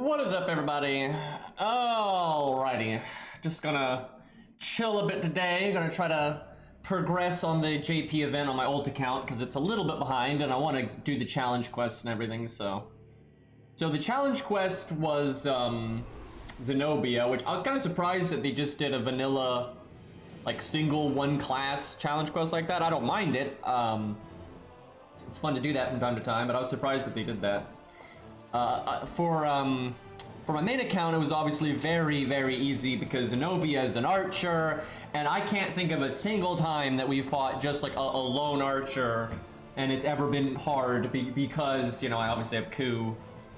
What is up, everybody? Alrighty, just gonna chill a bit today. Gonna try to progress on the JP event on my old account because it's a little bit behind, and I want to do the challenge quest and everything. So the challenge quest was Zenobia, which I was kind of surprised that they just did a vanilla, like single one class challenge quest like that. I don't mind it. It's fun to do that from time to time, but I was surprised that they did that. For my main account, it was obviously very easy because Zenobia is an archer, and I can't think of a single time that we fought just like a lone archer, and it's ever been hard because, you know, I obviously have Ku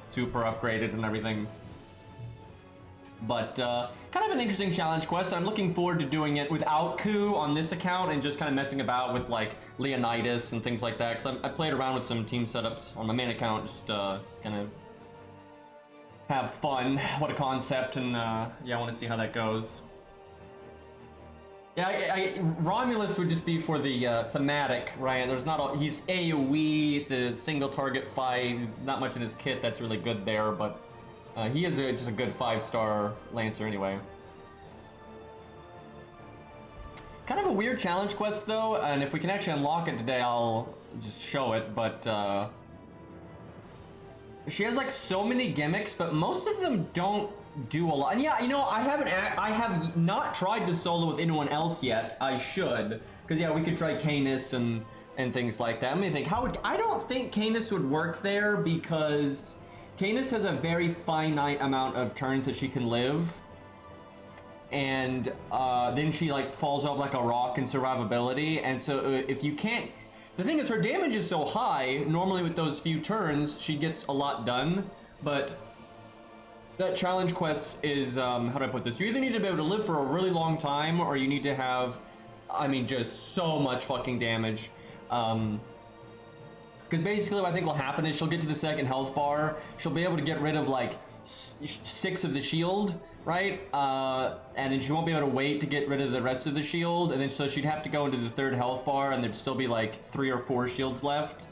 super upgraded and everything. But kind of an interesting challenge quest. I'm looking forward to doing it without Ku on this account and just kind of messing about with like Leonidas and things like that, because I played around with some team setups on my main account, just kind of have fun. What a concept, and yeah, I want to see how that goes. Yeah, Romulus would just be for the thematic, right? There's not he's AoE, it's a single target fight, not much in his kit that's really good there, but he is just a good 5-star Lancer anyway. Kind of a weird challenge quest though, and if we can actually unlock it today, I'll just show it, but she has like so many gimmicks, but most of them don't do a lot. And yeah, you know, I have not tried to solo with anyone else yet. I should, because yeah, we could try Canis and things like that. Let me think. I don't think Canis would work there because Canis has a very finite amount of turns that she can live, and then she like falls off like a rock in survivability. And so if you can't, the thing is, her damage is so high, normally with those few turns, she gets a lot done, but that challenge quest is, how do I put this? You either need to be able to live for a really long time, or you need to have, I mean, just so much fucking damage. Because basically what I think will happen is she'll get to the second health bar, she'll be able to get rid of like 6 of the shield, right? And then she won't be able to wait to get rid of the rest of the shield, and then so she'd have to go into the third health bar, and there'd still be like 3 or 4 shields left,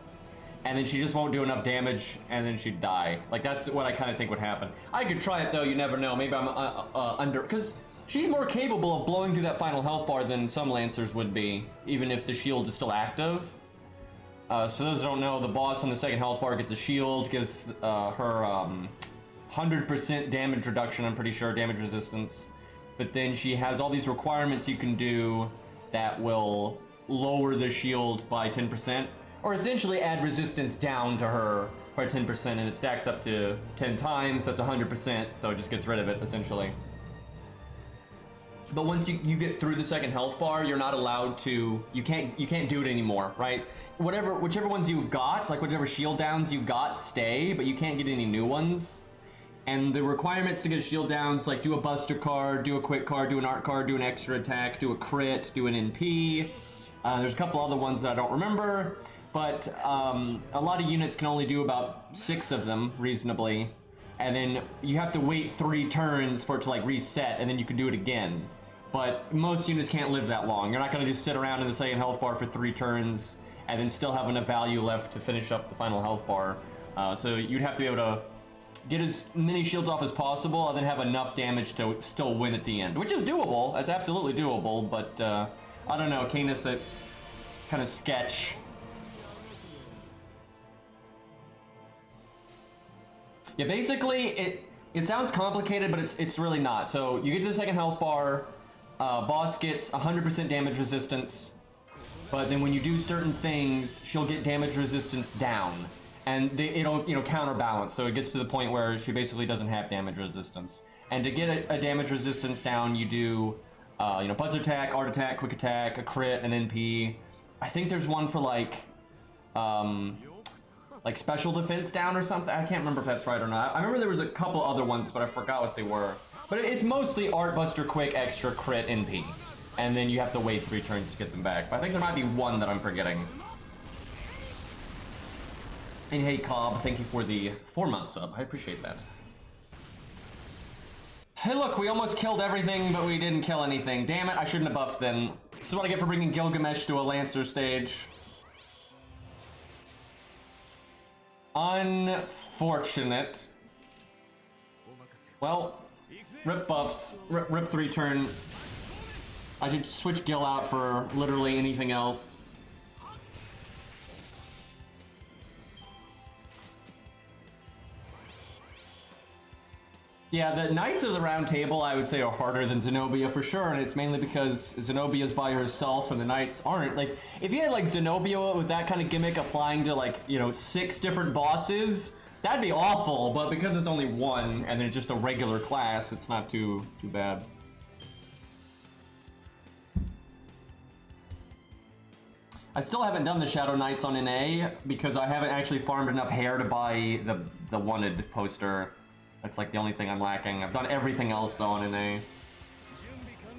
and then she just won't do enough damage, and then she'd die. Like, that's what I kind of think would happen. I could try it though, you never know. Maybe I'm under, because she's more capable of blowing through that final health bar than some Lancers would be, even if the shield is still active. So those who don't know, the boss on the second health bar gets a shield, gives her 100% damage reduction, I'm pretty sure, damage resistance. But then she has all these requirements you can do that will lower the shield by 10%, or essentially add resistance down to her by 10%, and it stacks up to 10 times, that's 100%, so it just gets rid of it, essentially. But once you get through the second health bar, you're not allowed to, you can't do it anymore, right? Whichever ones you got, like whichever shield downs you got, stay, but you can't get any new ones. And the requirements to get shield downs, like do a buster card, do a quick card, do an art card, do an extra attack, do a crit, do an NP. There's a couple other ones that I don't remember, but a lot of units can only do about 6 of them reasonably. And then you have to wait 3 turns for it to like reset, and then you can do it again. But most units can't live that long. You're not gonna just sit around in the second health bar for 3 turns and then still have enough value left to finish up the final health bar. So you'd have to be able to get as many shields off as possible and then have enough damage to still win at the end, which is doable. That's absolutely doable, but I don't know, Canis, that kind of sketch. Yeah, basically it sounds complicated, but it's really not. So you get to the second health bar, boss gets 100% damage resistance, but then when you do certain things, she'll get damage resistance down. And it'll, you know, counterbalance, so it gets to the point where she basically doesn't have damage resistance. And to get a damage resistance down, you do, you know, buzz attack, art attack, quick attack, a crit, an NP. I think there's one for like special defense down or something. I can't remember if that's right or not. I remember there was a couple other ones, but I forgot what they were. But it's mostly art, buster, quick, extra, crit, NP. And then you have to wait 3 turns to get them back. But I think there might be one that I'm forgetting. And hey Cobb, thank you for the 4-month sub. I appreciate that. Hey look, we almost killed everything, but we didn't kill anything. Damn it, I shouldn't have buffed then. This is what I get for bringing Gilgamesh to a Lancer stage. Unfortunate. Well, rip buffs, rip 3 turn. I should switch Gil out for literally anything else. Yeah, the Knights of the Round Table, I would say, are harder than Zenobia for sure, and it's mainly because Zenobia's by herself and the Knights aren't. Like, if you had, like, Zenobia with that kind of gimmick applying to, like, you know, 6 different bosses, that'd be awful, but because it's only one, and it's just a regular class, it's not too bad. I still haven't done the Shadow Knights on NA, because I haven't actually farmed enough hair to buy the wanted poster. That's like the only thing I'm lacking. I've done everything else though on NA.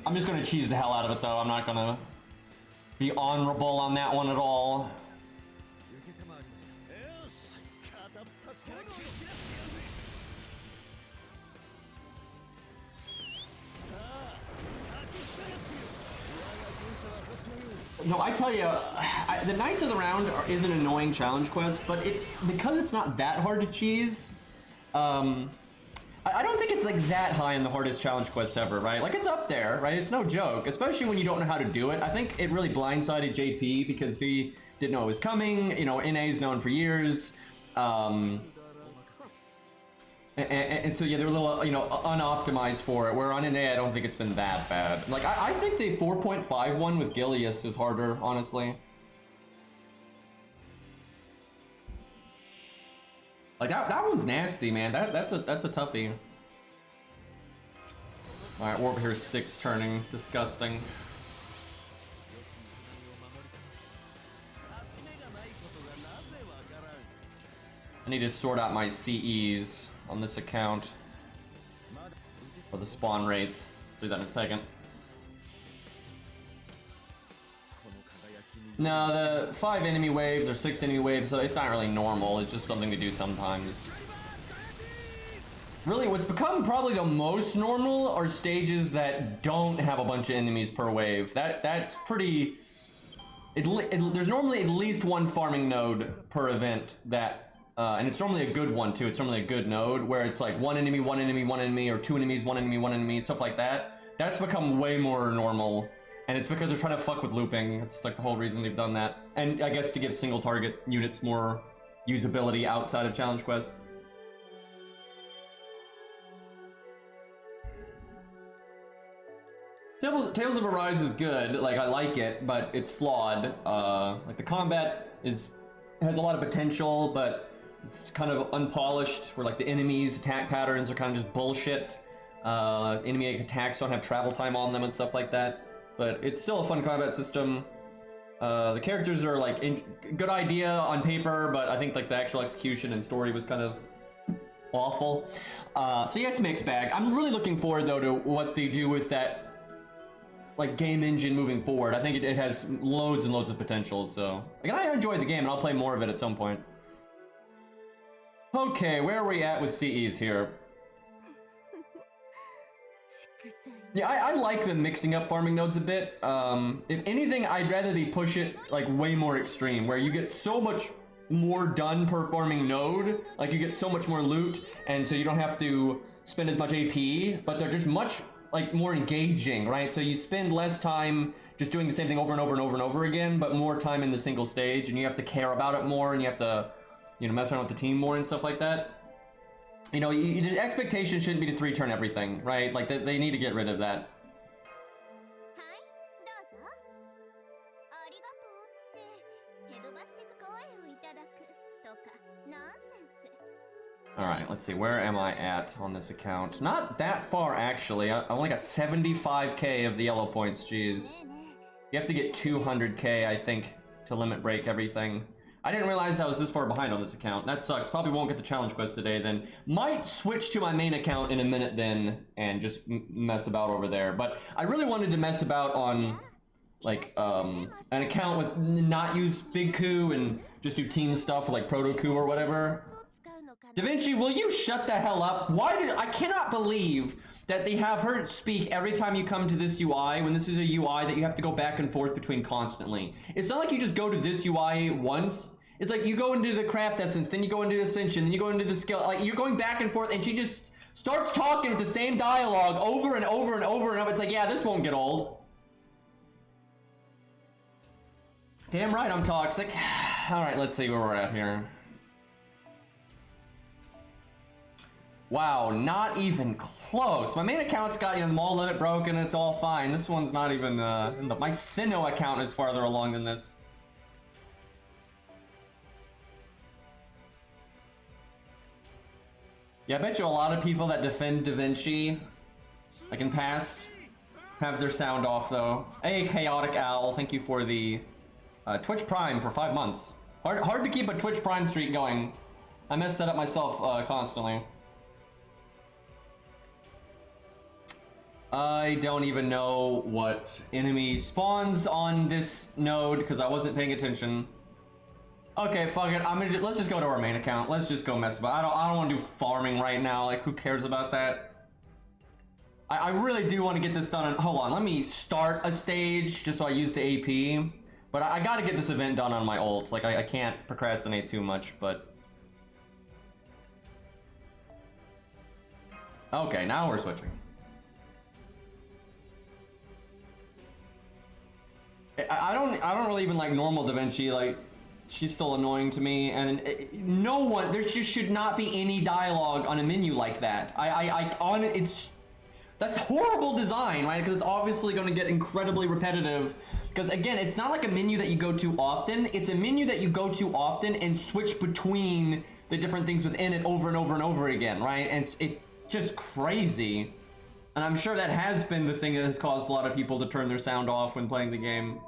I'm just gonna cheese the hell out of it though. I'm not gonna be honorable on that one at all. No, I tell you, the Knights of the Round is an annoying challenge quest, but because it's not that hard to cheese, I don't think it's like that high in the hardest challenge quests ever, right? Like it's up there, right? It's no joke, especially when you don't know how to do it. I think it really blindsided JP because he didn't know it was coming. You know, NA's known for years. And so yeah, they're a little, you know, unoptimized for it. Where on NA, I don't think it's been that bad. Like I think the 4.5 one with Gilius is harder, honestly. Like that one's nasty, man. That's a toughie. All right, we're over here 6 turning, disgusting. I need to sort out my CEs on this account for the spawn rates. Do that in a second. No, the 5 enemy waves or 6 enemy waves, so it's not really normal. It's just something to do sometimes. Really, what's become probably the most normal are stages that don't have a bunch of enemies per wave. That's pretty... there's normally at least 1 farming node per event that... and it's normally a good one too. It's normally a good node where it's like 1 enemy, 1 enemy, 1 enemy, or 2 enemies, 1 enemy, 1 enemy, stuff like that. That's become way more normal. And it's because they're trying to fuck with looping. It's like the whole reason they've done that. And I guess to give single target units more usability outside of challenge quests. Tales of Arise is good. Like, I like it, but it's flawed. Like the combat has a lot of potential, but it's kind of unpolished, where like the enemies' attack patterns are kind of just bullshit. Enemy attacks don't have travel time on them and stuff like that. But it's still a fun combat system. The characters are like good idea on paper, but I think like the actual execution and story was kind of awful. So yeah, it's a mixed bag. I'm really looking forward though to what they do with that like game engine moving forward. I think it has loads and loads of potential. So again, I enjoyed the game and I'll play more of it at some point. Okay, where are we at with CEs here? Yeah, I like the mixing up farming nodes a bit. If anything, I'd rather they push it like way more extreme, where you get so much more done per farming node, like you get so much more loot, and so you don't have to spend as much AP, but they're just much like more engaging, right? So you spend less time just doing the same thing over and over and over and over again, but more time in the single stage, and you have to care about it more, and you have to, you know, mess around with the team more and stuff like that. You know, the expectation shouldn't be to 3-turn everything, right? Like, they need to get rid of that. Alright, let's see, where am I at on this account? Not that far, actually. I only got 75k of the yellow points, jeez. You have to get 200k, I think, to limit break everything. I didn't realize I was this far behind on this account. That sucks. Probably won't get the challenge quest today then. Might switch to my main account in a minute then and just mess about over there. But I really wanted to mess about on like an account with not use Big Coup and just do team stuff like Proto Coup or whatever. Da Vinci, will you shut the hell up? I cannot believe that they have her speak every time you come to this UI, when this is a UI that you have to go back and forth between constantly. It's not like you just go to this UI once. It's like you go into the craft essence, then you go into the Ascension, then you go into the skill. Like you're going back and forth, and she just starts talking with the same dialogue over and over and over and over. It's like, yeah, this won't get old. Damn right I'm toxic. Alright, let's see where we're at here. Wow, not even close. My main account's got, you know, the mall limit broken, it's all fine. This one's not even, my Stheno account is farther along than this. Yeah, I bet you a lot of people that defend Da Vinci, like in past, have their sound off though. Hey, Chaotic Owl, thank you for the Twitch Prime for 5 months. Hard to keep a Twitch Prime streak going. I mess that up myself constantly. I don't even know what enemy spawns on this node because I wasn't paying attention. Okay, fuck it. Let's just go to our main account. Let's just go mess about. I don't want to do farming right now. Like, who cares about that? I really do want to get this done. Hold on, let me start a stage just so I use the AP. But I got to get this event done on my ult. Like, I can't procrastinate too much. But okay, now we're switching. I don't really even like normal Da Vinci. Like, she's still annoying to me, and no one, there just should not be any dialogue on a menu like that. That's horrible design, right? Because it's obviously going to get incredibly repetitive. Because again, it's not like a menu that you go to often. It's a menu that you go to often and switch between the different things within it over and over and over again, right? And it's just crazy. And I'm sure that has been the thing that has caused a lot of people to turn their sound off when playing the game.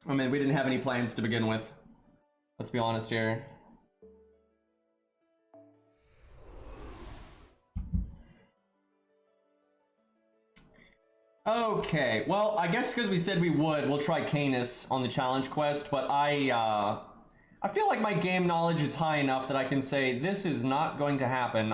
I mean, we didn't have any plans to begin with. Let's be honest here. Okay, well, I guess because we said we would, we'll try Canis on the challenge quest, but I feel like my game knowledge is high enough that I can say this is not going to happen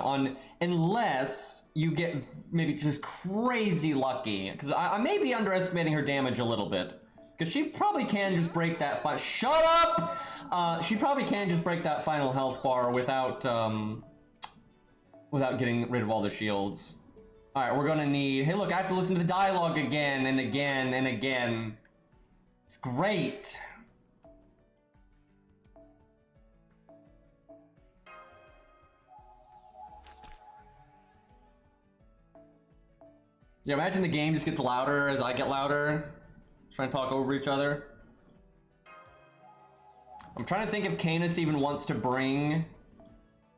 unless you get maybe just crazy lucky. Because I may be underestimating her damage a little bit. Because she probably can just break that shut up! She probably can just break that final health bar without getting rid of all the shields. Alright, we're gonna need... Hey look, I have to listen to the dialogue again and again and again. It's great. Yeah, imagine the game just gets louder as I get louder. Trying to talk over each other. I'm trying to think if Canis even wants to bring...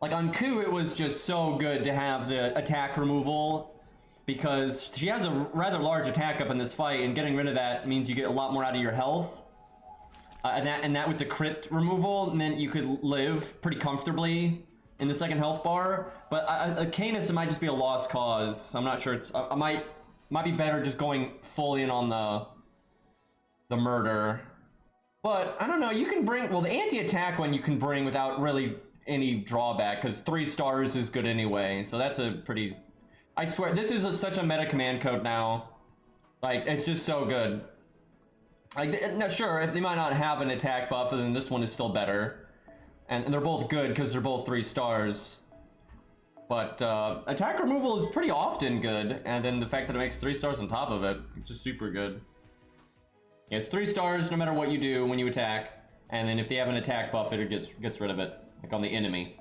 Like on Ku, it was just so good to have the attack removal because she has a rather large attack up in this fight, and getting rid of that means you get a lot more out of your health. And that with the crit removal meant you could live pretty comfortably in the second health bar. But Canis, it might just be a lost cause. I'm not sure. It's I might be better just going full in on the murder. But I don't know, you can bring, well, the anti-attack one you can bring without really any drawback, because 3 stars is good anyway, so that's a pretty, I swear, this is such a meta command code now. Like, it's just so good. Like, no, sure, if they might not have an attack buff, then this one is still better. And they're both good because they're both 3 stars. But attack removal is pretty often good, and then the fact that it makes 3 stars on top of it, it's just super good. Yeah, it's 3 stars no matter what you do when you attack, and then if they have an attack buff, it gets rid of it, like on the enemy.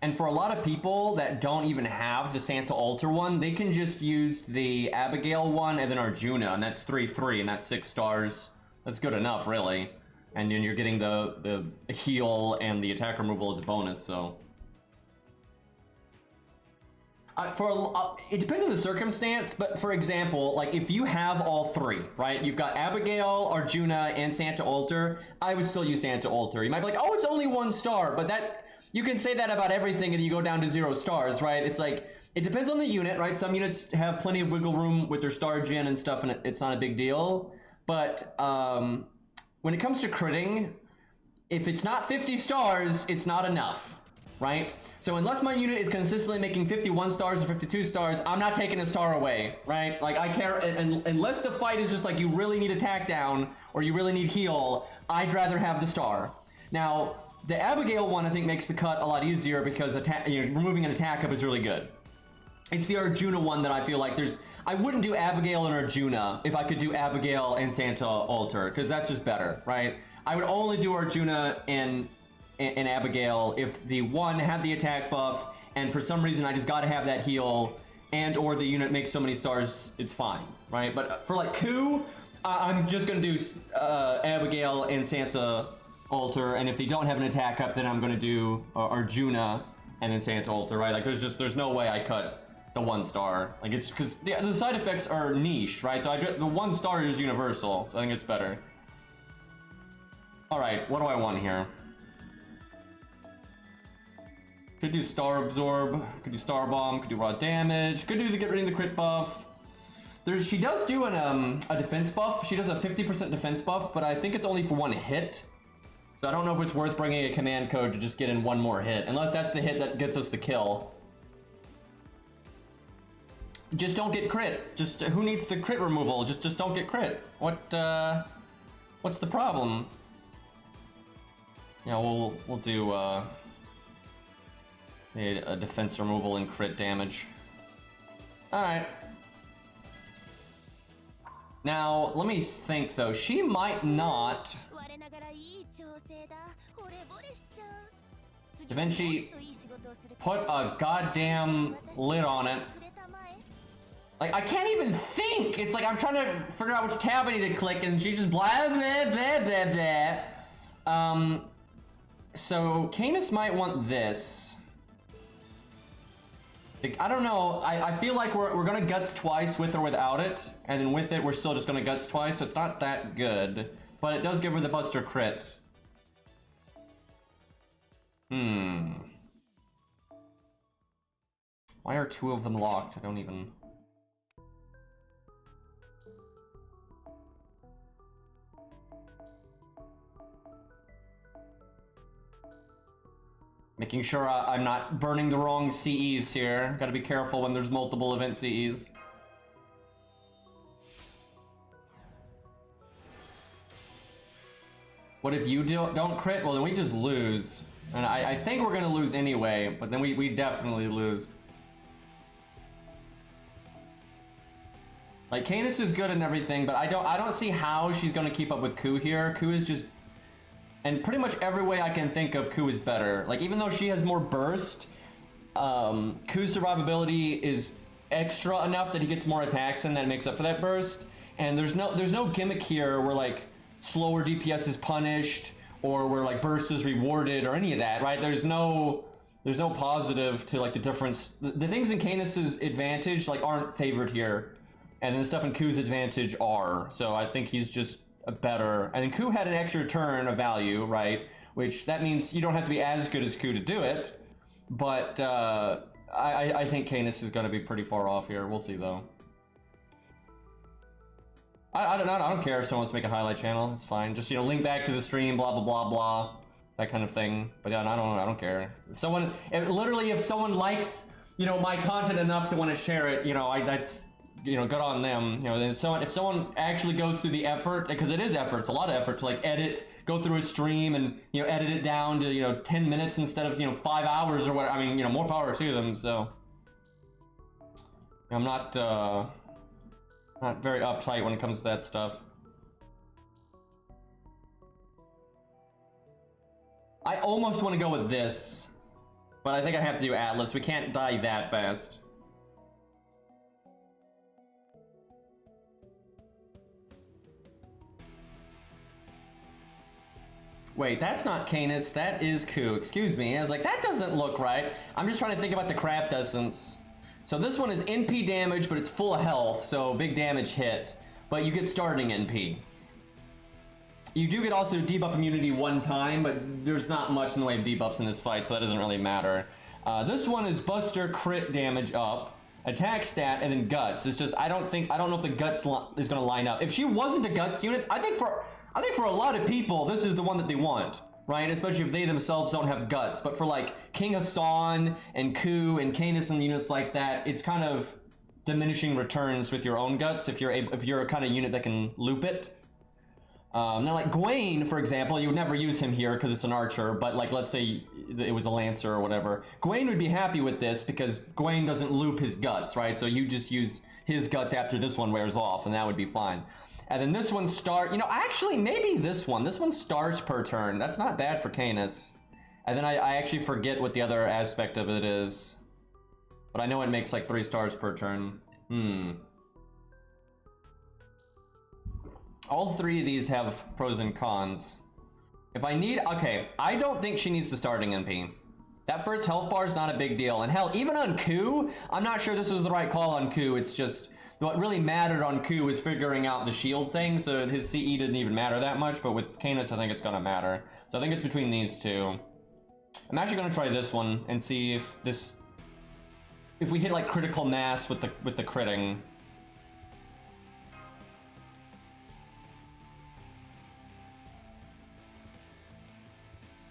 And for a lot of people that don't even have the Santa Altar one, they can just use the Abigail one and then Arjuna, and that's 3/3, and that's 6 stars. That's good enough, really. And then you're getting the heal and the attack removal as a bonus, so... it depends on the circumstance, but for example, like if you have all 3, right? You've got Abigail, Arjuna, and Santa Altar, I would still use Santa Altar. You might be like, oh, it's only 1 star, but that... You can say that about everything and you go down to 0 stars, right? It's like, it depends on the unit, right? Some units have plenty of wiggle room with their star gen and stuff, and it's not a big deal. But when it comes to critting, if it's not 50 stars, it's not enough, right? So unless my unit is consistently making 51 stars or 52 stars, I'm not taking a star away, right? Like, I care, unless the fight is just like you really need attack down or you really need heal, I'd rather have the star. Now, the Abigail one I think makes the cut a lot easier because removing an attack up is really good. It's the Arjuna one that I feel like I wouldn't do Abigail and Arjuna if I could do Abigail and Santa Altar, because that's just better, right? I would only do Arjuna and Abigail if the one had the attack buff, and for some reason I just gotta have that heal, and or the unit makes so many stars, it's fine, right? But for like Ku, I'm just gonna do Abigail and Santa Altar, and if they don't have an attack up, then I'm gonna do Arjuna and then Santa Altar, right? Like there's no way I cut the 1 star. Like it's because the side effects are niche, right? So the 1 star is universal, so I think it's better. All right, what do I want here? Could do Star Absorb, could do Star Bomb, could do raw damage, could do the get rid of the crit buff. She does do a defense buff. She does a 50% defense buff, but I think it's only for 1 hit. So I don't know if it's worth bringing a command code to just get in 1 more hit, unless that's the hit that gets us the kill. Just don't get crit. Just who needs the crit removal? Just don't get crit. What's the problem? Yeah, we'll do a defense removal and crit damage. All right. Now let me think though. She might not. Da Vinci, put a goddamn lid on it. Like, I can't even think! It's like I'm trying to figure out which tab I need to click, and she just blah blah blah blah blah. So Canis might want this. Like, I don't know. I feel like we're gonna guts twice with or without it, and then with it we're still just gonna guts twice, so it's not that good. But it does give her the Buster crit. Why are 2 of them locked? I don't even... Making sure I'm not burning the wrong CEs here. Gotta be careful when there's multiple event CEs. What if you don't crit? Well, then we just lose. And I think we're gonna lose anyway, but then we definitely lose. Like, Canis is good and everything, but I don't see how she's gonna keep up with Ku here. Ku is just... And pretty much every way I can think of, Ku is better. Like, even though she has more burst, Ku's survivability is extra enough that he gets more attacks and that makes up for that burst. And there's no gimmick here where, like, slower DPS is punished or where, like, burst is rewarded or any of that, right? There's no positive to, like, the difference. The things in Canis's advantage, like, aren't favored here. And then the stuff in Ku's advantage are. So I think he's just... better. And then Ku had an extra turn of value, right? Which that means you don't have to be as good as Ku to do it. But I think Canis is going to be pretty far off here. We'll see though. I don't care if someone wants to make a highlight channel. It's fine. Just, link back to the stream, blah blah blah blah, that kind of thing. But yeah, I don't care. If someone likes my content enough to want to share it, that's. Good on them. Then if someone actually goes through the effort, because it is effort, it's a lot of effort to like edit, go through a stream and edit it down to 10 minutes instead of 5 hours or what. I mean, more power to them. So I'm not very uptight when it comes to that stuff. I almost want to go with this, but I think I have to do Atlas. We can't die that fast. Wait, that's not Canis, that is Ku. Excuse me. I was like, that doesn't look right. I'm just trying to think about the craft essence. So this one is NP damage, but it's full of health, so big damage hit. But you get starting NP. You do get also debuff immunity 1 time, but there's not much in the way of debuffs in this fight, so that doesn't really matter. This one is Buster crit damage up, attack stat, and then guts. It's just I don't know if the guts is gonna line up. If she wasn't a guts unit, I think for a lot of people, this is the one that they want. right? Especially if they themselves don't have guts. But for like King Hassan and Ku and Canis and units like that, it's kind of diminishing returns with your own guts if you're a kind of unit that can loop it. Now, like Gwaine, for example, you would never use him here because it's an archer, but like let's say it was a lancer or whatever. Gwaine would be happy with this because Gwaine doesn't loop his guts, right? So you just use his guts after this one wears off, and that would be fine. And then this one actually, maybe this one stars per turn. That's not bad for Canis. And then I actually forget what the other aspect of it is. But I know it makes like 3 stars per turn. All 3 of these have pros and cons. If I need, okay, I don't think she needs the starting NP. That first health bar is not a big deal. And hell, even on Ku, I'm not sure this was the right call on Ku. It's just, what really mattered on Ku was figuring out the shield thing, so his CE didn't even matter that much, but with Canis, I think it's gonna matter. So I think it's between these two. I'm actually gonna try this one and see if we hit like critical mass with the critting.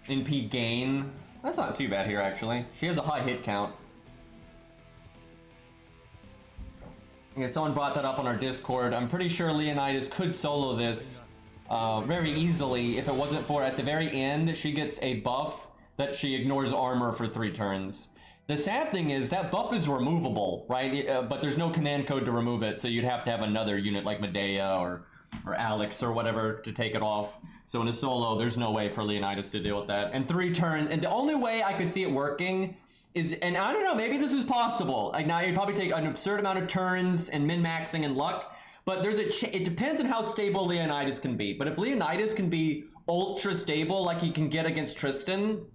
NP gain. That's not too bad here, actually. She has a high hit count. Yeah, someone brought that up on our Discord. I'm pretty sure Leonidas could solo this very easily if it wasn't for, at the very end, she gets a buff that she ignores armor for 3 turns. The sad thing is that buff is removable, right? But there's no command code to remove it, so you'd have to have another unit like Medea or Alex or whatever to take it off. So in a solo, there's no way for Leonidas to deal with that. And 3 turns, and the only way I could see it working is, and I don't know, maybe this is possible. Like now you'd probably take an absurd amount of turns and min-maxing and luck, but it depends on how stable Leonidas can be. But if Leonidas can be ultra stable like he can get against Tristan,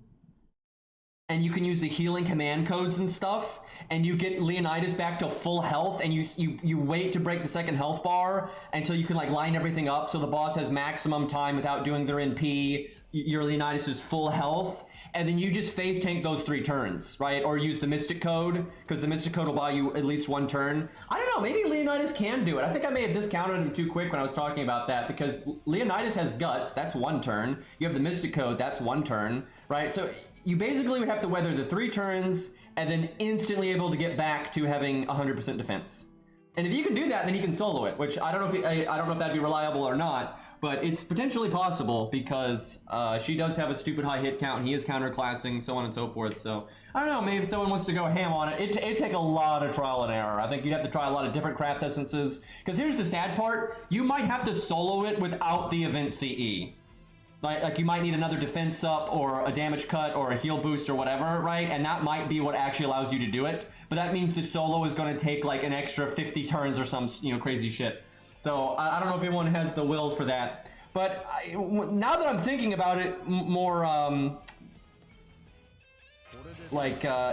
and you can use the healing command codes and stuff, and you get Leonidas back to full health, and you wait to break the second health bar until you can like line everything up so the boss has maximum time without doing their NP, your Leonidas is full health, and then you just phase tank those 3 turns, right? Or use the Mystic Code, because the Mystic Code will buy you at least 1 turn. I don't know, maybe Leonidas can do it. I think I may have discounted him too quick when I was talking about that, because Leonidas has Guts, that's 1 turn. You have the Mystic Code, that's 1 turn, right? So you basically would have to weather the 3 turns and then instantly able to get back to having 100% defense. And if you can do that, then you can solo it, which I don't know if that'd be reliable or not, but it's potentially possible because she does have a stupid high hit count and he is counterclassing, so on and so forth. So I don't know, maybe if someone wants to go ham on it, it'd take a lot of trial and error. I think you'd have to try a lot of different craft essences, because here's the sad part, you might have to solo it without the event CE. Like you might need another defense up or a damage cut or a heal boost or whatever, right? And that might be what actually allows you to do it. But that means the solo is going to take like an extra 50 turns or some, crazy shit. So I don't know if anyone has the will for that. But now that I'm thinking about it more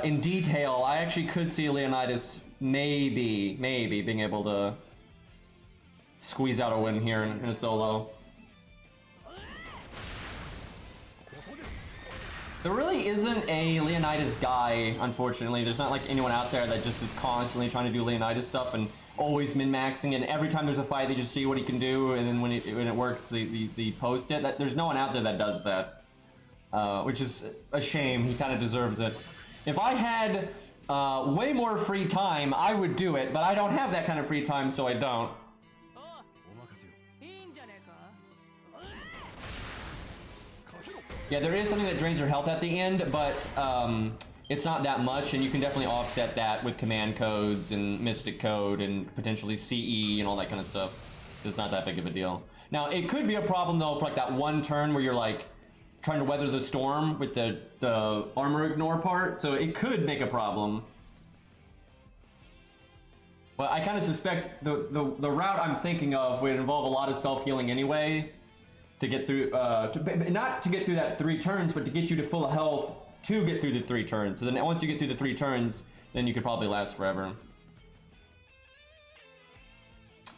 in detail, I actually could see Leonidas maybe being able to squeeze out a win here in a solo. There really isn't a Leonidas guy, unfortunately. There's not like anyone out there that just is constantly trying to do Leonidas stuff and always min-maxing, and every time there's a fight they just see what he can do, and then when it works they post it. There's no one out there that does that, which is a shame. He kind of deserves it. If I had way more free time, I would do it, but I don't have that kind of free time, so I don't. Yeah, there is something that drains your health at the end, but it's not that much, and you can definitely offset that with command codes and Mystic Code and potentially CE and all that kind of stuff. It's not that big of a deal. Now, it could be a problem, though, for like that 1 turn where you're like trying to weather the storm with the armor ignore part, so it could make a problem. But I kind of suspect the route I'm thinking of would involve a lot of self-healing anyway, to get through, not to get through that 3 turns, but to get you to full health to get through the 3 turns. So then once you get through the 3 turns, then you could probably last forever.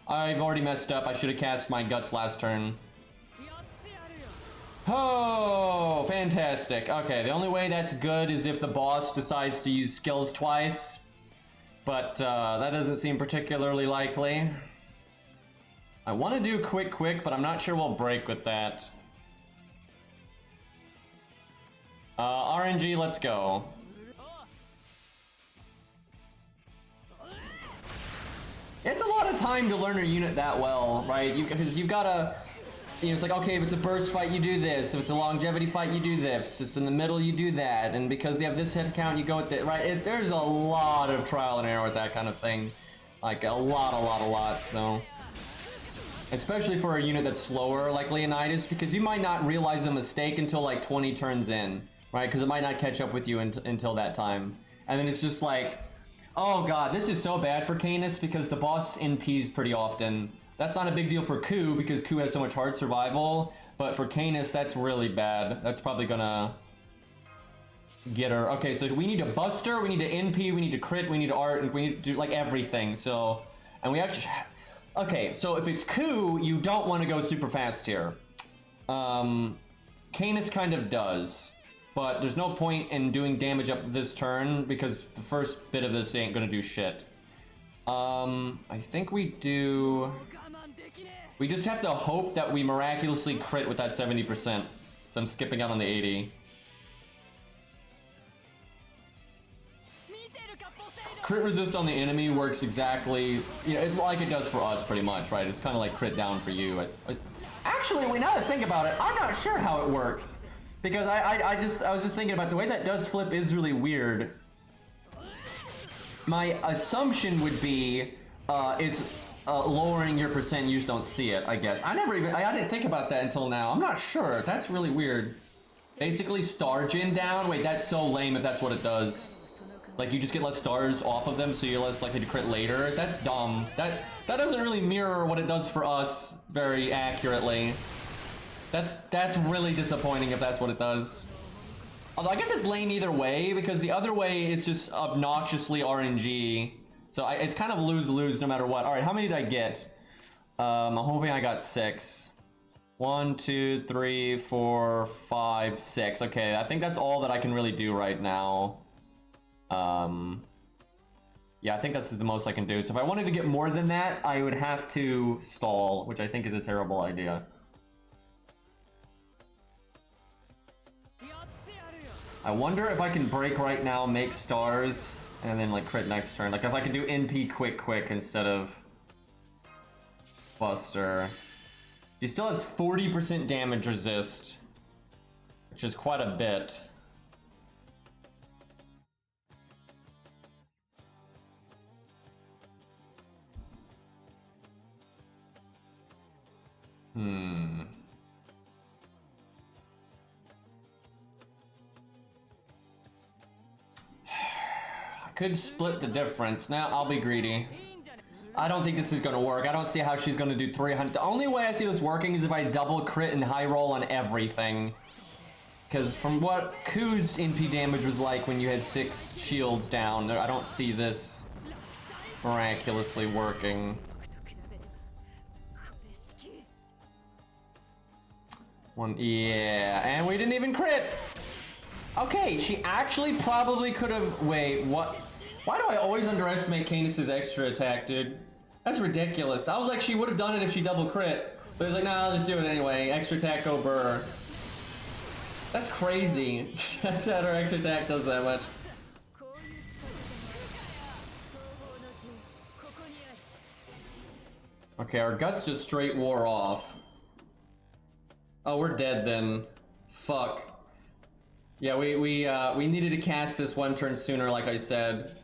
I've already messed up. I should have cast my Guts last turn. Oh, fantastic. Okay, the only way that's good is if the boss decides to use skills twice, but that doesn't seem particularly likely. I want to do quick, but I'm not sure we'll break with that. RNG, let's go. It's a lot of time to learn a unit that well, right? Because you've gotta, you know, it's like, okay, if it's a burst fight, you do this. If it's a longevity fight, you do this. It's in the middle, you do that. And because you have this hit count, you go with it, right? There's a lot of trial and error with that kind of thing. Like, a lot, so. Especially for a unit that's slower, like Leonidas, because you might not realize a mistake until like 20 turns in, right? Because it might not catch up with you until that time. And then it's just like, oh god, this is so bad for Canis because the boss NPs pretty often. That's not a big deal for Ku because Ku has so much hard survival, but for Canis, that's really bad. That's probably gonna get her. Okay, so we need a Buster, we need to NP, we need to crit, we need to art, and we need to do like everything. So, and we actually, okay, so if it's Ku, you don't want to go super fast here. Canis kind of does. But there's no point in doing damage up this turn because the first bit of this ain't gonna do shit. I think we do... We just have to hope that we miraculously crit with that 70%. So I'm skipping out on the 80. Crit resist on the enemy works exactly, you know, like it does for us pretty much, right? It's kind of like crit down for you. Actually, now that I think about it, I'm not sure how it works. Because I was just thinking about the way that does flip is really weird. My assumption would be it's lowering your percent you just don't see it, I guess. I didn't think about that until now. I'm not sure. That's really weird. Basically star gen down. Wait, that's so lame if that's what it does. Like you just get less stars off of them so you're less likely to crit later. That's dumb. That doesn't really mirror what it does for us very accurately. That's really disappointing if that's what it does. Although I guess it's lame either way, because the other way it's just obnoxiously RNG. So it's kind of lose-lose no matter what. Alright, how many did I get? I'm hoping I got 6. 1, 2, 3, 4, 5, 6. Okay, I think that's all that I can really do right now. Yeah, I think that's the most I can do. So if I wanted to get more than that, I would have to stall, which I think is a terrible idea. I wonder if I can break right now, make stars, and then like crit next turn. Like if I can do NP quick instead of Buster. She still has 40% damage resist, which is quite a bit. Could split the difference. Now I'll be greedy. I don't think this is gonna work. I don't see how she's gonna do 300. The only way I see this working is if I double crit and high roll on everything. Because from what Ku's NP damage was like when you had 6 shields down, I don't see this miraculously working. Yeah, and we didn't even crit. Okay, she actually probably could have. Wait, what? Why do I always underestimate Canis's extra attack, dude? That's ridiculous. I was like, she would have done it if she double crit, but it's like, nah, I'll just do it anyway. Extra attack, go burr. That's crazy. That her extra attack does that much. Okay, our guts just straight wore off. Oh, we're dead then. Fuck. Yeah, we needed to cast this one turn sooner, like I said.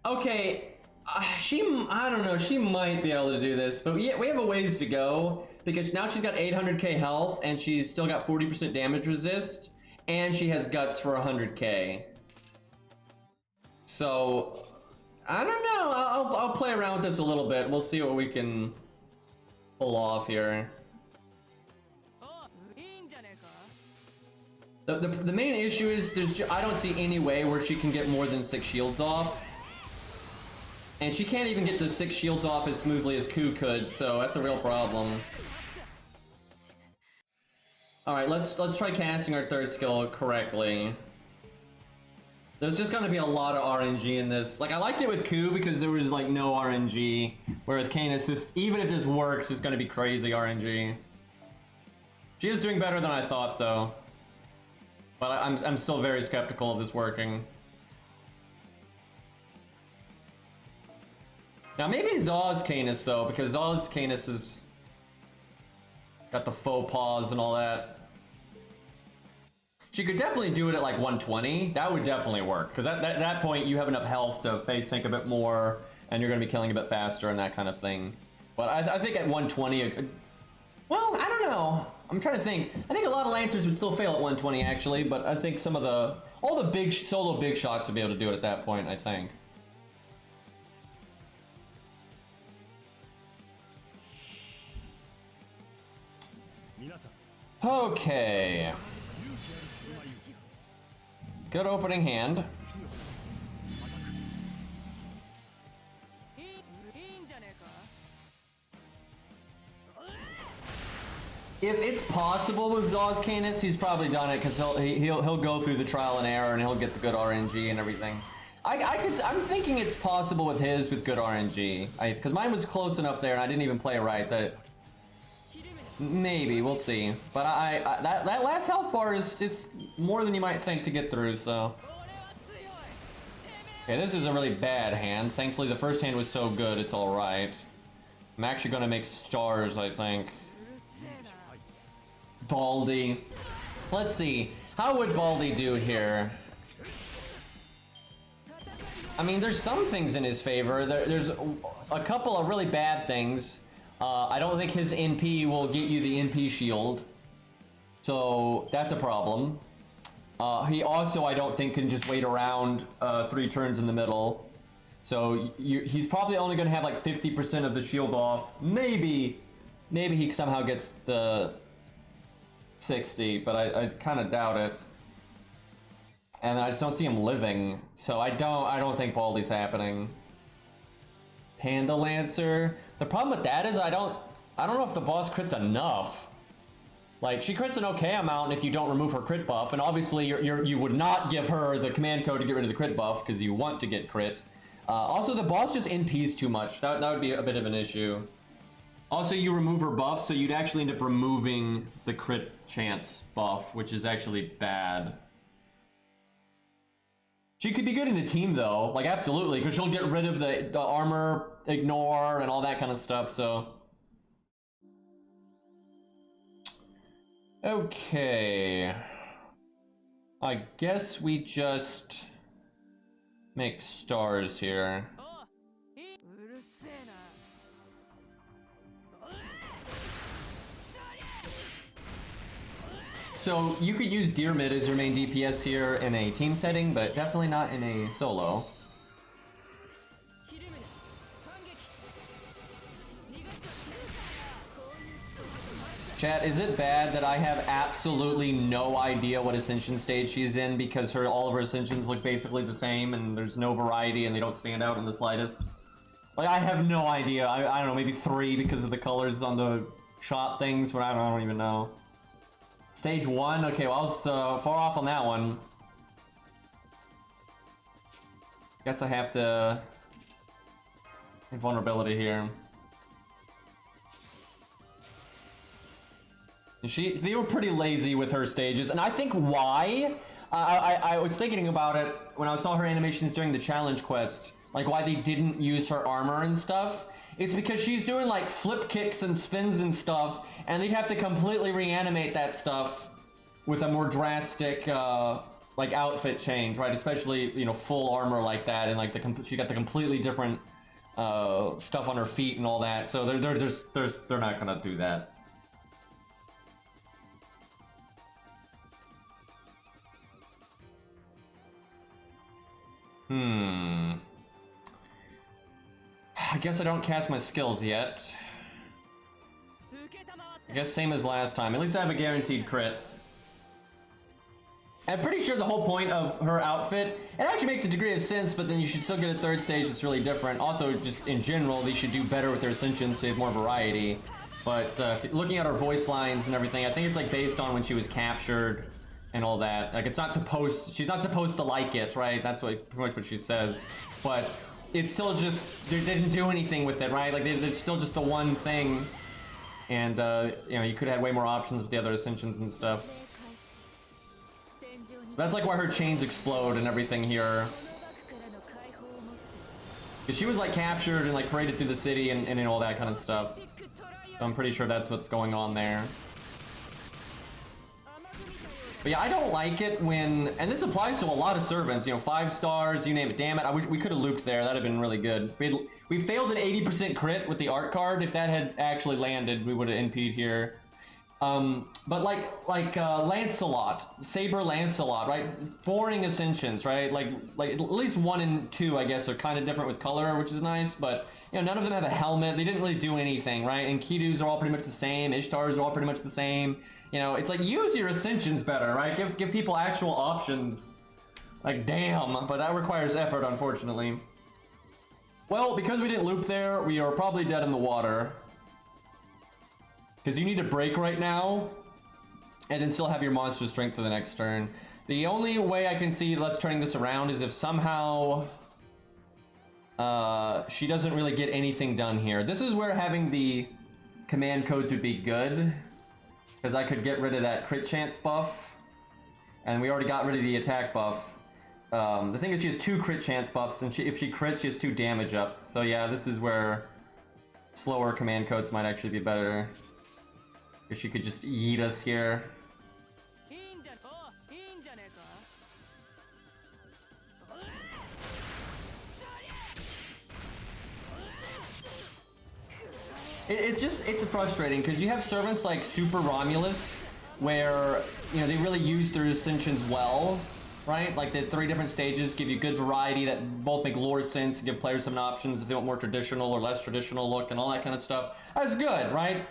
Okay, I don't know, she might be able to do this, but we have a ways to go, because now she's got 800k health, and she's still got 40% damage resist, and she has guts for 100k. So, I don't know, I'll play around with this a little bit, we'll see what we can pull off here. The main issue is I don't see any way where she can get more than 6 shields off. And she can't even get the 6 shields off as smoothly as Ku could, so that's a real problem. Alright, let's try casting our third skill correctly. There's just gonna be a lot of RNG in this. Like, I liked it with Ku because there was like no RNG. Where with Canis, even if this works, it's gonna be crazy RNG. She is doing better than I thought though. But I'm still very skeptical of this working. Now maybe Zaw's Canis though, because Zaw's Canis is got the faux pas and all that. She could definitely do it at like 120. That would definitely work, because at that point you have enough health to face tank a bit more, and you're going to be killing a bit faster and that kind of thing. But I think at 120, well, I don't know. I'm trying to think. I think a lot of Lancers would still fail at 120 actually, but I think all the big solo big shots would be able to do it at that point, I think. Okay. Good opening hand. If it's possible with Zaw's Canis, he's probably done it, because he'll go through the trial and error and he'll get the good RNG and everything. I'm thinking it's possible with his with good RNG, because mine was close enough there and I didn't even play right that maybe we'll see. But that last health bar it's more than you might think to get through. So okay, this is a really bad hand. Thankfully the first hand was so good it's all right. I'm actually gonna make stars, I think. Baldy. Let's see. How would Baldy do here? I mean, there's some things in his favor. There's a couple of really bad things. I don't think his NP will get you the NP shield. So that's a problem. He also, I don't think, can just wait around 3 turns in the middle. So he's probably only going to have like 50% of the shield off. Maybe he somehow gets the 60, but I kind of doubt it. And I just don't see him living, so I don't think Baldy's happening. Panda Lancer. The problem with that is I don't know if the boss crits enough. Like, she crits an okay amount if you don't remove her crit buff, and obviously you would not give her the command code to get rid of the crit buff because you want to get crit. Also, the boss just NPs too much. That would be a bit of an issue. Also, you remove her buff, so you'd actually end up removing the crit chance buff, which is actually bad. She could be good in a team though, like absolutely, because she'll get rid of the armor, ignore, and all that kind of stuff, so. Okay. I guess we just make stars here. So you could use Deer Mid as your main DPS here in a team setting, but definitely not in a solo. Chat, is it bad that I have absolutely no idea what Ascension stage she's in because all of her Ascensions look basically the same and there's no variety and they don't stand out in the slightest? Like, I have no idea. I don't know, maybe 3 because of the colors on the shot things, but I don't even know. Stage 1? Okay, well I was far off on that one. Guess I have to... vulnerability here. They were pretty lazy with her stages, and I think why? I was thinking about it when I saw her animations during the challenge quest, like why they didn't use her armor and stuff. It's because she's doing like flip kicks and spins and stuff, and they'd have to completely reanimate that stuff with a more drastic like outfit change, right? Especially, you know, full armor like that, and like she got the completely different stuff on her feet and all that. So they're not gonna do that. I guess I don't cast my skills yet. I guess same as last time. At least I have a guaranteed crit. I'm pretty sure the whole point of her outfit, it actually makes a degree of sense, but then you should still get a 3rd stage that's really different. Also, just in general, they should do better with their Ascension so they have more variety. But looking at her voice lines and everything, I think it's like based on when she was captured and all that. Like, she's not supposed to like it, right? That's pretty much what she says. But it's still just, they didn't do anything with it, right? Like, it's still just the one thing. And, you know, you could have way more options with the other Ascensions and stuff. That's like why her chains explode and everything here. Because she was like captured and like paraded through the city and all that kind of stuff. So I'm pretty sure that's what's going on there. But yeah, I don't like it when, and this applies to a lot of servants, you know, 5 stars, you name it. Damn it, we could have looped there. That'd have been really good. We failed an 80% crit with the art card. If that had actually landed, we would have NP'd here. But like Lancelot, Saber Lancelot, right? Boring Ascensions, right? Like at least 1 and 2, I guess, are kind of different with color, which is nice. But you know, none of them have a helmet. They didn't really do anything, right? And Kidus are all pretty much the same. Ishtars are all pretty much the same. You know, it's like, use your Ascensions better, right? Give people actual options. Like, damn, but that requires effort, unfortunately. Well, because we didn't loop there, we are probably dead in the water. Because you need a break right now, and then still have your monster strength for the next turn. The only way I can see us turning this around is if somehow she doesn't really get anything done here. This is where having the command codes would be good, because I could get rid of that crit chance buff, and we already got rid of the attack buff. The thing is, she has 2 crit chance buffs, and if she crits, she has 2 damage ups. So yeah, this is where slower command codes might actually be better. If she could just yeet us here. It's frustrating because you have servants like Super Romulus where, you know, they really use their Ascensions well, right? Like the 3 different stages give you good variety that both make lore sense and give players some options if they want more traditional or less traditional look and all that kind of stuff. That's good, right?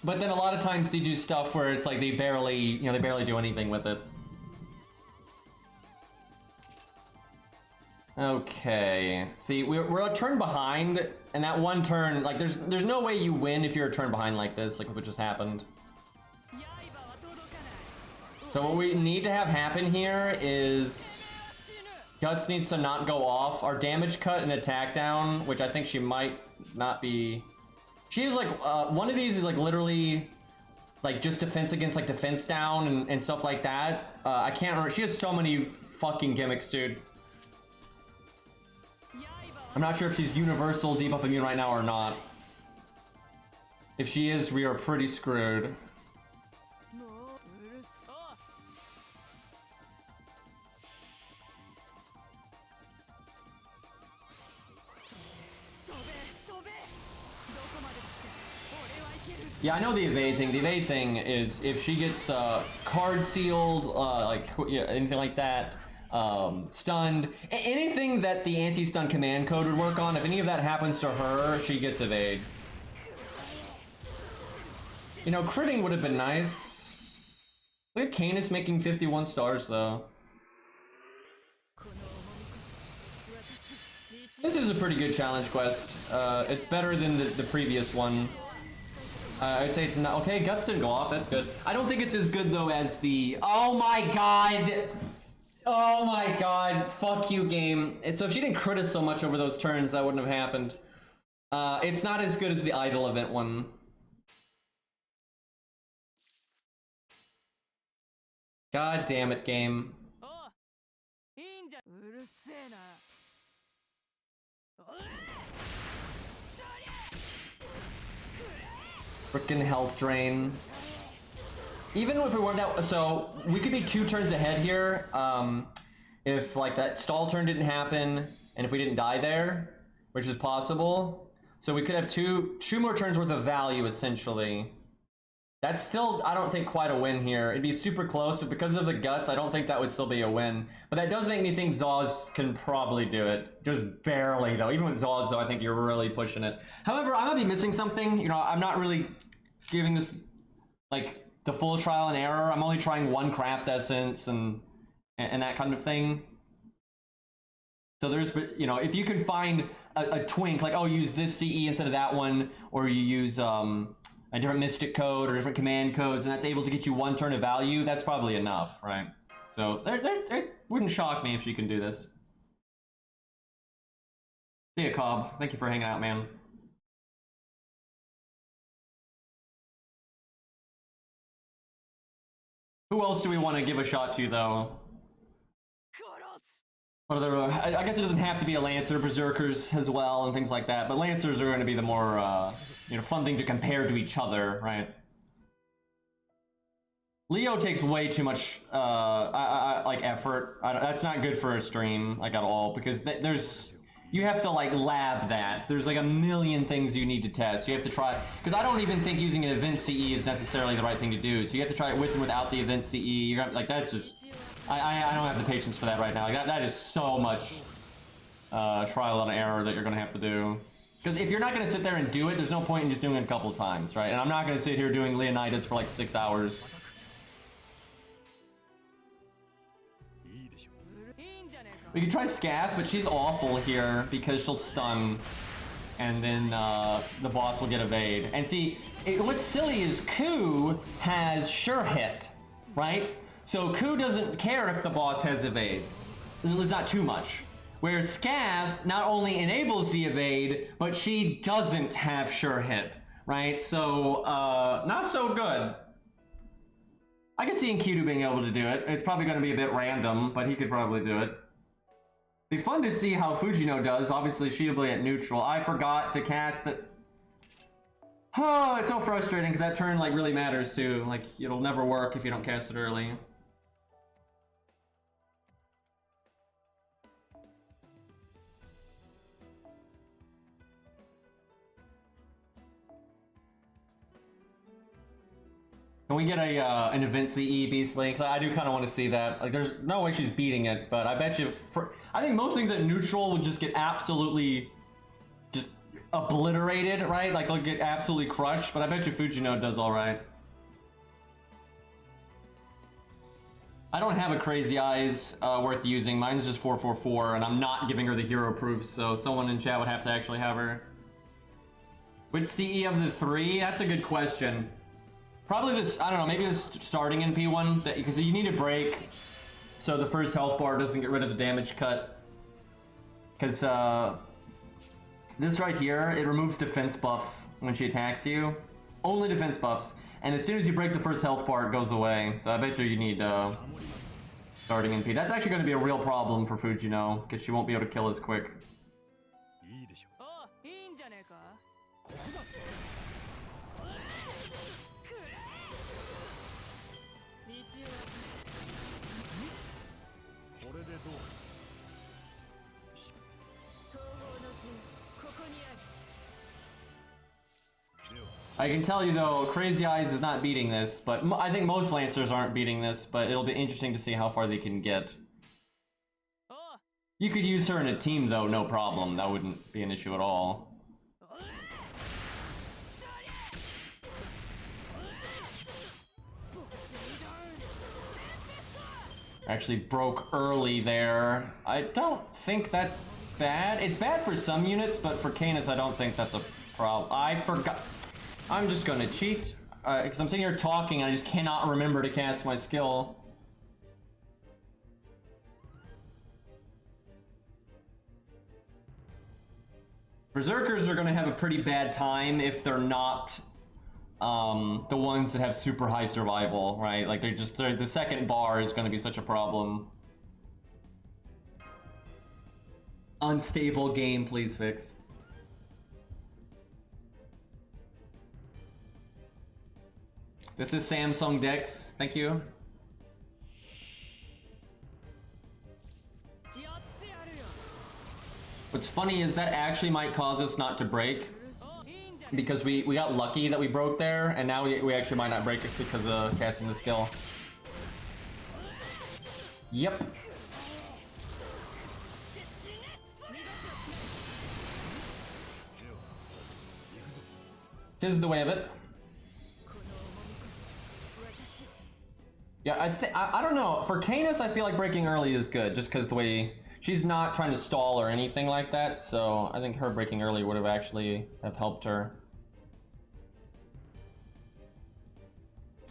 But then a lot of times they do stuff where it's like they barely do anything with it. Okay, see, we're a turn behind, and that one turn, like, there's no way you win if you're a turn behind like this, like what just happened. So what we need to have happen here is Guts needs to not go off. Our damage cut and attack down, which I think she might not be. She is like, one of these is like literally like just defense against like defense down and stuff like that. I can't remember. She has so many fucking gimmicks, dude. I'm not sure if she's universal debuff immune right now or not. If she is, we are pretty screwed. Yeah, I know the evade thing. The evade thing is if she gets card sealed, like yeah, anything like that, stunned, anything that the anti-stun command code would work on. If any of that happens to her, she gets evade. You know, critting would have been nice. Look at Canis making 51 stars though. This is a pretty good challenge quest. It's better than the previous one. I'd say it's not. Okay, Guts didn't go off. That's good. I don't think it's as good though as the. Oh my god! Oh my god! Fuck you, game. So if she didn't crit us so much over those turns, that wouldn't have happened. It's not as good as the idle event one. God damn it, game. Frickin' health drain. Even if we weren't out, so we could be 2 turns ahead here. If like that stall turn didn't happen, and if we didn't die there, which is possible, so we could have two more turns worth of value essentially. That's still, I don't think, quite a win here. It'd be super close, but because of the Guts, I don't think that would still be a win. But that does make me think Zaws can probably do it. Just barely, though. Even with Zaws, though, I think you're really pushing it. However, I might be missing something. You know, I'm not really giving this, like, the full trial and error. I'm only trying 1 craft essence and that kind of thing. So there's, you know, if you can find a twink, like, oh, use this CE instead of that one, or you use, a different mystic code or different command codes, and that's able to get you 1 turn of value, that's probably enough, right? So it wouldn't shock me if she can do this. See ya, Cobb. Thank you for hanging out, man. Who else do we want to give a shot to, though? What other, I guess it doesn't have to be a Lancer, Berserkers as well, and things like that, but Lancers are going to be the more, you know, fun thing to compare to each other, right? Leo takes way too much, like, effort. That's not good for a stream, like, at all, because there's... You have to, like, lab that. There's, like, a million things you need to test. You have to try... Because I don't even think using an event CE is necessarily the right thing to do. So you have to try it with and without the event CE. You're gonna, like, that's just... I don't have the patience for that right now. Like, that is so much trial and error that you're going to have to do. Because if you're not going to sit there and do it, there's no point in just doing it a couple times, right? And I'm not going to sit here doing Leonidas for, like, 6 hours. We could try Scath, but she's awful here because she'll stun, and then the boss will get evade. And see, what's silly is Ku has sure hit, right? So Ku doesn't care if the boss has evade. It's not too much. Whereas Scath not only enables the evade, but she doesn't have sure hit, right? So not so good. I could see Enkidu being able to do it. It's probably going to be a bit random, but he could probably do it. Be fun to see how Fujino does. Obviously, she'll be at neutral. I forgot to cast it. Oh, it's so frustrating because that turn like really matters too. Like it'll never work if you don't cast it early. Can we get a an event CE Beastly? Because I do kind of want to see that. Like, there's no way she's beating it, but I bet you. I think most things at neutral would just get absolutely just obliterated, right? Like they'll get absolutely crushed. But I bet you Fujino does all right. I don't have a Crazy Eyes worth using. Mine's just 444, and I'm not giving her the hero proof. So someone in chat would have to actually have her. Which CE of the three? That's a good question. Probably this, I don't know, maybe this starting in P1, because you need a break so the first health bar doesn't get rid of the damage cut. Because this right here, it removes defense buffs when she attacks you. Only defense buffs. And as soon as you break the first health bar, it goes away. So I bet you need starting in P. That's actually going to be a real problem for Fujino, because she won't be able to kill as quick. I can tell you though, Crazy Eyes is not beating this, but I think most Lancers aren't beating this, but it'll be interesting to see how far they can get. You could use her in a team though, no problem. That wouldn't be an issue at all. Actually broke early there. I don't think that's bad. It's bad for some units, but for Canis, I don't think that's a problem. I forgot. I'm just gonna cheat, because I'm sitting here talking and I just cannot remember to cast my skill. Berserkers are gonna have a pretty bad time if they're not the ones that have super high survival, right? Like the second bar is gonna be such a problem. Unstable game, please fix. This is Samsung Dex, thank you. What's funny is that actually might cause us not to break, because we got lucky that we broke there, and now we actually might not break it because of casting the skill. Yep. This is the way of it. Yeah, I don't know. For Canis, I feel like breaking early is good, just because the way she's not trying to stall or anything like that. So I think her breaking early would have actually helped her.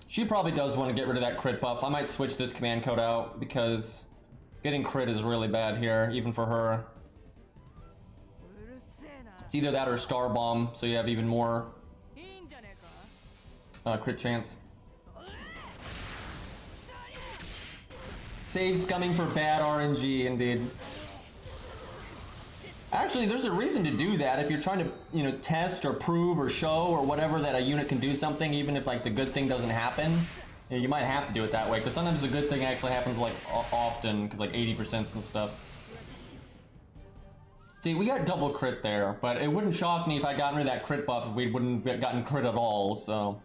She probably does want to get rid of that crit buff. I might switch this command code out because getting crit is really bad here, even for her. It's either that or Star Bomb, so you have even more Save scumming for bad RNG, indeed. Actually, there's a reason to do that if you're trying to, you know, test or prove or show or whatever that a unit can do something, even if like the good thing doesn't happen. You know, you might have to do it that way, because sometimes the good thing actually happens like often, because like 80% and stuff. See, we got double crit there, but it wouldn't shock me if I gotten rid of that crit buff if we wouldn't have gotten crit at all, so.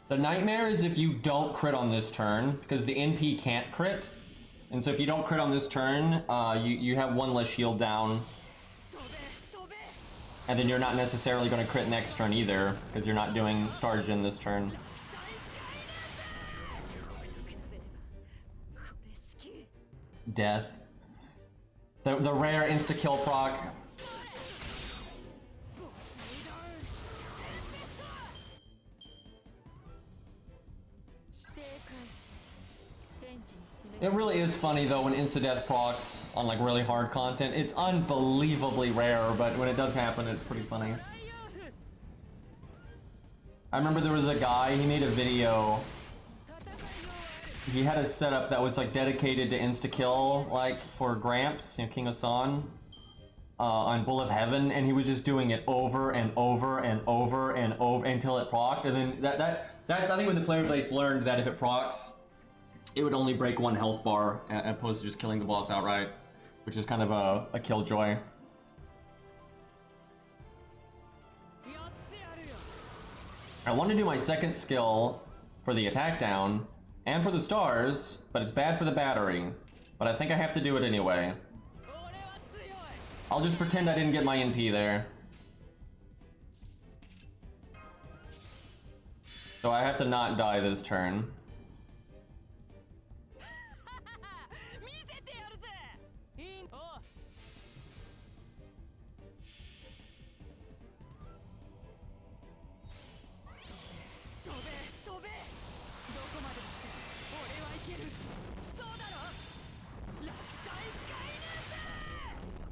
The nightmare is if you don't crit on this turn, because the NP can't crit. And so if you don't crit on this turn, you have one less shield down. And then you're not necessarily going to crit next turn either, because you're not doing Stargen this turn. Death. The rare insta-kill proc. It really is funny though when insta-death procs on like really hard content. It's unbelievably rare, but when it does happen, it's pretty funny. I remember there was a guy, he made a video. He had a setup that was like dedicated to insta-kill, like for Gramps, you know, King of Son, on Bull of Heaven, and he was just doing it over and over and over and over until it procced. And then that's I think when the player base learned that if it procs, it would only break one health bar as opposed to just killing the boss outright, which is kind of a killjoy. I want to do my second skill for the attack down and for the stars, but it's bad for the battery. But I think I have to do it anyway. I'll just pretend I didn't get my NP there. So I have to not die this turn.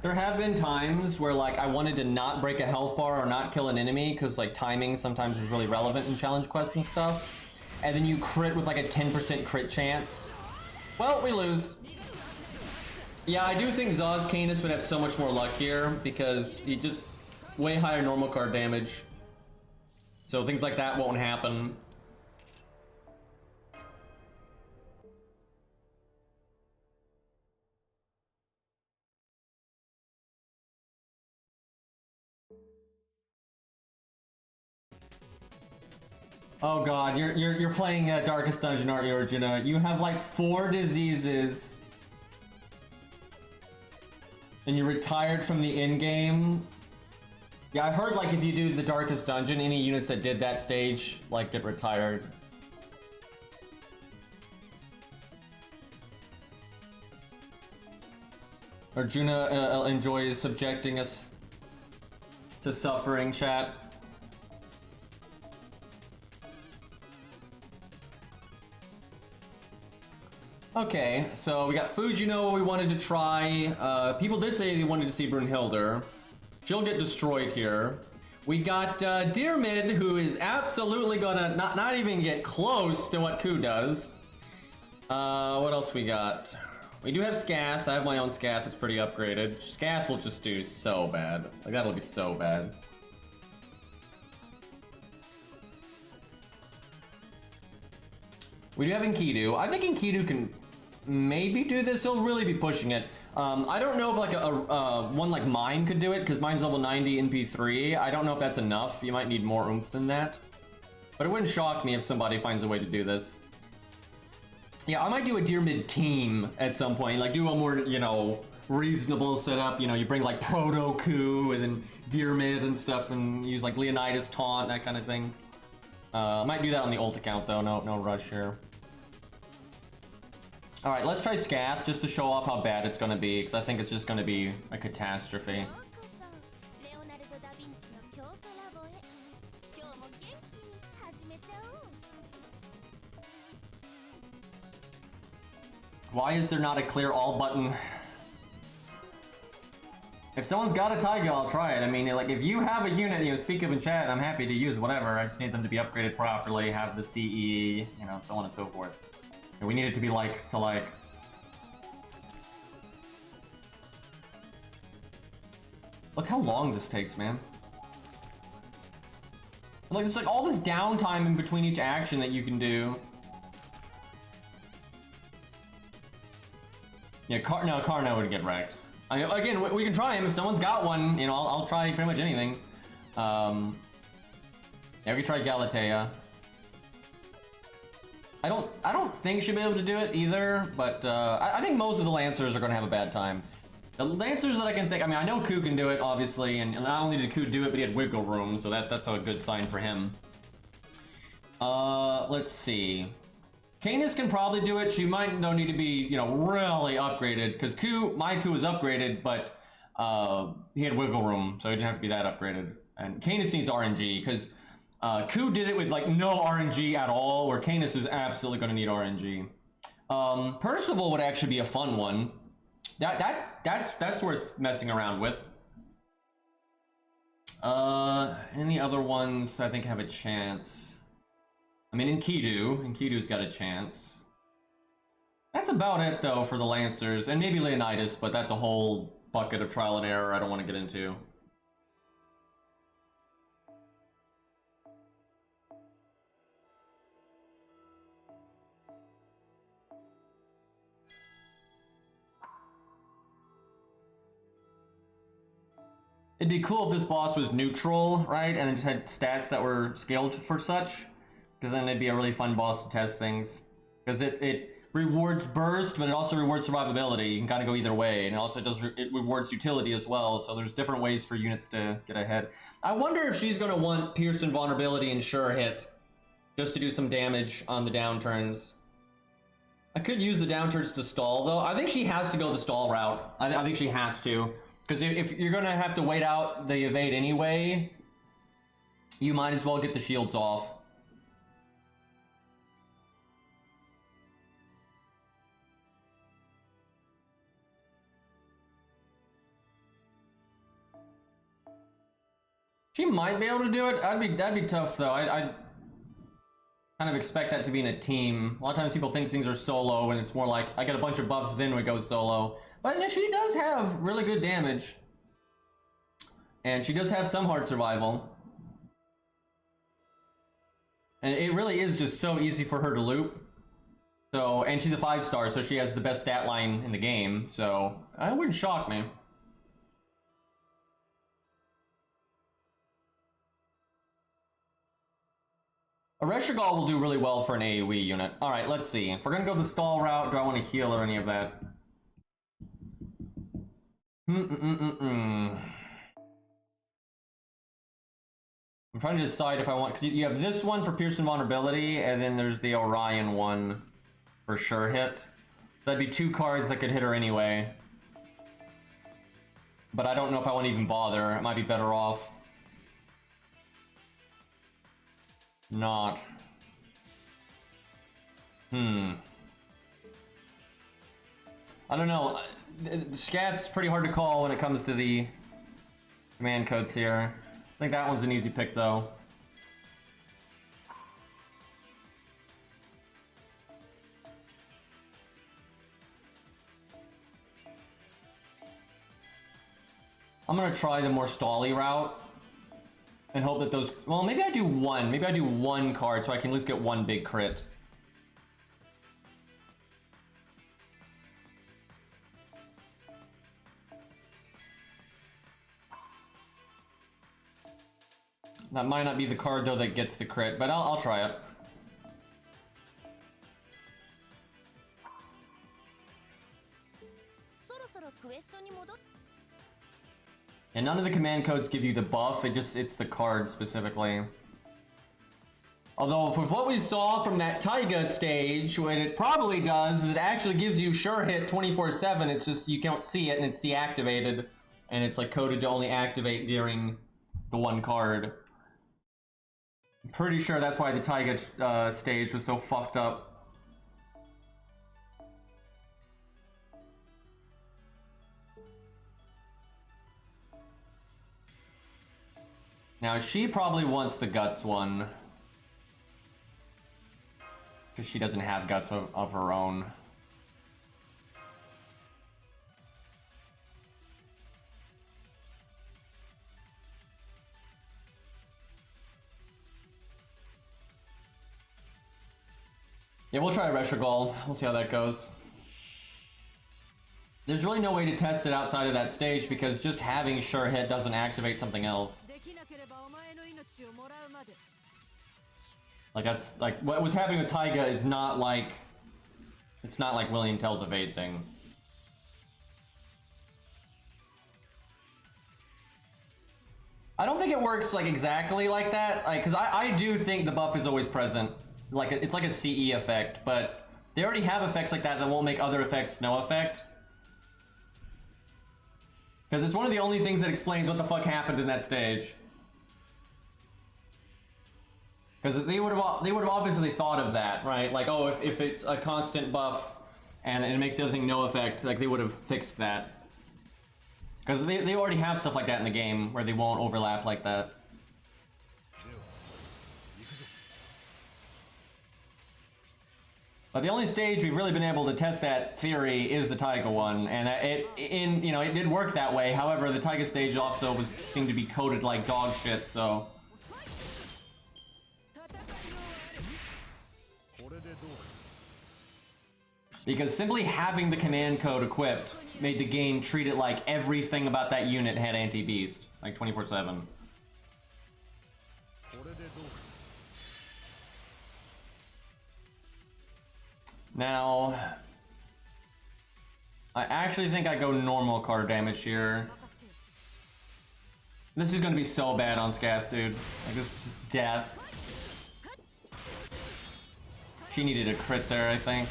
There have been times where like I wanted to not break a health bar or not kill an enemy because like timing sometimes is really relevant in challenge quests and stuff. And then you crit with like a 10% crit chance. Well, we lose. Yeah, I do think Zaw's Canis would have so much more luck here because he just way higher normal card damage. So things like that won't happen. Oh god, you're playing Darkest Dungeon, aren't you, Arjuna? You have like 4 diseases. And you retired from the end game. Yeah, I heard like if you do the Darkest Dungeon, any units that did that stage like get retired. Arjuna enjoys subjecting us to suffering, chat. Okay, so we got Fujino we wanted to try. People did say they wanted to see Brunhilde. She'll get destroyed here. We got Dearmid, who is absolutely gonna not even get close to what Ku does. What else we got? We do have Scath. I have my own Scath. It's pretty upgraded. Scath will just do so bad. Like, that'll be so bad. We do have Enkidu. I think Enkidu can maybe do this. He'll really be pushing it. I don't know if like one like mine could do it, because mine's level 90 NP3. I don't know if that's enough. You might need more oomph than that. But it wouldn't shock me if somebody finds a way to do this. Yeah, I might do a Dearmid team at some point. Like do a more, you know, reasonable setup. You know, you bring like Proto Ku and then Dearmid and stuff, and use like Leonidas taunt, that kind of thing. I might do that on the ult account though. No rush here. All right, let's try Scath just to show off how bad it's gonna be, because I think it's just gonna be a catastrophe. Why is there not a clear all button? If someone's got a Taiga, I'll try it. I mean, like, if you have a unit, you know, speak of in chat, I'm happy to use whatever. I just need them to be upgraded properly, have the CE, you know, so on and so forth. And we need it to be like, Look how long this takes, man. And, like, there's like all this downtime in between each action that you can do. Yeah, Karna would get wrecked. I mean, again, we can try him if someone's got one. You know, I'll try pretty much anything. Yeah, we can try Galatea. I don't think she'll be able to do it either, but I think most of the Lancers are going to have a bad time. The Lancers that I can think, I mean, I know Ku can do it, obviously, and not only did Ku do it, but he had wiggle room, so that's a good sign for him. Let's see. Canis can probably do it. She might though need to be, you know, really upgraded, because my Ku was upgraded, but he had wiggle room, so he didn't have to be that upgraded. And Canis needs RNG, because Ku did it with like no RNG at all, where Canis is absolutely going to need RNG. Percival would actually be a fun one. That's worth messing around with. Any other ones I think have a chance? I mean, Enkidu's got a chance. That's about it though for the Lancers, and maybe Leonidas, but that's a whole bucket of trial and error I don't want to get into. It'd be cool if this boss was neutral, right? And it just had stats that were scaled for such. Because then it'd be a really fun boss to test things. Because it rewards burst, but it also rewards survivability. You can kind of go either way. And also it rewards utility as well. So there's different ways for units to get ahead. I wonder if she's going to want Pierce Invulnerability and Sure Hit. Just to do some damage on the downturns. I could use the downturns to stall, though. I think she has to go the stall route. I think she has to. Because if you're going to have to wait out the evade anyway, you might as well get the shields off. She might be able to do it. That'd be tough, though. I'd kind of expect that to be in a team. A lot of times people think things are solo, and it's more like, I get a bunch of buffs, then we go solo. But she does have really good damage. And she does have some hard survival. And it really is just so easy for her to loop. So, and she's a 5-star, so she has the best stat line in the game. So, that wouldn't shock me. A Reshigal will do really well for an AoE unit. Alright, let's see. If we're gonna go the stall route, do I want to heal or any of that? I'm trying to decide if I want, because you have this one for Pierce Invulnerability, and then there's the Orion one for Sure Hit. That'd be 2 cards that could hit her anyway. But I don't know if I want to even bother. It might be better off not. I don't know. Scath's pretty hard to call when it comes to the command codes here. I think that one's an easy pick, though. I'm gonna try the more stally route and hope that those, well, maybe I do one. Maybe I do 1 card so I can at least get 1 big crit. That might not be the card, though, that gets the crit, but I'll try it. And none of the command codes give you the buff, it's the card specifically. Although, with what we saw from that Taiga stage, what it probably does is it actually gives you Sure Hit 24/7, it's just you can't see it and it's deactivated. And it's like coded to only activate during the 1 card. I'm pretty sure that's why the Taiga stage was so fucked up. Now, she probably wants the guts one. Because she doesn't have guts of her own. Yeah, we'll try Reshigal. We'll see how that goes. There's really no way to test it outside of that stage because just having sure hit doesn't activate something else. Like that's like what was happening with Taiga is not like it's not like William Tell's evade thing. I don't think it works like exactly like that. Like, cause I do think the buff is always present. Like it's like a CE effect, but they already have effects like that that won't make other effects no effect. Because it's one of the only things that explains what the fuck happened in that stage. Because they would have obviously thought of that, right? Like, oh, if it's a constant buff and it makes the other thing no effect, like they would have fixed that. Because they already have stuff like that in the game where they won't overlap like that. But the only stage we've really been able to test that theory is the Taiga one, and it did work that way. However, the Taiga stage also seemed to be coded like dog shit, so. Because simply having the command code equipped made the game treat it like everything about that unit had anti-beast, like 24/7. Now, I actually think I go normal card damage here. This is gonna be so bad on Scath, dude. Like, this is just death. She needed a crit there, I think.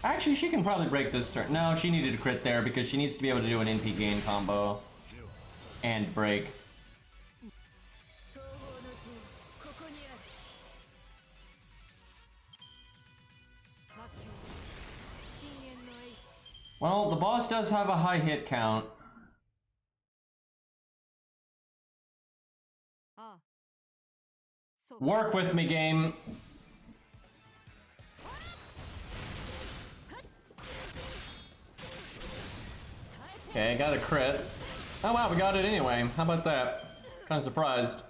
Actually, she can probably break this turn. No, she needed a crit there because she needs to be able to do an NP gain combo. And break. Well, the boss does have a high hit count. Work with me, game. Okay, got a crit. Oh wow, we got it anyway. How about that? Kind of surprised.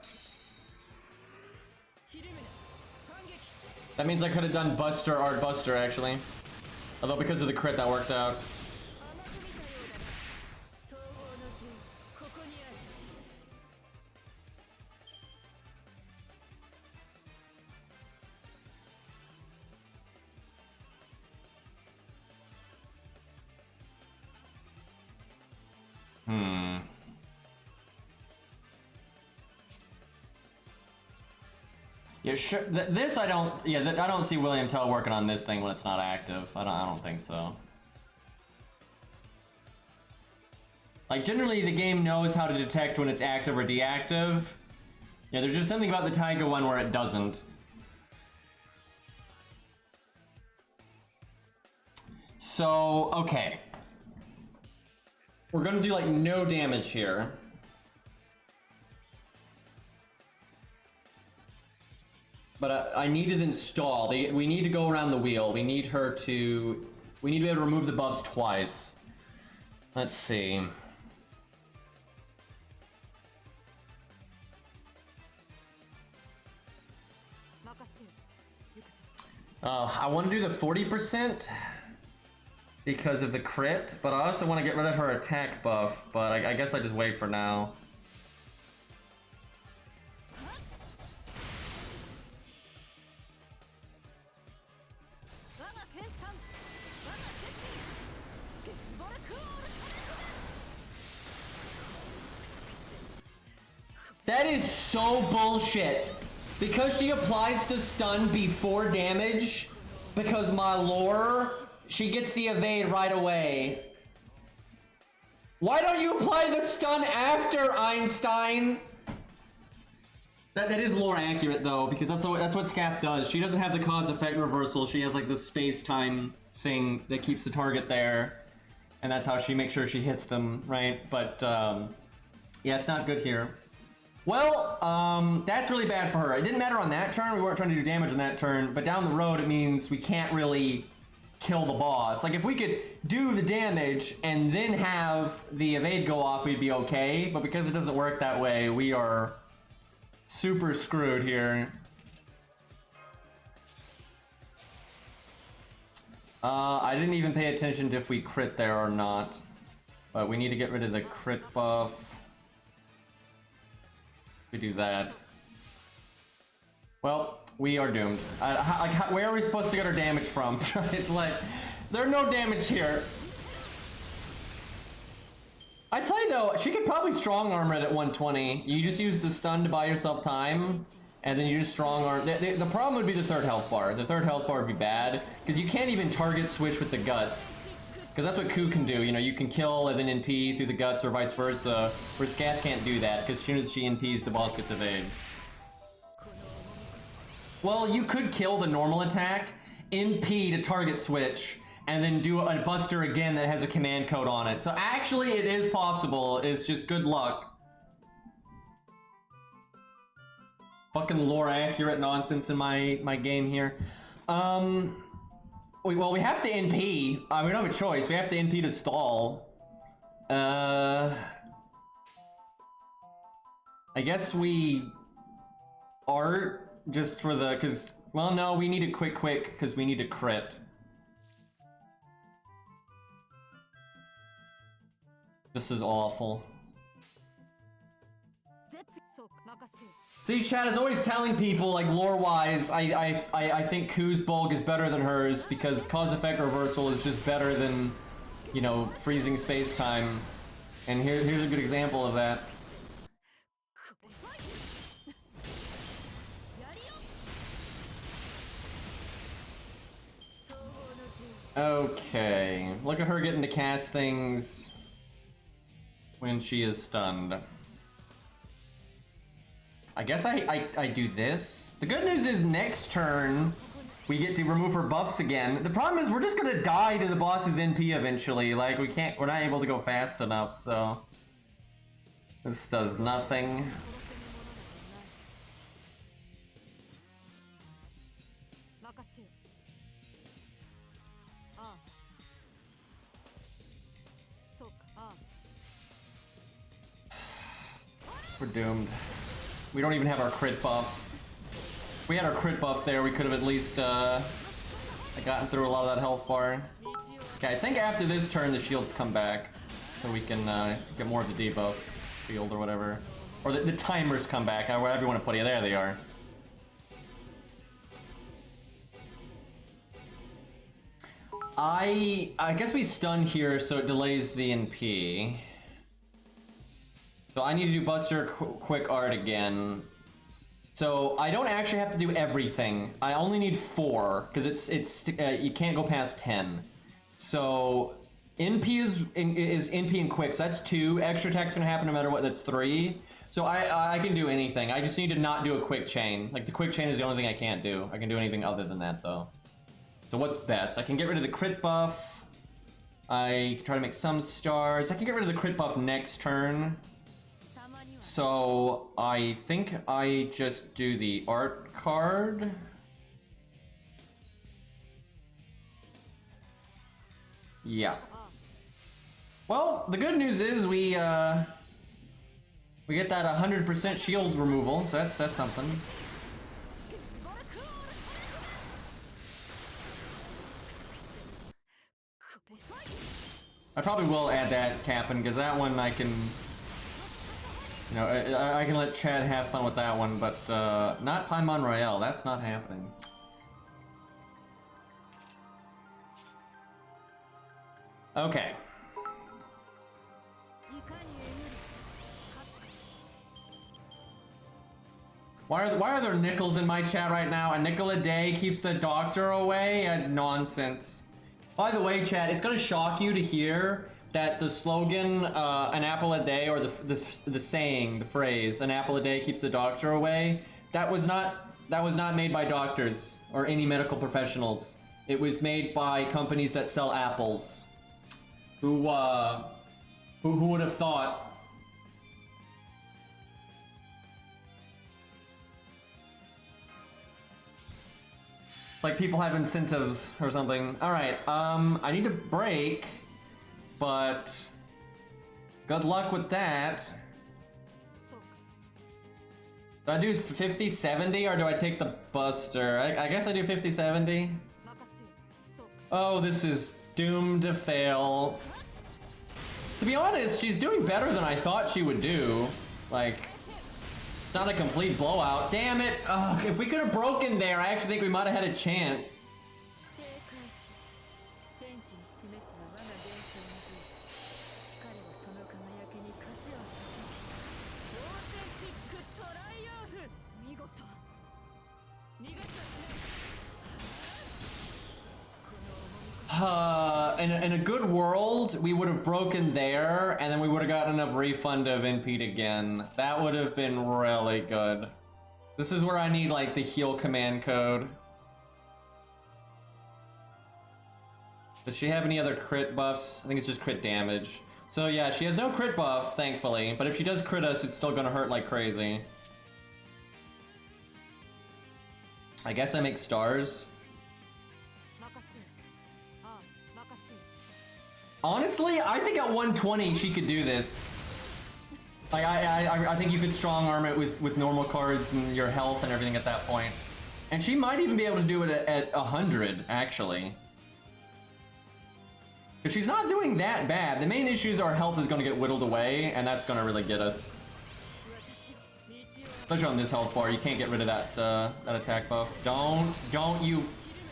That means I could have done Buster, Art Buster, actually. Although because of the crit, that worked out. Yeah, sure. This I don't. Yeah, I don't see William Tell working on this thing when it's not active. I don't think so. Like generally, the game knows how to detect when it's active or deactive. Yeah, there's just something about the Taiga one where it doesn't. So okay, we're gonna do like no damage here. But I need to install. We need to go around the wheel. We need her to... We need to be able to remove the buffs twice. Let's see. I want to do the 40% because of the crit, but I also want to get rid of her attack buff, but I guess I just wait for now. That is so bullshit. Because she applies the stun before damage, because my lore, she gets the evade right away. Why don't you apply the stun after, Einstein? That is lore accurate though, because that's what Scath does. She doesn't have the cause effect reversal. She has like this space-time thing that keeps the target there. and that's how she makes sure she hits them, right? But yeah, it's not good here. Well, that's really bad for her. It didn't matter on that turn, we weren't trying to do damage on that turn, but down the road it means we can't really kill the boss. Like if we could do the damage and then have the evade go off, we'd be okay, but because it doesn't work that way, we are super screwed here. I didn't even pay attention to if we crit there or not, but we need to get rid of the crit buff. We do that. Well, we are doomed. Where are we supposed to get our damage from? It's like, there's no damage here. I tell you though, she could probably strong armor it at 120. You just use the stun to buy yourself time, and then you just strong arm. The problem would be the third health bar. The third health bar would be bad, because you can't even target switch with the guts. Because that's what Q can do, you know, you can kill and then NP through the guts or vice versa, where Scath can't do that, because as soon as she NPs, the boss gets evade. Well, you could kill the normal attack, NP to target switch, and then do a buster again that has a command code on it. So actually it is possible, it's just good luck. Fucking lore accurate nonsense in my game here. Well, we have to NP. We don't have a choice. We have to NP to stall. I guess we art just for the, cause, well, no, we need a quick, cause we need a crit. This is awful. See, Chad is always telling people, like, lore-wise, I think Q's bulk is better than hers because cause-effect reversal is just better than, you know, freezing space-time. And here's a good example of that. Okay, look at her getting to cast things when she is stunned. I guess I do this. The good news is next turn we get to remove her buffs again. The problem is we're just gonna die to the boss's NP eventually. Like we're not able to go fast enough, so this does nothing. We're doomed. We don't even have our crit buff. If we had our crit buff there, we could have at least gotten through a lot of that health bar. Okay, I think after this turn the shields come back, so we can get more of the debuff field or whatever. Or the timers come back, wherever you want to put it. There they are. I guess we stun here so it delays the NP. So I need to do Buster Quick Art again. So I don't actually have to do everything. I only need 4 because it's you can't go past 10. So NP is NP and Quick. So that's 2. Extra attack's gonna happen no matter what. That's 3. So I can do anything. I just need to not do a quick chain. Like the quick chain is the only thing I can't do. I can do anything other than that though. So what's best? I can get rid of the crit buff. I can try to make some stars. I can get rid of the crit buff next turn. So I think I just do the art card. Yeah. Well, the good news is we get that 100% shield removal, so that's something. I probably will add that, Captain, because that one I can, you know, I can let Chad have fun with that one, but not Paimon Royale. That's not happening. Okay. Why are there nickels in my chat right now? A nickel a day keeps the doctor away? Nonsense. By the way, Chad, it's gonna shock you to hear that the slogan, an apple a day, or the saying, the phrase, an apple a day keeps the doctor away, that was not made by doctors or any medical professionals. It was made by companies that sell apples. Who would have thought? Like people have incentives or something. All right, I need to break, but good luck with that. Do I do 50-70 or do I take the Buster? I guess I do 50-70. Oh, this is doomed to fail. To be honest, she's doing better than I thought she would do. Like, it's not a complete blowout. Damn it! Ugh, if we could have broken there, I actually think we might have had a chance. In a good world, we would have broken there, and then we would have gotten enough refund of NP'd again. That would have been really good. This is where I need, like, the heal command code. Does she have any other crit buffs? I think it's just crit damage. So yeah, she has no crit buff, thankfully, but if she does crit us, it's still gonna hurt like crazy. I guess I make stars. Honestly, I think at 120 she could do this. Like I think you could strong arm it with normal cards and your health and everything at that point. And she might even be able to do it at 100, actually. Because she's not doing that bad. The main issue is our health is going to get whittled away, and that's going to really get us. Especially on this health bar, you can't get rid of that that attack buff. Don't you...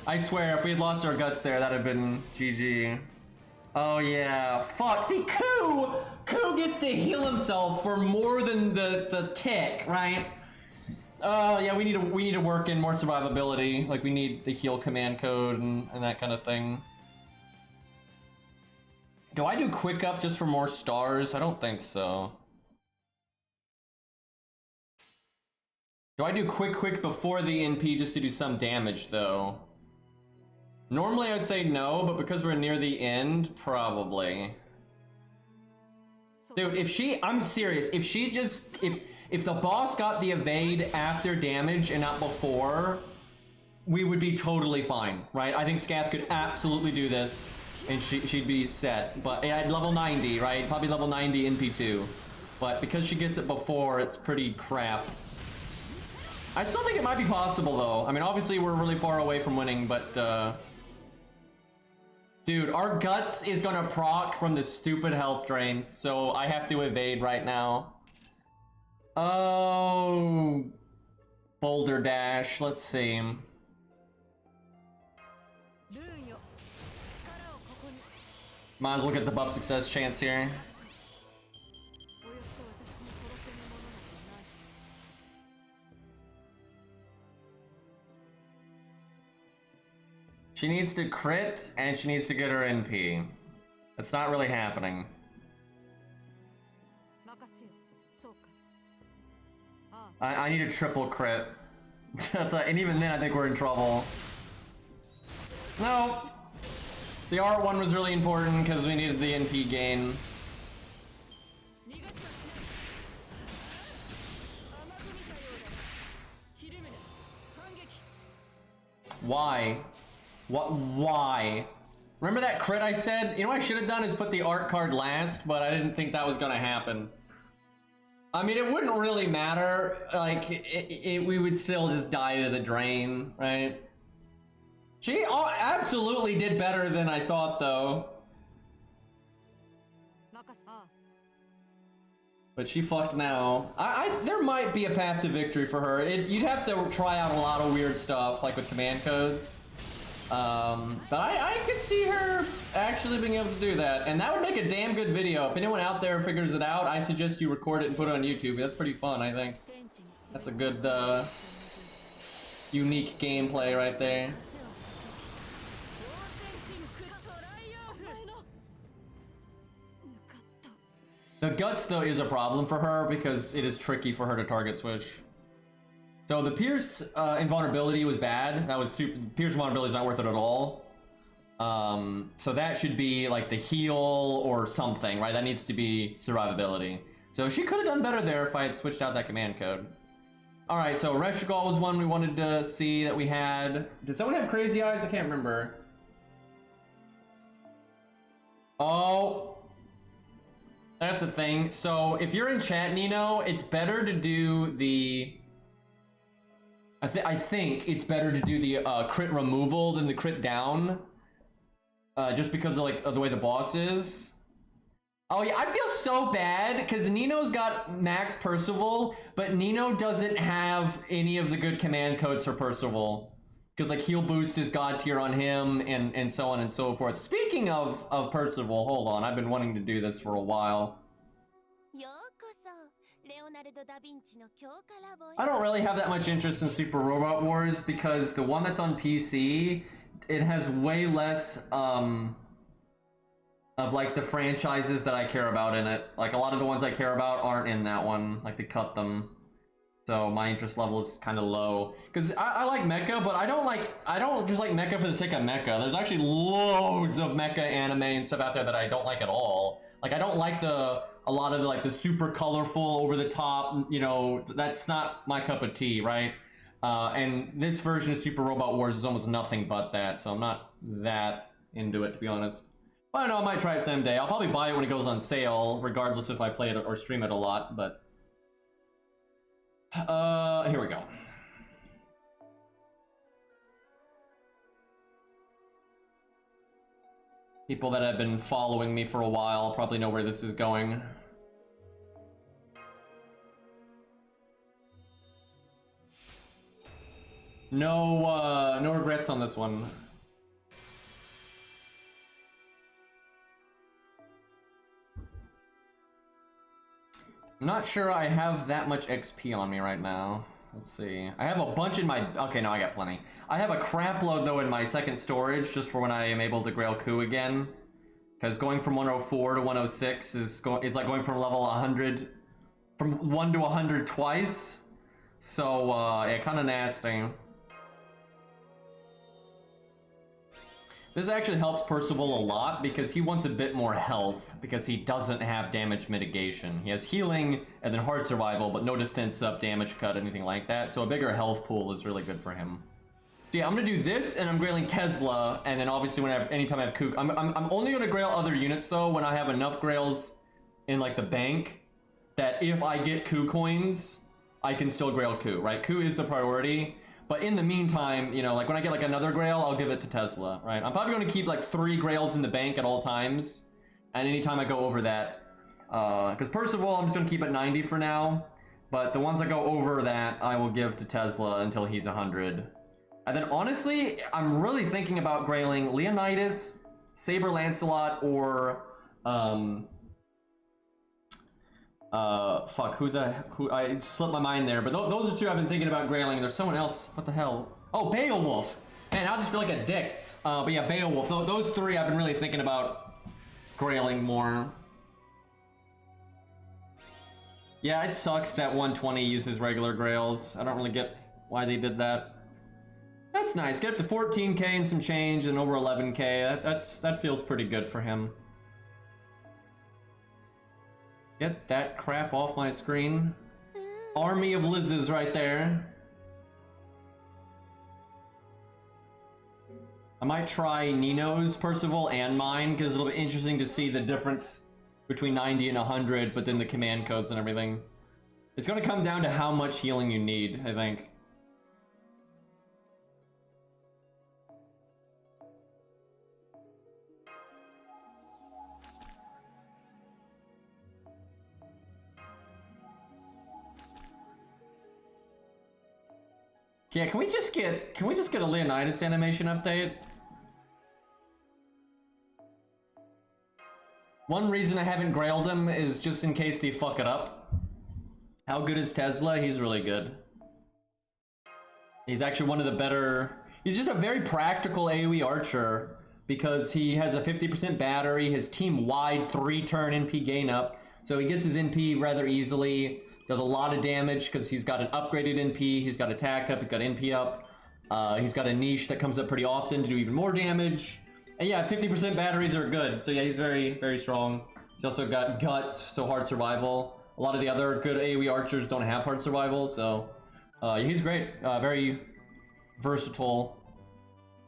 I swear, if we had lost our guts there, that'd have been GG. Oh yeah, fuck. See, Ku gets to heal himself for more than the tick, right? Yeah, we need to work in more survivability. Like, we need the heal command code and that kind of thing. Do I do quick up just for more stars? I don't think so. Do I do quick before the NP just to do some damage though? Normally I would say no, but because we're near the end, probably. Dude, if she, I'm serious, if she just, if the boss got the evade after damage and not before, we would be totally fine, right? I think Scath could absolutely do this, and she'd be set. But at level 90, right? Probably level 90 NP2. But because she gets it before, it's pretty crap. I still think it might be possible, though. I mean, obviously we're really far away from winning, but dude, our guts is gonna proc from the stupid health drains, so I have to evade right now. Oh, Boulder Dash, let's see. Might as well get the buff success chance here. She needs to crit, and she needs to get her NP. That's not really happening. I need a triple crit. And even then I think we're in trouble. No! The art one was really important because we needed the NP gain. Why? What? Why? Remember that crit I said? You know what I should have done is put the art card last, but I didn't think that was gonna happen. I mean, it wouldn't really matter. Like, we would still just die to the drain, right? She absolutely did better than I thought, though. But she fucked now. There might be a path to victory for her. You'd have to try out a lot of weird stuff, like with command codes. But I could see her actually being able to do that, and that would make a damn good video. If anyone out there figures it out, I suggest you record it and put it on YouTube. That's pretty fun, I think. That's a good, unique gameplay right there. The guts, though, is a problem for her because it is tricky for her to target switch. So the Pierce invulnerability was bad. That was super. Pierce invulnerability is not worth it at all. So that should be like the heal or something, right? That needs to be survivability. So she could have done better there if I had switched out that command code. All right, so Reshigal was one we wanted to see that we had. Did someone have crazy eyes? I can't remember. Oh, that's the thing. So if you're in chat, Nino, it's better to do the... I think it's better to do the crit removal than the crit down. Just because of the way the boss is. Oh yeah, I feel so bad because Nino's got max Percival, but Nino doesn't have any of the good command codes for Percival. Because like heal boost is god tier on him and so on and so forth. Speaking of Percival, hold on, I've been wanting to do this for a while. I don't really have that much interest in Super Robot Wars because the one that's on PC, it has way less of like the franchises that I care about in it. Like a lot of the ones I care about aren't in that one. Like they cut them. So my interest level is kind of low. Because I like mecha, but I don't just like mecha for the sake of mecha. There's actually loads of mecha anime and stuff out there that I don't like at all. Like I don't like a lot of the super colorful, over the top, you know, that's not my cup of tea, right? And this version of Super Robot Wars is almost nothing but that, so I'm not that into it, to be honest. I don't know, I might try it someday. I'll probably buy it when it goes on sale, regardless if I play it or stream it a lot, but... here we go. People that have been following me for a while probably know where this is going. No regrets on this one. I'm not sure I have that much XP on me right now. Let's see. I have a bunch in my... Okay, no, I got plenty. I have a crap load, though, in my second storage, just for when I am able to Grail Coup again. Because going from 104 to 106 is like going from level 100... From 1 to 100 twice. So, yeah, kind of nasty. This actually helps Percival a lot because he wants a bit more health because he doesn't have damage mitigation. He has healing and then hard survival, but no defense up, damage cut, anything like that. So a bigger health pool is really good for him. So yeah, I'm gonna do this, and I'm grailing Tesla, and then obviously anytime I have Kook, I'm only gonna grail other units though when I have enough grails in like the bank that if I get Coup coins, I can still grail Coup, right? Coup is the priority. But in the meantime, you know, like when I get like another grail, I'll give it to Tesla, right? I'm probably going to keep like 3 grails in the bank at all times. And anytime I go over that, because Percival, I'm just going to keep at 90 for now. But the ones that go over that, I will give to Tesla until he's 100. And then honestly, I'm really thinking about grailing Leonidas, Saber Lancelot, or fuck, who I slipped my mind there, but those are 2 I've been thinking about grailing. There's someone else. What the hell? Oh, Beowulf. Man, I just feel like a dick. But yeah, Beowulf. Those 3 I've been really thinking about grailing more. Yeah, it sucks that 120 uses regular grails. I don't really get why they did that. That's nice. Get up to 14k and some change and over 11k. That feels pretty good for him. Get that crap off my screen. Army of Lizzes right there. I might try Nino's Percival and mine, because it'll be interesting to see the difference between 90 and 100, but then the command codes and everything. It's going to come down to how much healing you need, I think. Yeah, can we just get a Leonidas animation update? One reason I haven't grailed him is just in case they fuck it up. How good is Tesla? He's really good. He's actually one of the better... He's just a very practical AoE archer because he has a 50% battery, his team-wide 3-turn NP gain up, so he gets his NP rather easily. Does a lot of damage because he's got an upgraded NP, he's got attack up, he's got NP up. He's got a niche that comes up pretty often to do even more damage. And yeah, 50% batteries are good. So yeah, he's very, very strong. He's also got guts, so hard survival. A lot of the other good AoE archers don't have hard survival, so he's great. Very versatile.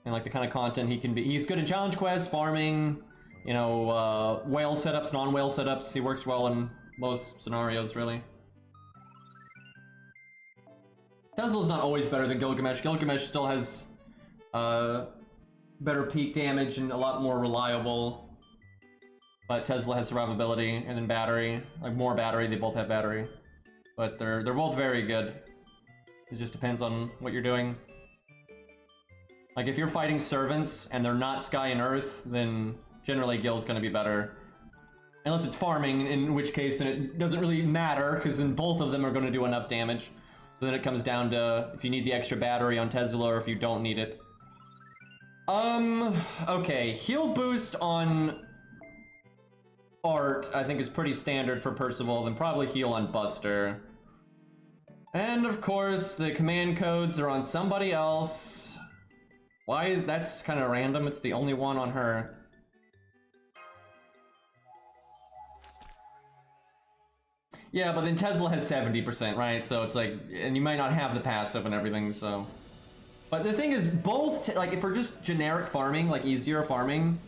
And like the kind of content he can be. He's good in challenge quests, farming, you know, whale setups, non-whale setups. He works well in most scenarios, really. Tesla's not always better than Gilgamesh. Gilgamesh still has better peak damage and a lot more reliable. But Tesla has survivability and then battery. Like more battery, they both have battery. But they're both very good. It just depends on what you're doing. Like, if you're fighting servants and they're not Sky and Earth, then generally Gil's gonna be better. Unless it's farming, in which case then it doesn't really matter, because then both of them are gonna do enough damage. So then it comes down to if you need the extra battery on Tesla or if you don't need it. Okay, heal boost on Art, I think is pretty standard for Percival, then probably heal on Buster. And of course, the command codes are on somebody else. Why is that's kind of random? It's the only one on her. Yeah, but then Tesla has 70%, right? So it's like, and you might not have the passive and everything, so. But the thing is, both, like, if we're just generic farming, like easier farming,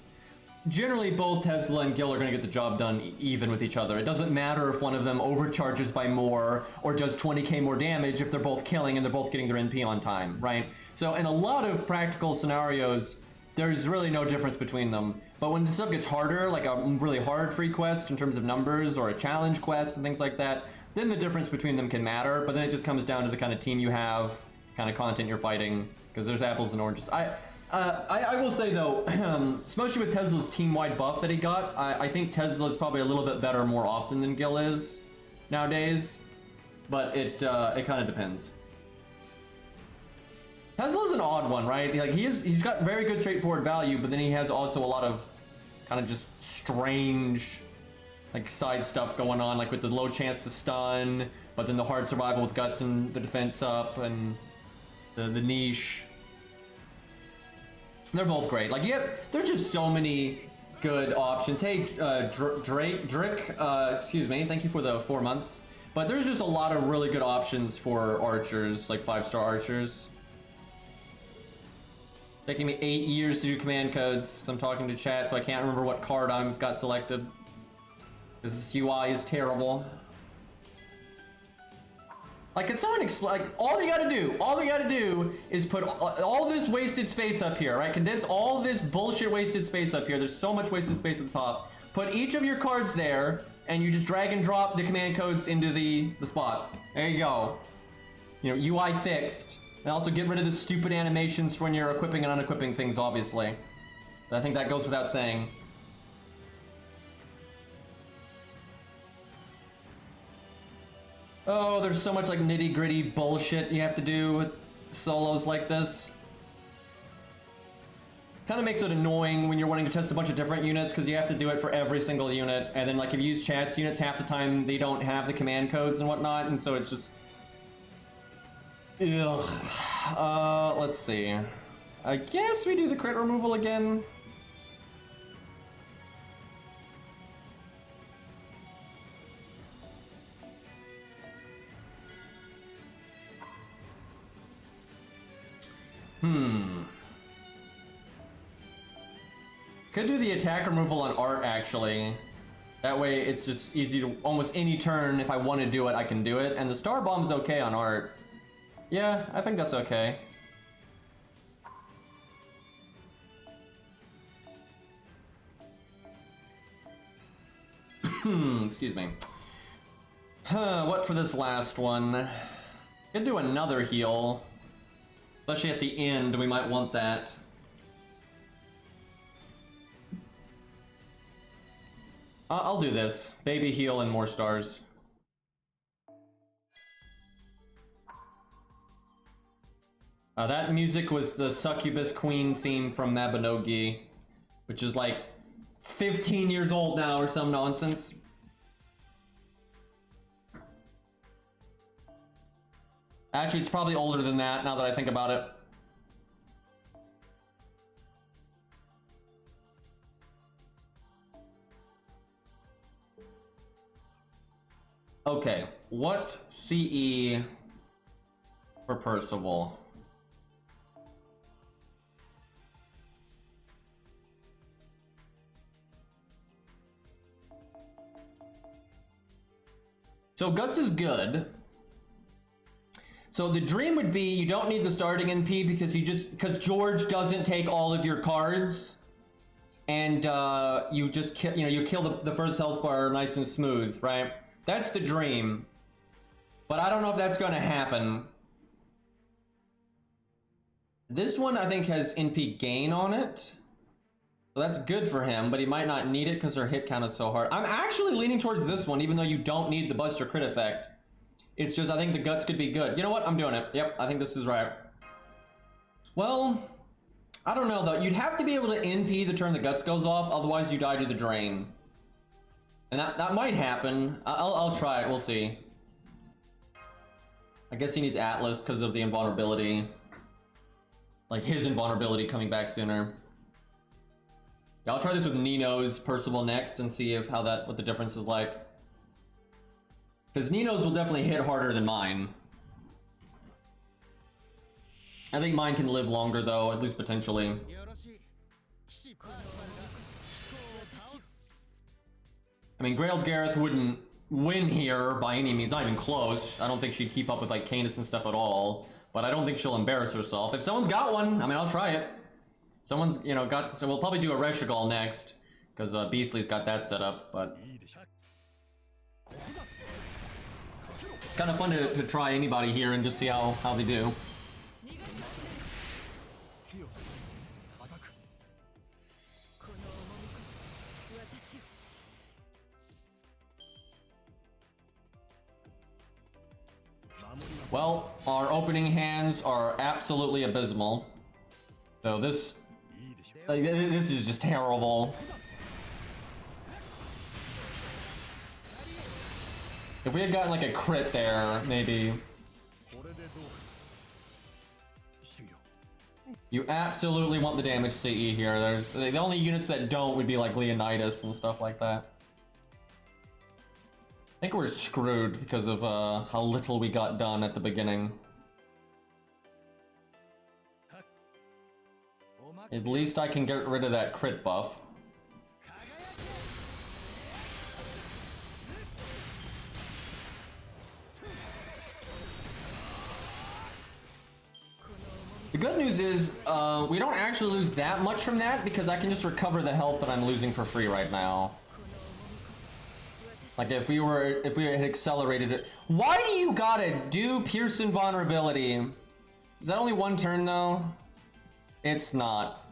generally both Tesla and Gil are going to get the job done even with each other. It doesn't matter if one of them overcharges by more or does 20k more damage if they're both killing and they're both getting their NP on time, right? So in a lot of practical scenarios, there's really no difference between them. But when the stuff gets harder, like a really hard free quest in terms of numbers or a challenge quest and things like that, then the difference between them can matter. But then it just comes down to the kind of team you have, kind of content you're fighting, because there's apples and oranges. I will say though, especially with Tesla's team-wide buff that he got, I think Tesla's probably a little bit better more often than Gil is nowadays. But it kind of depends. Tesla's an odd one, right? Like he's got very good straightforward value, but then he has also a lot of kind of just strange like side stuff going on, like with the low chance to stun, but then the hard survival with guts and the defense up and the niche. They're both great. Like, there's just so many good options. Hey, Drake, excuse me, thank you for the 4 months. But there's just a lot of really good options for archers, like 5-star archers. Taking me 8 years to do command codes, so I'm talking to chat, so I can't remember what card I've got selected. Because this UI is terrible. Like, can someone like, all you gotta do is put all this wasted space up here, right? Condense all this bullshit wasted space up here. There's so much wasted space at the top. Put each of your cards there, and you just drag and drop the command codes into the spots. There you go. You know, UI fixed. And also get rid of the stupid animations for when you're equipping and unequipping things, obviously. But I think that goes without saying. Oh, there's so much like nitty-gritty bullshit you have to do with solos like this. Kind of makes it annoying when you're wanting to test a bunch of different units because you have to do it for every single unit. And then like if you use chats units, half the time they don't have the command codes and whatnot, and so it's just... Ugh. Let's see. I guess we do the crit removal again. Could do the attack removal on Art, actually. That way it's just easy to, almost any turn, if I want to do it, I can do it. And the Star Bomb's okay on Art. Yeah, I think that's okay. Excuse me. What for this last one? Could do another heal. Especially at the end, we might want that. I'll do this. Baby heal and more stars. That music was the Succubus Queen theme from Mabinogi, which is like 15 years old now or some nonsense. Actually, it's probably older than that now that I think about it. Okay, what CE for Percival? So Guts is good. So the dream would be you don't need the starting NP because George doesn't take all of your cards, and you just kill, you kill the first health bar nice and smooth, right? That's the dream. But I don't know if that's going to happen. This one I think has NP gain on it. So that's good for him, but he might not need it because her hit count is so hard. I'm actually leaning towards this one, even though you don't need the Buster crit effect. It's just, I think the Guts could be good. You know what? I'm doing it. Yep, I think this is right. Well, I don't know though. You'd have to be able to NP the turn the Guts goes off, otherwise you die to the drain. And that might happen. I'll try it, we'll see. I guess he needs Atlas because of the invulnerability. Like his invulnerability coming back sooner. Yeah, I'll try this with Nino's Percival next and see if what the difference is like. Because Nino's will definitely hit harder than mine. I think mine can live longer though, at least potentially. I mean, Grailed Gareth wouldn't win here by any means, not even close. I don't think she'd keep up with like Canis and stuff at all. But I don't think she'll embarrass herself. If someone's got one, I mean, I'll try it. Someone's, so we'll probably do a Reshigal next, because Beastly's got that set up, but... It's kind of fun to try anybody here and just see how they do. Well, our opening hands are absolutely abysmal. So this is just terrible. If we had gotten like a crit there, maybe. You absolutely want the damage CE here. There's the only units that don't would be like Leonidas and stuff like that. I think we're screwed because of how little we got done at the beginning. At least I can get rid of that crit buff. The good news is, we don't actually lose that much from that because I can just recover the health that I'm losing for free right now. Like if we had accelerated it. Why do you gotta do Pearson vulnerability? Is that only one turn though? It's not.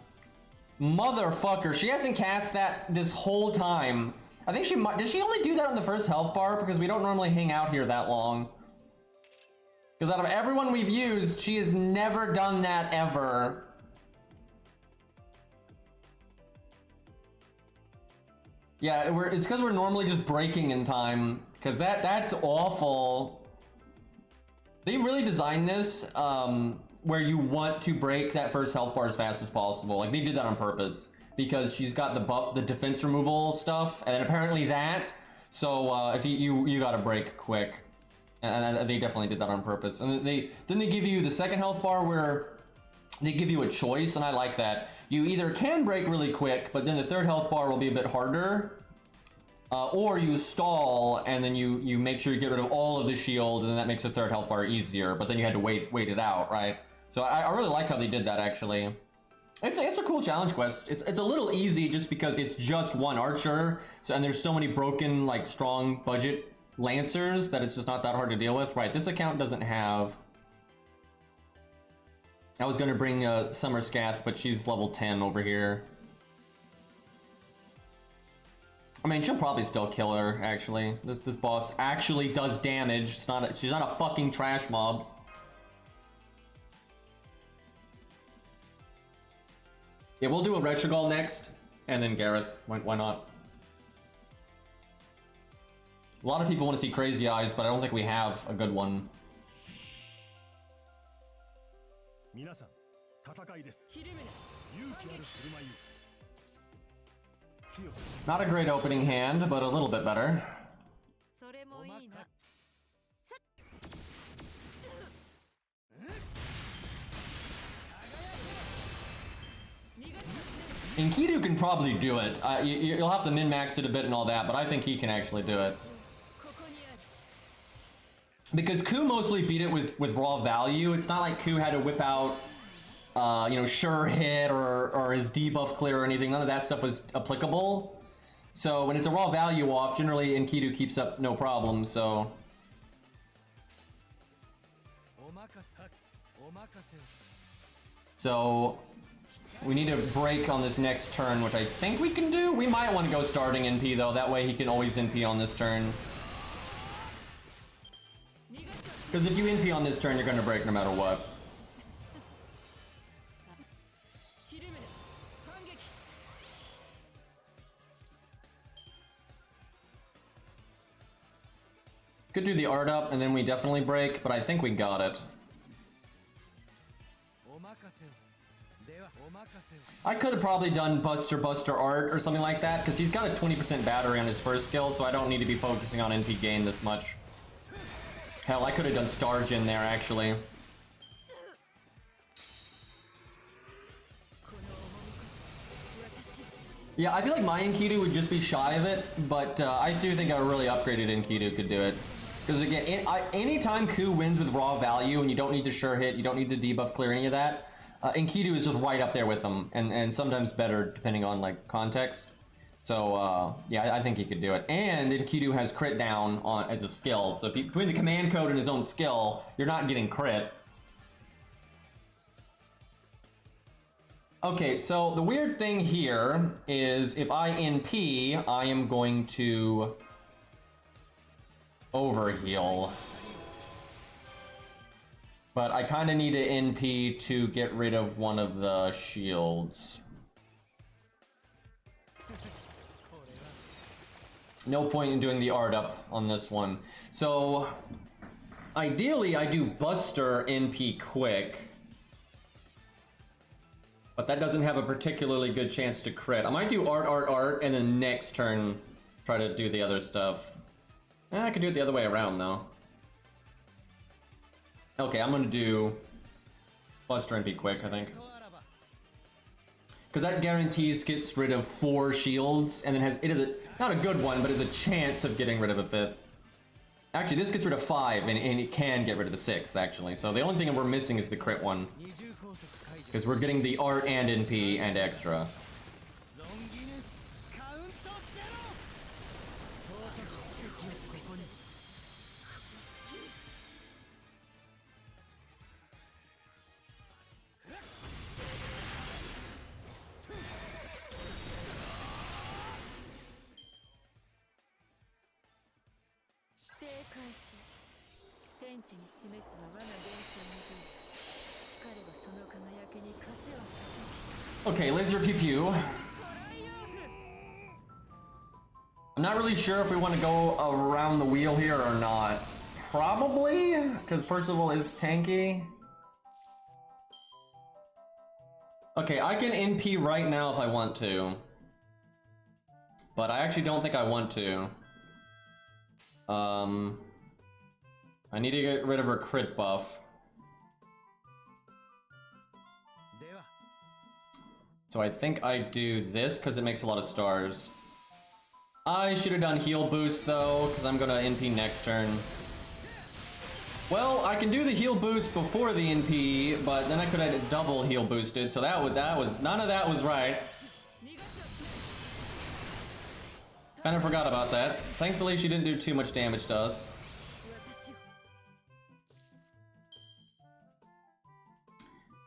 Motherfucker, she hasn't cast that this whole time. I think she might, did she only do that on the first health bar? Because we don't normally hang out here that long. Because out of everyone we've used, she has never done that ever. Yeah, it's because we're normally just breaking in time. Because that's awful. They really designed this where you want to break that first health bar as fast as possible. Like they did that on purpose. Because she's got the defense removal stuff, and then apparently that. So if you gotta break quick. And they definitely did that on purpose. And then they give you the second health bar where they give you a choice, and I like that. You either can break really quick, but then the third health bar will be a bit harder, or you stall and then you make sure you get rid of all of the shield, and then that makes the third health bar easier. But then you had to wait it out, right? So I really like how they did that actually. It's a cool challenge quest. It's a little easy just because it's just one archer, and there's so many broken like strong budget Lancers that it's just not that hard to deal with. Right, this account doesn't have... I was gonna bring Summer Scath, but she's level 10 over here. I mean, she'll probably still kill her, actually. This boss actually does damage. She's not a fucking trash mob. Yeah, we'll do a Reshigal next, and then Gareth. Why not? A lot of people want to see Crazy Eyes, but I don't think we have a good one. Not a great opening hand, but a little bit better. Enkidu can probably do it. You'll have to min-max it a bit and all that, but I think he can actually do it. Because Ku mostly beat it with raw value. It's not like Ku had to whip out, you know, sure hit or his debuff clear or anything. None of that stuff was applicable. So when it's a raw value off, generally Enkidu keeps up no problem, so... So, we need a break on this next turn, which I think we can do. We might want to go starting NP though, that way he can always NP on this turn. Because if you NP on this turn, you're going to break no matter what. Could do the art up and then we definitely break, but I think we got it. I could have probably done Buster Art or something like that, because he's got a 20% battery on his first skill, so I don't need to be focusing on NP gain this much. Hell, I could have done Starge in there, actually. Yeah, I feel like my Enkidu would just be shy of it, but I do think a really upgraded Enkidu could do it. Because again, anytime Ku wins with raw value and you don't need to sure hit, you don't need to debuff clear any of that, Enkidu is just right up there with him, and sometimes better depending on like context. So yeah, I think he could do it. And Enkidu has crit down on as a skill, so if you, between the command code and his own skill, you're not getting crit. Okay, so the weird thing here is if I NP, I am going to overheal. But I kind of need to NP to get rid of one of the shields. No point in doing the art up on this one. So, ideally I do Buster NP quick. But that doesn't have a particularly good chance to crit. I might do art, and then next turn try to do the other stuff. I could do it the other way around though. Okay, I'm gonna do Buster NP quick, I think. Because that guarantees gets rid of 4 shields, and then has, it is a, not a good one, but is a chance of getting rid of a 5th. Actually, this gets rid of 5, and it can get rid of the 6th, actually. So the only thing we're missing is the crit one. Because we're getting the art and NP and extra. Okay, laser pew pew. I'm not really sure if we want to go around the wheel here or not. Probably, because Percival is tanky. Okay, I can NP right now if I want to. But I actually don't think I want to. I need to get rid of her crit buff. So I think I do this because it makes a lot of stars. I should have done heal boost though, because I'm gonna NP next turn. Well, I can do the heal boost before the NP, but then I could have double heal boosted, so that was none of that was right. Kind of forgot about that. Thankfully, she didn't do too much damage to us.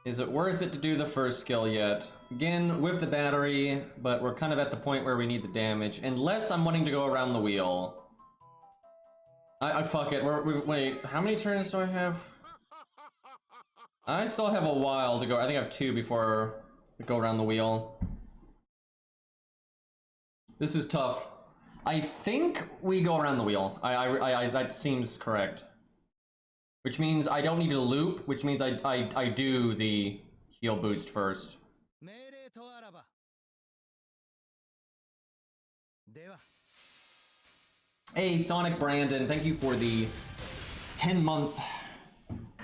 Is it worth it to do the first skill yet? Again, with the battery, but we're kind of at the point where we need the damage. Unless I'm wanting to go around the wheel. I fuck it. Wait, how many turns do I have? I still have a while to go. I think I have 2 before we go around the wheel. This is tough. I think we go around the wheel. That seems correct. Which means I don't need to loop, which means I do the heal boost first. Hey, Sonic Brandon, thank you for the 10-month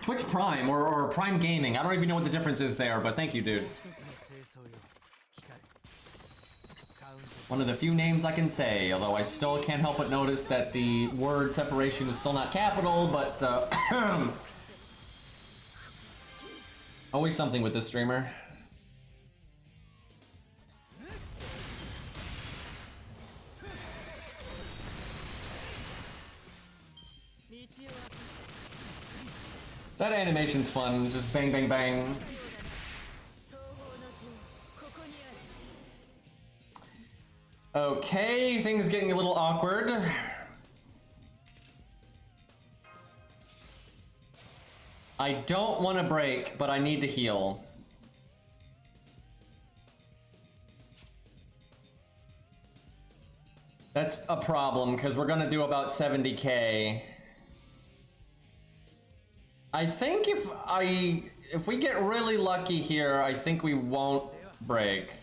Twitch Prime or Prime Gaming. I don't even know what the difference is there, but thank you, dude. One of the few names I can say, although I still can't help but notice that the word separation is still not capital, but always something with this streamer. That animation's fun, just bang bang bang. Okay, things getting a little awkward. I don't want to break, but I need to heal. That's a problem, because we're gonna do about 70k. I think if we get really lucky here, I think we won't break.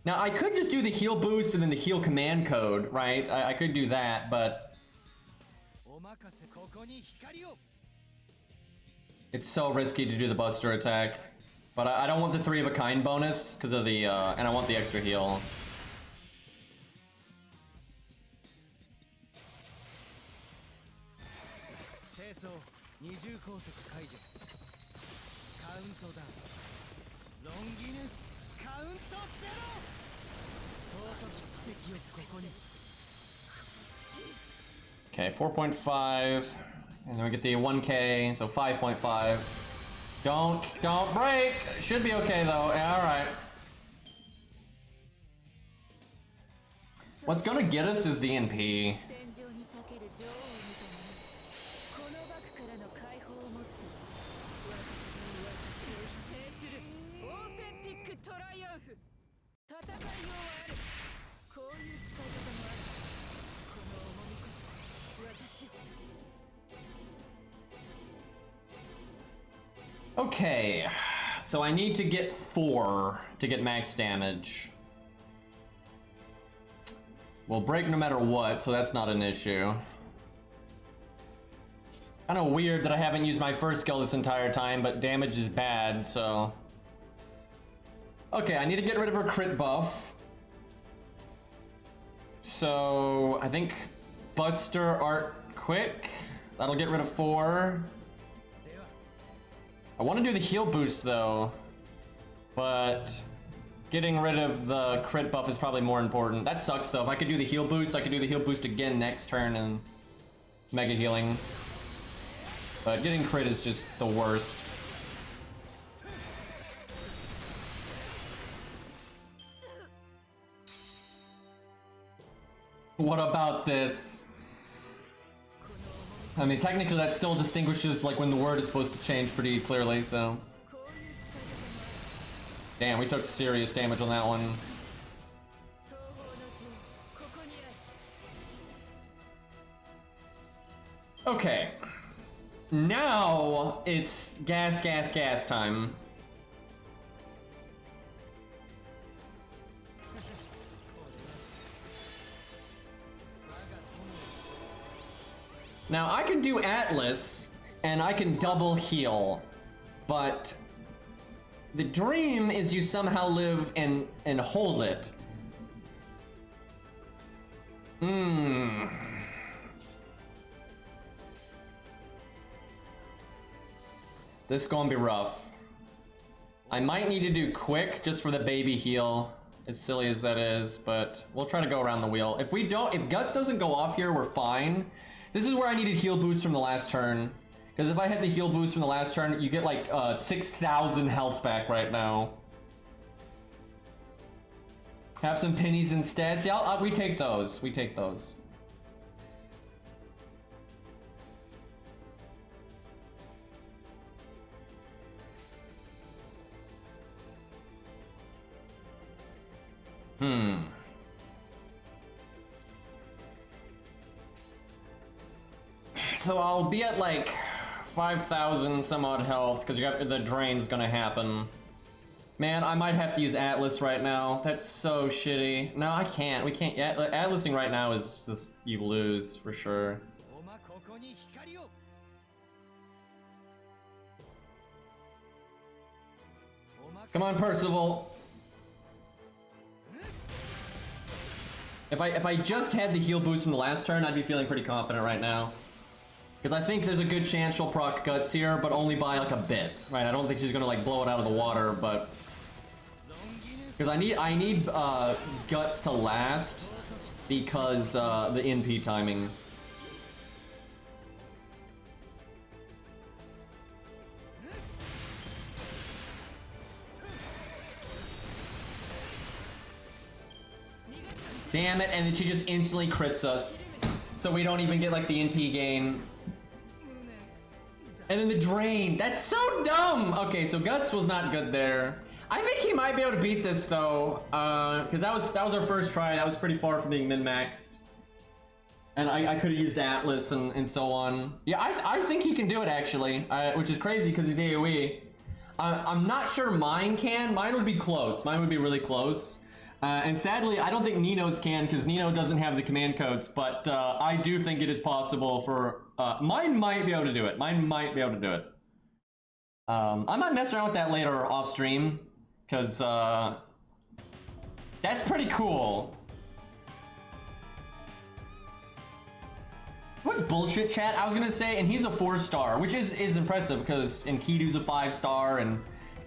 Now, I could just do the heal boost and then the heal command code, right? I could do that, but it's so risky to do the Buster attack. But I don't want the 3 of a kind bonus because of the, and I want the extra heal. Okay, 4.5, and then we get the 1k, so 5.5. Don't break. Should be okay though. Yeah, all right. What's gonna get us is the NP. Okay, so I need to get 4 to get max damage. We'll break no matter what, so that's not an issue. Kinda weird that I haven't used my first skill this entire time, but damage is bad, so... Okay, I need to get rid of her crit buff. So, I think Buster Art Quick. That'll get rid of 4. I want to do the heal boost though, but getting rid of the crit buff is probably more important. That sucks though. If I could do the heal boost, I could do the heal boost again next turn and mega healing. But getting crit is just the worst. What about this? I mean, technically that still distinguishes like when the word is supposed to change pretty clearly, so... Damn, we took serious damage on that one. Okay. Now it's gas time. Now I can do Atlas and I can double heal, but the dream is you somehow live and hold it. This is gonna be rough. I might need to do quick just for the baby heal, as silly as that is, but we'll try to go around the wheel. If Guts doesn't go off here, we're fine. This is where I needed heal boost from the last turn. Because if I had the heal boost from the last turn, you get like 6,000 health back right now. Have some pennies instead. See, we take those. We take those. So I'll be at like 5,000 some odd health because the drain's gonna happen. Man, I might have to use Atlas right now. That's so shitty. No, I can't. We can't. Atlasing right now is just, you lose for sure. Come on, Percival. If I just had the heal boost from the last turn, I'd be feeling pretty confident right now. Because I think there's a good chance she'll proc Guts here, but only by like a bit, right? I don't think she's gonna like blow it out of the water, but because I need Guts to last because the NP timing. Damn it, and then she just instantly crits us. So we don't even get like the NP gain. And then the drain. That's so dumb! Okay, so Guts was not good there. I think he might be able to beat this though. Because that was our first try. That was pretty far from being min-maxed. And I could have used Atlas and so on. Yeah, I think he can do it actually. Which is crazy because he's AoE. I'm not sure mine can. Mine would be close. Mine would be really close. And sadly, I don't think Nino's can because Nino doesn't have the command codes, but I do think it is possible for... mine might be able to do it. Mine might be able to do it. I might mess around with that later off stream because that's pretty cool. What's bullshit, chat? I was gonna say, and he's a 4-star, which is impressive because Enkidu's a 5-star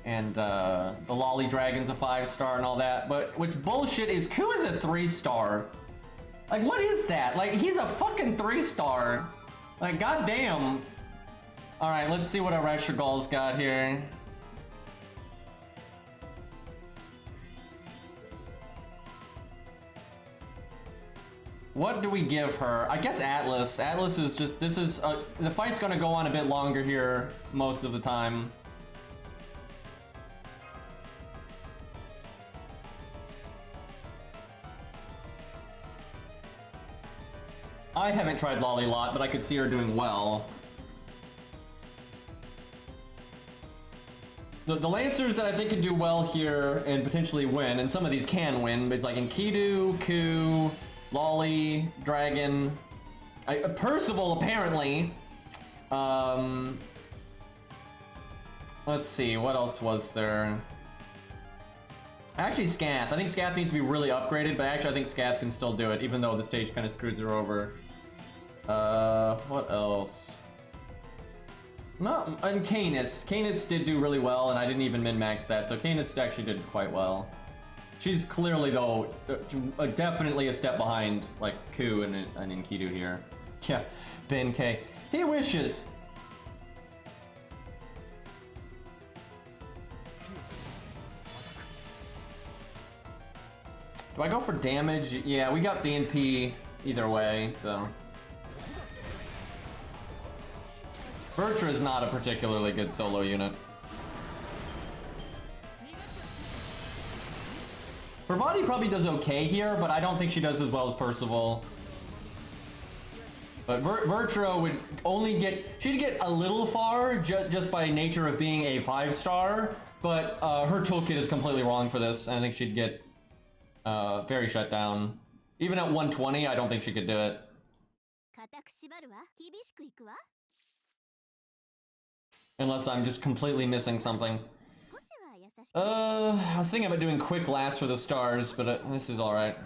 and the Lolly Dragon's a 5-star and all that. But what's bullshit is Ku is a 3-star. Like, what is that? Like, he's a fucking 3-star. Like, goddamn. All right, let's see what our Reshigal's got here. What do we give her? I guess Atlas. Atlas is just, this is, the fight's gonna go on a bit longer here most of the time. I haven't tried Lolly Lot, but I could see her doing well. The Lancers that I think can do well here and potentially win, and some of these can win, but it's like Enkidu, Ku, Lolly, Dragon, Percival apparently. Let's see, what else was there? Actually, Scath. I think Scath needs to be really upgraded, but actually I think Scath can still do it, even though the stage kind of screws her over. What else? No, and Canis. Canis did do really well, and I didn't even min-max that, so Canis actually did quite well. She's clearly, though, definitely a step behind, like, Ku and Enkidu here. Yeah, Ben K. He wishes! Do I go for damage? Yeah, we got the NP either way, so... Vertra is not a particularly good solo unit. Parvati probably does okay here, but I don't think she does as well as Percival. But Vertra would only get... She'd get a little far just by nature of being a 5-star, but her toolkit is completely wrong for this, and I think she'd get very shut down. Even at 120, I don't think she could do it. Unless I'm just completely missing something. I was thinking about doing quick last for the stars, but this is alright.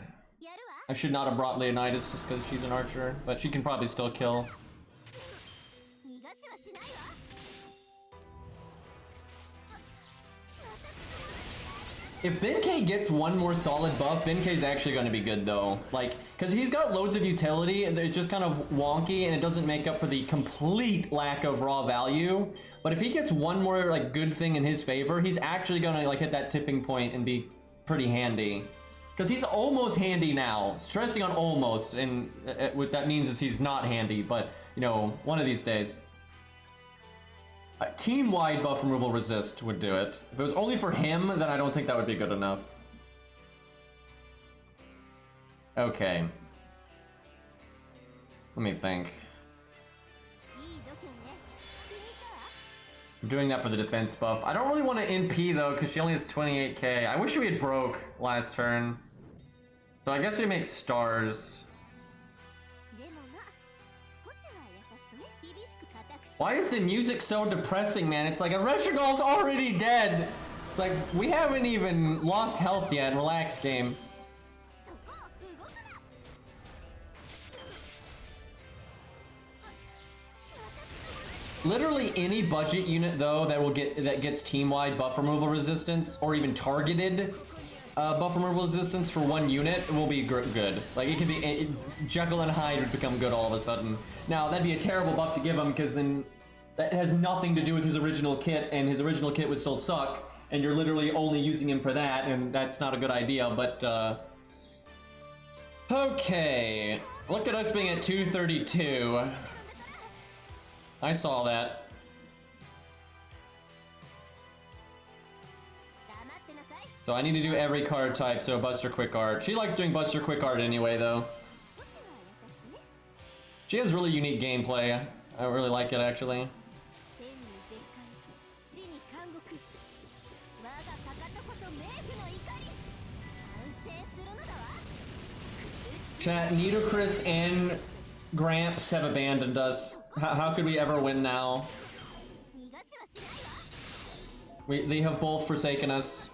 I should not have brought Leonidas just because she's an archer, but she can probably still kill. If Ben K gets one more solid buff, Ben K is actually going to be good though. Like, because he's got loads of utility, and it's just kind of wonky, and it doesn't make up for the complete lack of raw value. But if he gets one more like good thing in his favor, he's actually going to like hit that tipping point and be pretty handy. Because he's almost handy now. Stressing on almost, and what that means is he's not handy, but, you know, one of these days. Team-wide buff removal resist would do it. If it was only for him, then I don't think that would be good enough. Okay. Let me think. I'm doing that for the defense buff. I don't really want to NP though, because she only has 28k. I wish we had broke last turn. So I guess we make stars. Why is the music so depressing, man? It's like a Reshigal's already dead. It's like we haven't even lost health yet. Relax, game. Literally any budget unit though that gets team-wide buff removal resistance or even targeted buff removal resistance for one unit will be good. Like it could be Jekyll and Hyde would become good all of a sudden. Now that'd be a terrible buff to give him because then that has nothing to do with his original kit, and his original kit would still suck, and you're literally only using him for that, and that's not a good idea. But okay, look at us being at 232. I saw that. So I need to do every card type, so Buster Quick Art. She likes doing Buster Quick Art anyway, though. She has really unique gameplay. I really like it, actually. Chat, Nitocris and Gramps have abandoned us. How could we ever win now? They have both forsaken us.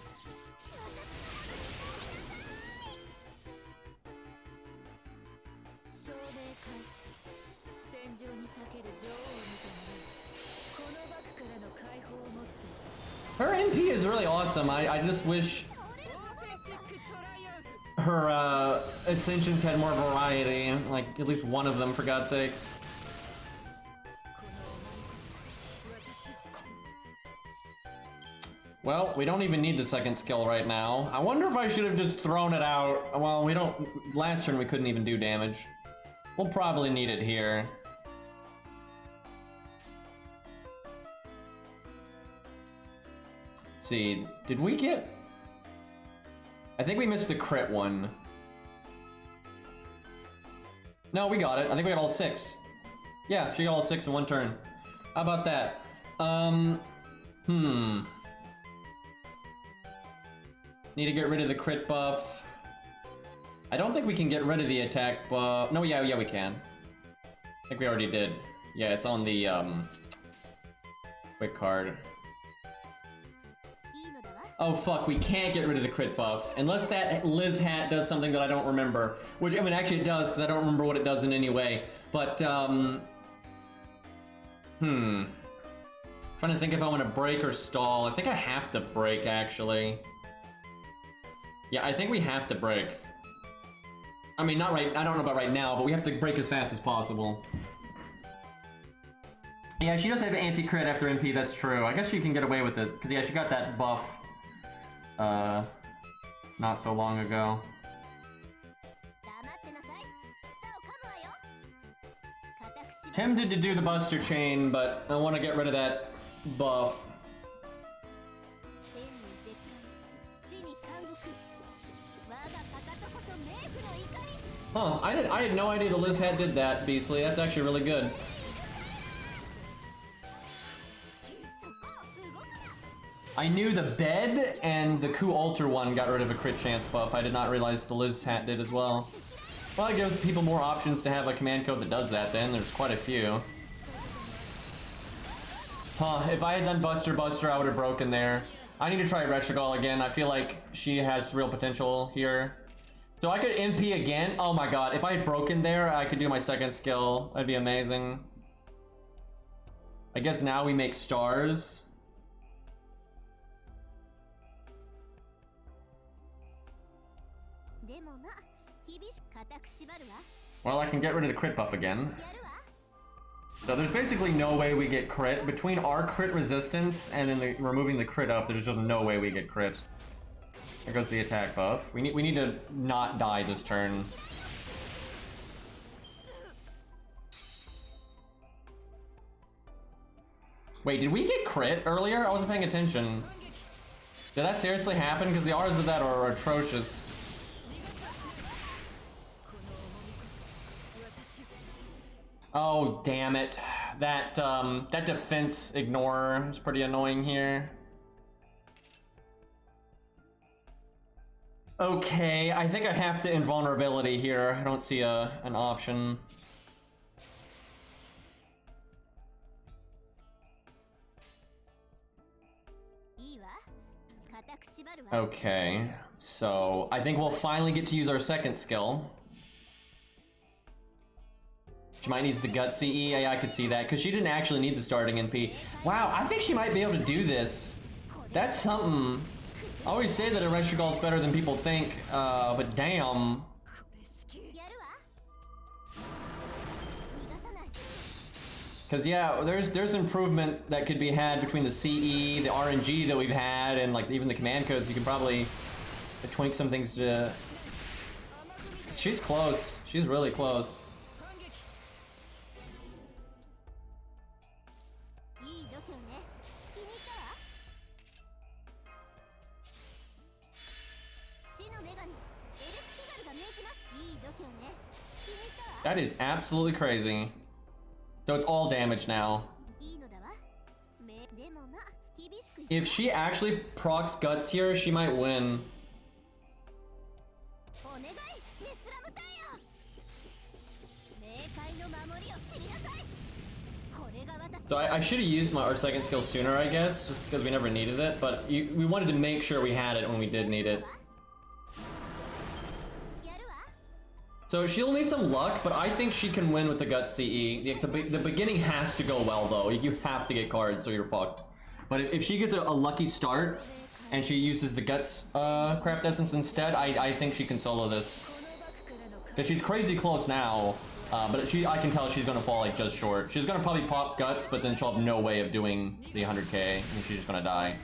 Her MP is really awesome. I just wish her Ascensions had more variety, like at least one of them, for God's sakes. Well, we don't even need the second skill right now. I wonder if I should have just thrown it out. Well, we don't. Last turn we couldn't even do damage. We'll probably need it here. Let's see, did we get... I think we missed the crit one. No, we got it. I think we got all 6. Yeah, she got all 6 in one turn. How about that? Need to get rid of the crit buff. I don't think we can get rid of the attack buff. No, yeah, we can. I think we already did. Yeah, it's on the, quick card. Oh fuck, we can't get rid of the crit buff. Unless that Liz hat does something that I don't remember. Which, I mean, actually it does, because I don't remember what it does in any way. But, trying to think if I want to break or stall. I think I have to break, actually. Yeah, I think we have to break. I mean, not right, I don't know about right now, but we have to break as fast as possible. Yeah, she does have anti-crit after MP, that's true. I guess she can get away with it, because yeah, she got that buff. Not so long ago. Tempted to do the Buster Chain, but I want to get rid of that buff. Huh, I had no idea the Liz hat did that, Beastly. That's actually really good. I knew the bed and the Coup Alter one got rid of a crit chance buff. I did not realize the Liz hat did as well. Well, it gives people more options to have a command code that does that then. There's quite a few. Huh, if I had done Buster, I would have broken there. I need to try Retrogal again. I feel like she has real potential here. So I could MP again. Oh my god, if I had broken there, I could do my second skill. That'd be amazing. I guess now we make stars. Well, I can get rid of the crit buff again. So there's basically no way we get crit. Between our crit resistance and then removing the crit up, there's just no way we get crit. There goes the attack buff. We need to not die this turn. Wait, did we get crit earlier? I wasn't paying attention. Did that seriously happen? Because the odds of that are atrocious. Oh, damn it. That defense ignore is pretty annoying here. Okay, I think I have to invulnerability here. I don't see an option. Okay, so I think we'll finally get to use our second skill. She might need the gut CE. Yeah, I could see that because she didn't actually need the starting NP. Wow, I think she might be able to do this. That's something. I always say that Erestrigal is better than people think, but damn. Because yeah, there's improvement that could be had between the CE, the RNG that we've had, and like even the command codes. You can probably tweak some things to. She's close. She's really close. That is absolutely crazy. So it's all damage now. If she actually procs guts here, she might win. So I should have used our second skill sooner, I guess, just because we never needed it, but we wanted to make sure we had it when we did need it. So she'll need some luck, but I think she can win with the gut CE. The beginning has to go well, though. You have to get cards, so you're fucked. But if she gets a lucky start, and she uses the guts craft essence instead, I think she can solo this. Because she's crazy close now, but I can tell she's gonna fall like just short. She's gonna probably pop guts, but then she'll have no way of doing the 100k, and she's just gonna die.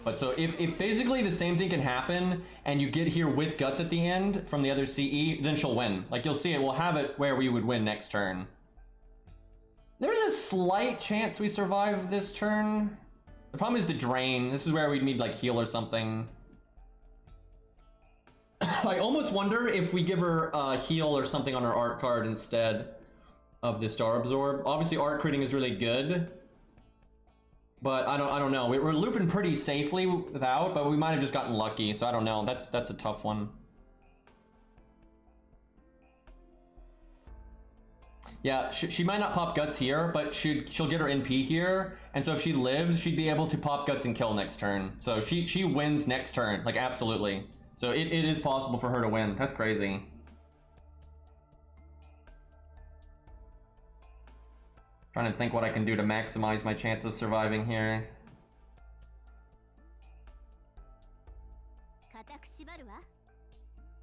But so if basically the same thing can happen, and you get here with guts at the end from the other CE, then she'll win. Like you'll see it, we'll have it where we would win next turn. There's a slight chance we survive this turn. The problem is the drain. This is where we'd need like heal or something. I almost wonder if we give her a heal or something on her art card instead of the Star Absorb. Obviously art critting is really good, but I don't know. We're looping pretty safely without, but we might have just gotten lucky, so I don't know. That's a tough one. Yeah, she might not pop guts here, but she'll get her NP here, and so if she lives, she'd be able to pop guts and kill next turn. So she wins next turn, like absolutely. So it is possible for her to win. That's crazy. Trying to think what I can do to maximize my chance of surviving here.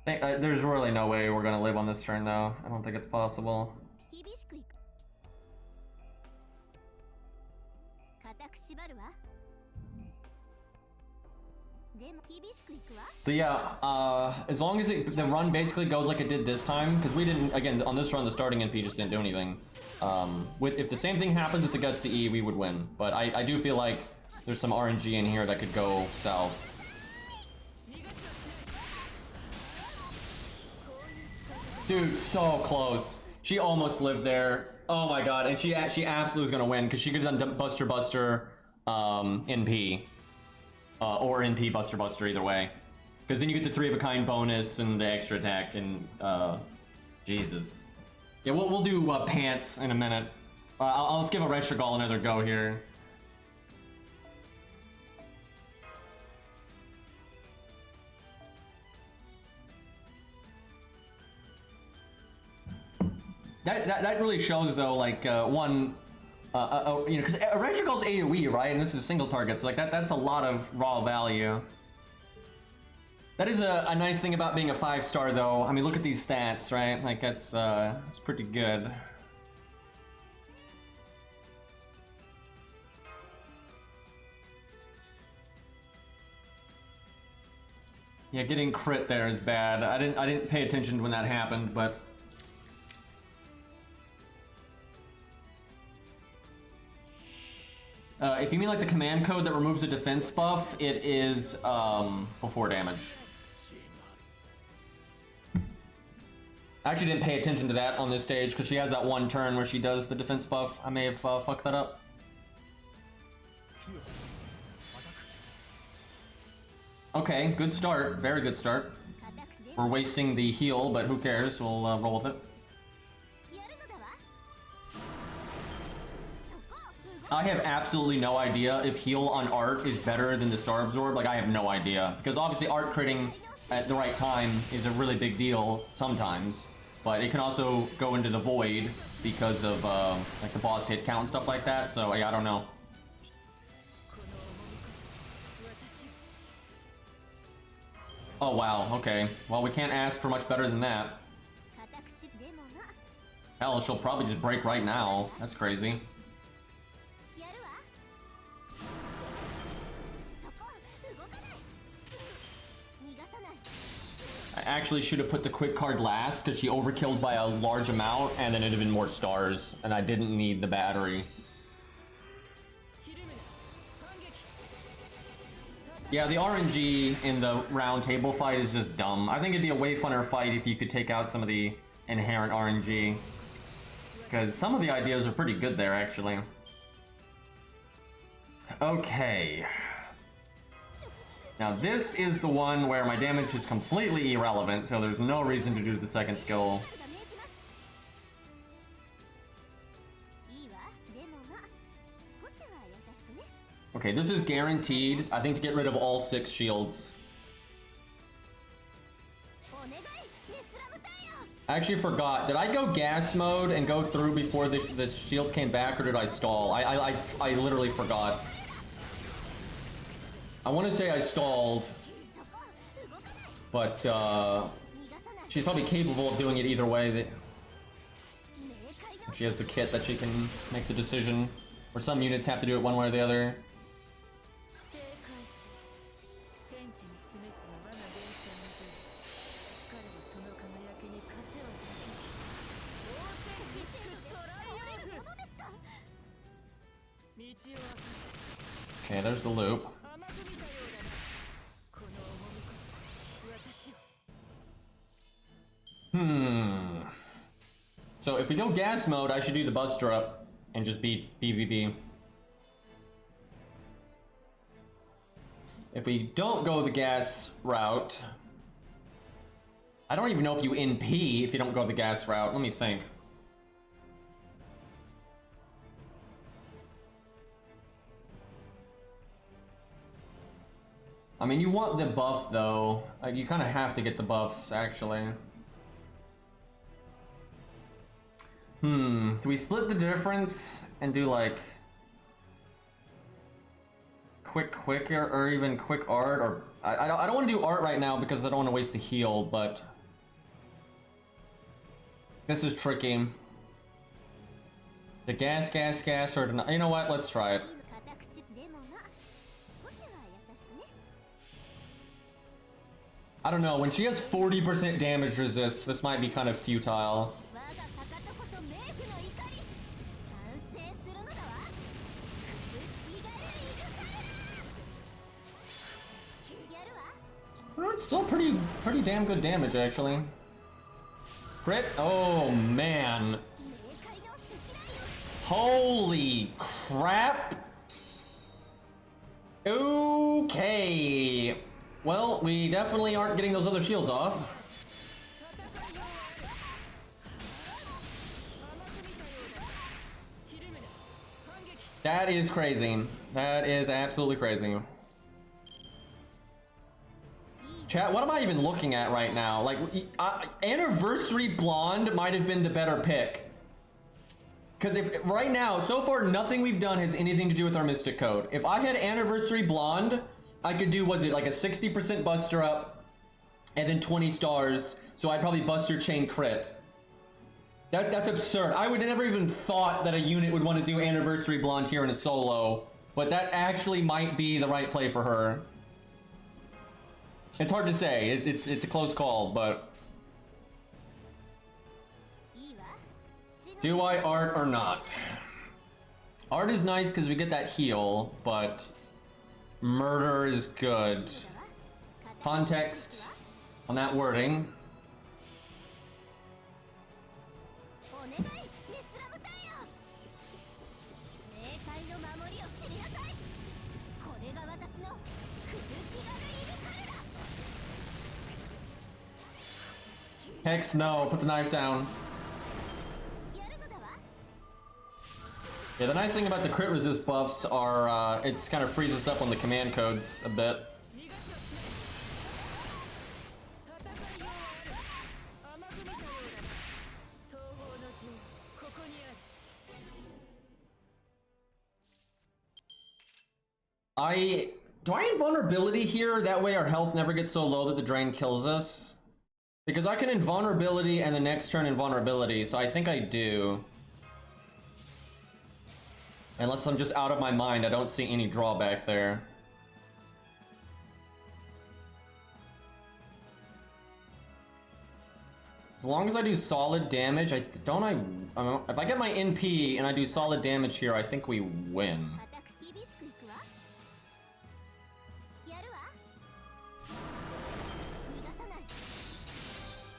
There's really no way we're gonna live on this turn though. I don't think it's possible. So yeah, as long as the run basically goes like it did this time, because we didn't, again, on this run the starting NP just didn't do anything. If the same thing happens with the gut CE, we would win. But I do feel like there's some RNG in here that could go south. Dude, so close. She almost lived there. Oh my god, and she absolutely was gonna win because she could have done Buster NP. Or NP Buster either way. Because then you get the 3 of a kind bonus and the extra attack and Jesus. Yeah, we'll do pants in a minute. Let's give a Restrigal another go here. That really shows though, like one. You know, because Restrigal's AoE, right? And this is single target, so like that's a lot of raw value. That is a nice thing about being a 5-star, though. I mean, look at these stats, right? Like that's pretty good. Yeah, getting crit there is bad. I didn't pay attention when that happened, but. If you mean like the command code that removes the defense buff, it is before damage. I actually didn't pay attention to that on this stage because she has that one turn where she does the defense buff. I may have fucked that up. Okay, good start. Very good start. We're wasting the heal, but who cares? We'll roll with it. I have absolutely no idea if heal on art is better than the Star Absorb. Like, I have no idea. Because obviously art critting at the right time is a really big deal sometimes. but it can also go into the void because of like the boss hit count and stuff like that. So yeah, I don't know. Oh wow, okay. Well, we can't ask for much better than that. Hell, she'll probably just break right now. That's crazy. I actually should have put the quick card last because she overkilled by a large amount and then it'd have been more stars and I didn't need the battery. Yeah, the RNG in the round table fight is just dumb. I think it'd be a way funner fight if you could take out some of the inherent RNG. Because some of the ideas are pretty good there, actually. Okay. Now this is the one where my damage is completely irrelevant, so there's no reason to do the second skill. Okay, this is guaranteed, I think, to get rid of all 6 shields. I actually forgot. Did I go gas mode and go through before the shield came back, or did I stall? I literally forgot. I want to say I stalled, but she's probably capable of doing it either way. She has the kit that she can make the decision, or some units have to do it one way or the other. Okay, there's the loop. So if we go gas mode, I should do the Buster Up and just beat BBB. If we don't go the gas route, I don't even know if you NP if you don't go the gas route. Let me think. I mean, you want the buff though. You kind of have to get the buffs, actually. Do we split the difference and do like quick or even quick art? Or I don't want to do art right now because I don't want to waste the heal, but this is tricky. The gas, or you know what? Let's try it. I don't know, when she has 40% damage resist, this might be kind of futile. It's still pretty damn good damage, actually. Crit? Oh, man. Holy crap. Okay. Well, we definitely aren't getting those other shields off. That is crazy. That is absolutely crazy. Chat, what am I even looking at right now? Like, Anniversary Blonde might have been the better pick. Because if right now, so far, nothing we've done has anything to do with our Mystic Code. If I had Anniversary Blonde, I could do, was it like a 60% Buster Up and then 20 stars, so I'd probably Buster Chain crit. That's absurd. I would never even thought that a unit would want to do Anniversary Blonde here in a solo, but that actually might be the right play for her. It's hard to say. It's a close call, but do I art or not? Art is nice because we get that heal, but murder is good. Context on that wording. Hex, no, put the knife down. Yeah, the nice thing about the crit resist buffs are it's kind of frees us up on the command codes a bit. Do I invulnerability here? That way our health never gets so low that the drain kills us? Because I can invulnerability and the next turn invulnerability, so I think I do. Unless I'm just out of my mind, I don't see any drawback there. As long as I do solid damage, if I get my NP and I do solid damage here, I think we win.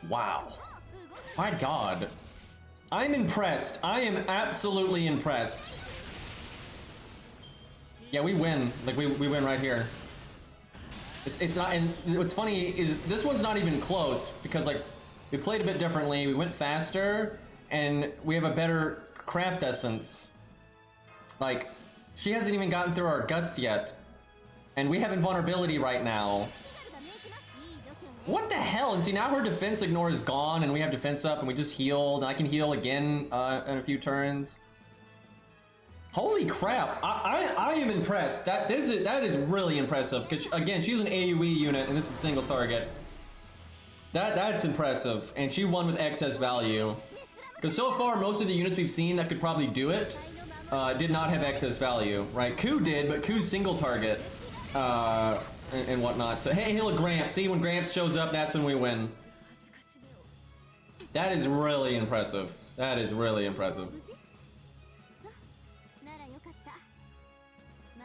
Wow. My god. I'm impressed. I am absolutely impressed. Yeah, we win. Like, we win right here. It's not, and what's funny is this one's not even close, because, like, we played a bit differently, we went faster, and we have a better craft essence. Like, she hasn't even gotten through our guts yet. And we have invulnerability right now. What the hell? And see, now her defense ignore is gone, and we have defense up, and we just healed, and I can heal again in a few turns. Holy crap! I am impressed. That is really impressive, because again, she's an AoE unit, and this is single target. That's impressive, and she won with excess value. Because so far, most of the units we've seen that could probably do it did not have excess value, right? Ku did, but Ku's single target. And whatnot. So hey, look, Gramps. See, when Gramps shows up, that's when we win. That is really impressive. That is really impressive.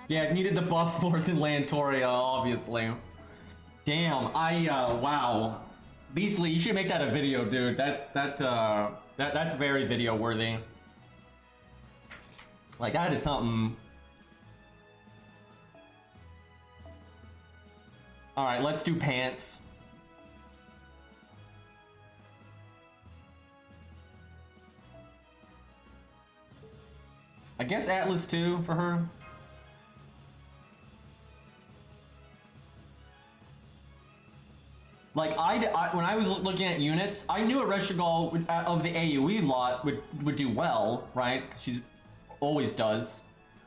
Yeah, it needed the buff more than Lantoria, obviously. Damn, wow. Beastly, you should make that a video, dude. That's very video worthy. Like, that is something. Alright, let's do pants. I guess Atlas 2 for her. Like, when I was looking at units, I knew Ereshkigal of the AoE lot would do well, right? She always does.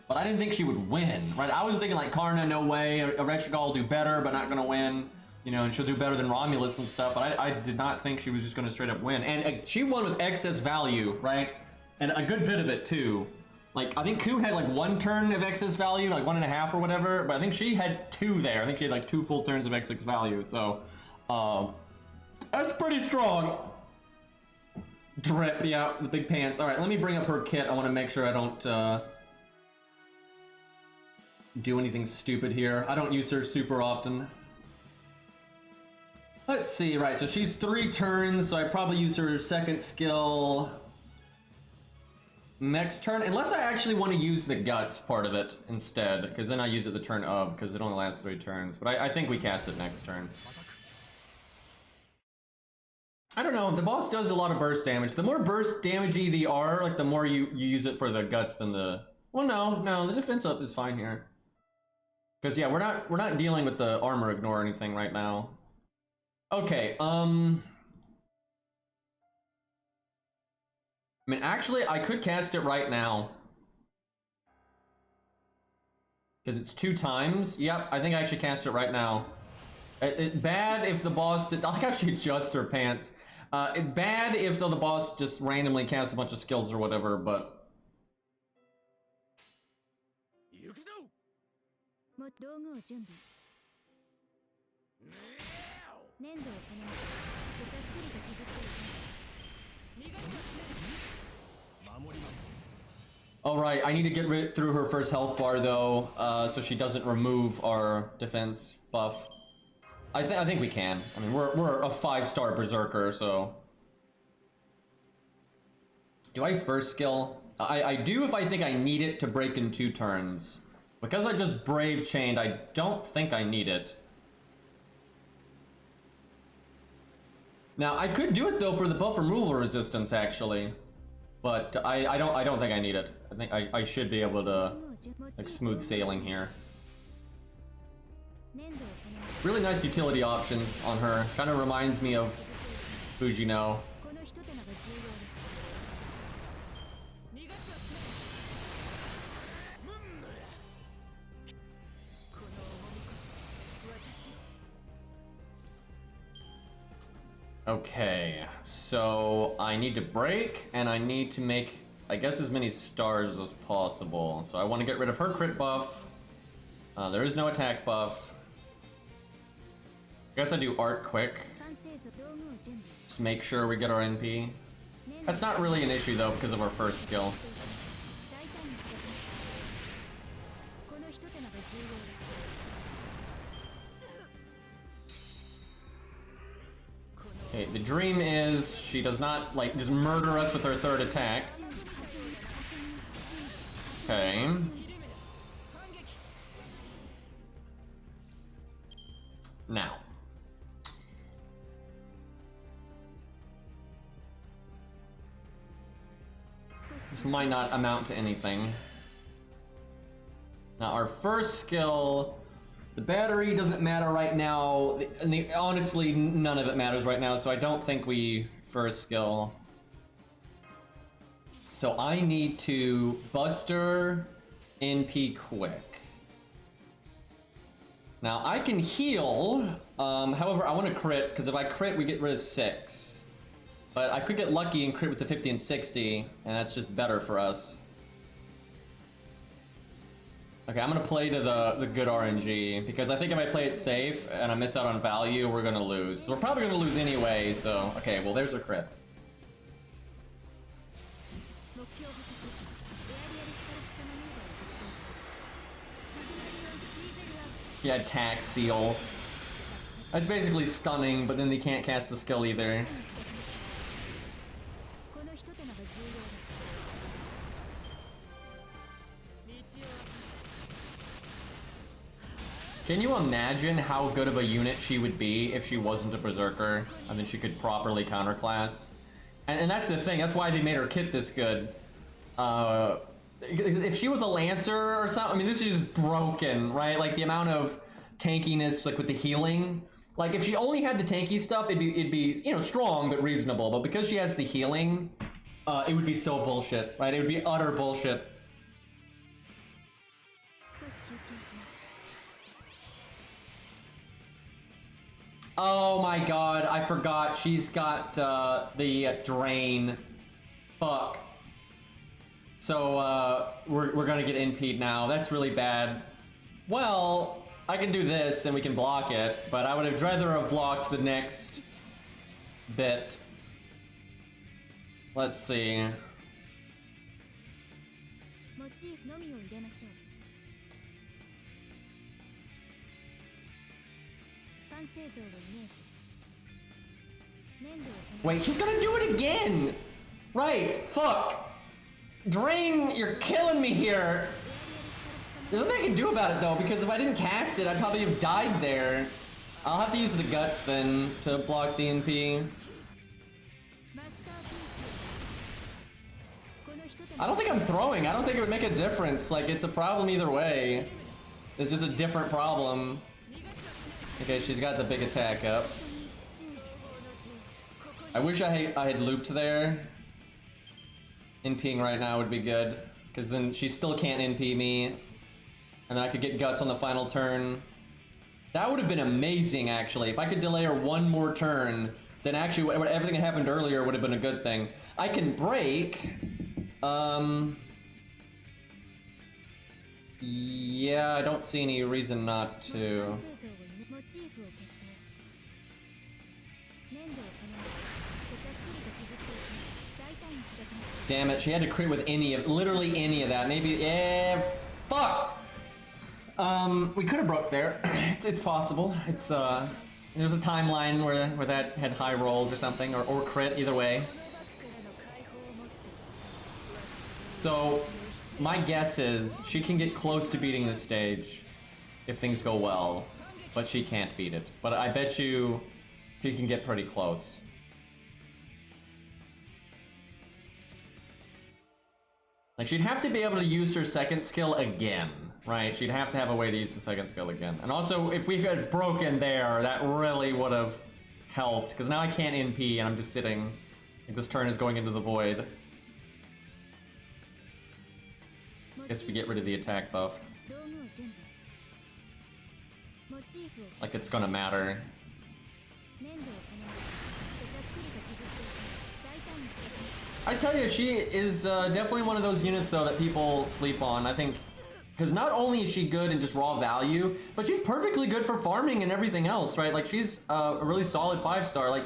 But I didn't think she would win, right? I was thinking like Karna, no way. Ereshkigal will do better, but not gonna win. You know, and she'll do better than Romulus and stuff. But I did not think she was just gonna straight up win. And she won with excess value, right? And a good bit of it too. Like, I think Ku had like 1 turn of excess value, like 1.5 or whatever. But I think she had 2 there. I think she had like 2 full turns of excess value. So, that's pretty strong. Drip, yeah, the big pants. All right, let me bring up her kit. I want to make sure I don't do anything stupid here. I don't use her super often. Let's see, right, so she's 3 turns, so I probably use her second skill next turn, unless I actually want to use the guts part of it instead, because then I use it the turn of, because it only lasts 3 turns. But I think we cast it next turn. I don't know, the boss does a lot of burst damage. The more burst damagey they are, like the more you use it for the guts than the... Well, no, the defense up is fine here. Because yeah, we're not dealing with the armor ignore or anything right now. Okay, I mean, actually, I could cast it right now. Because it's 2 times. Yep, I think I should cast it right now. Bad if the boss did... I like how she adjusts her pants. Bad if the boss just randomly casts a bunch of skills or whatever, but... Alright, I need to get through her first health bar though, so she doesn't remove our defense buff. I think we can. I mean, we're a 5-star Berserker, so... Do I first skill? I do if I think I need it to break in 2 turns. Because I just Brave Chained, I don't think I need it. Now, I could do it though for the buff removal resistance, actually. But I don't think I need it. I think I should be able to, like, smooth sailing here. Really nice utility options on her. Kind of reminds me of Fujino. Okay, so I need to break, and I need to make, I guess, as many stars as possible. So I want to get rid of her crit buff. There is no attack buff. I guess I do art quick. Just make sure we get our NP. That's not really an issue though because of our first skill. Okay, the dream is she does not, like, just murder us with her third attack. Okay. Now. This might not amount to anything. Now, our first skill... The battery doesn't matter right now, and honestly, none of it matters right now, so I don't think we first skill. So I need to Buster NP quick. Now I can heal, however I want to crit, because if I crit we get rid of 6. But I could get lucky and crit with the 50 and 60, and that's just better for us. Okay, I'm gonna play to the good RNG, because I think if I play it safe and I miss out on value, we're gonna lose. So we're probably gonna lose anyway, so... Okay, well there's a crit. Yeah, attack seal. That's basically stunning, but then they can't cast the skill either. Can you imagine how good of a unit she would be if she wasn't a Berserker? And then she could properly counterclass. And that's the thing, that's why they made her kit this good. If she was a Lancer or something, I mean, this is just broken, right? Like, the amount of tankiness, like, with the healing. Like, if she only had the tanky stuff, it'd be, you know, strong but reasonable. But because she has the healing, it would be so bullshit, right? It would be utter bullshit. Oh my god, I forgot. She's got the drain. Fuck. So we're gonna get NP'd now. That's really bad. Well, I can do this and we can block it, but I would have rather have blocked the next bit. Let's see. Wait, she's gonna do it again! Right, fuck! Drain, you're killing me here! There's nothing I can do about it though, because if I didn't cast it, I'd probably have died there. I'll have to use the guts then to block the NP. I don't think I'm throwing. I don't think it would make a difference. Like, it's a problem either way. It's just a different problem. Okay, she's got the big attack up. I wish I had looped there. NPing right now would be good, because then she still can't NP me. And then I could get guts on the final turn. That would have been amazing, actually. If I could delay her one more turn, then actually everything that happened earlier would have been a good thing. I can break. Yeah, I don't see any reason not to. Damn it, she had to crit with literally any of that. Maybe, yeah, fuck! We could have broke there. It's possible. It's, there's a timeline where that had high rolls or something, or crit, either way. So, my guess is she can get close to beating this stage if things go well, but she can't beat it. But I bet you she can get pretty close. Like, she'd have to be able to use her second skill again, right? She'd have to have a way to use the second skill again. And also, if we had broken there, that really would have helped, because now I can't NP and I'm just sitting. Like, this turn is going into the void. Guess we get rid of the attack buff. Like it's gonna matter. I tell you, she is definitely one of those units though that people sleep on. I think because not only is she good in just raw value, but she's perfectly good for farming and everything else, right? Like she's a really solid 5-star. Like,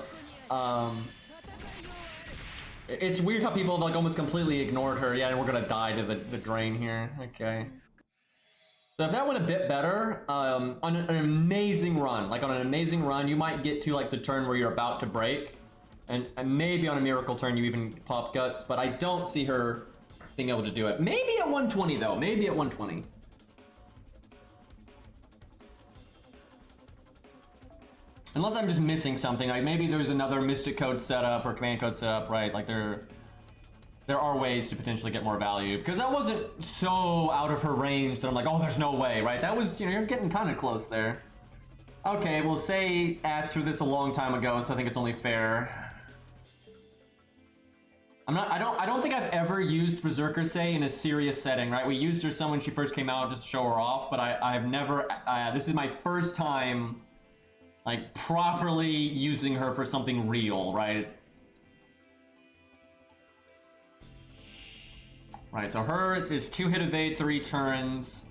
it's weird how people have like almost completely ignored her. Yeah, and we're gonna die to the drain here. Okay. So if that went a bit better, on an amazing run, like on an amazing run, you might get to like the turn where you're about to break, and maybe on a miracle turn you even pop guts, but I don't see her being able to do it. Maybe at 120 though, maybe at 120. Unless I'm just missing something, like maybe there's another Mystic Code setup or Command Code setup, right? Like there are ways to potentially get more value, because that wasn't so out of her range that I'm like, oh, there's no way, right? That was, you know, you're getting kind of close there. Okay, well, Say asked for this a long time ago, so I think it's only fair. I don't think I've ever used Berserker Say in a serious setting, right? We used her some when she first came out just to show her off, but I've never, this is my first time, like, properly using her for something real, right? Right, so hers is 2-hit evade, 3 turns.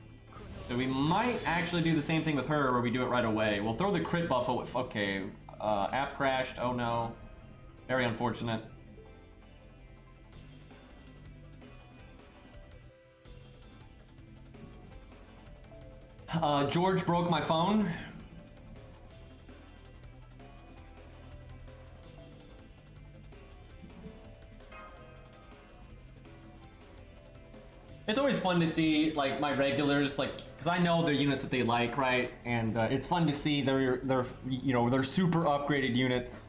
So we might actually do the same thing with her where we do it right away. We'll throw the crit buff, okay. App crashed, oh no. Very unfortunate. George broke my phone. It's always fun to see like my regulars, like, because I know their units that they like, right? And it's fun to see their you know, their super upgraded units,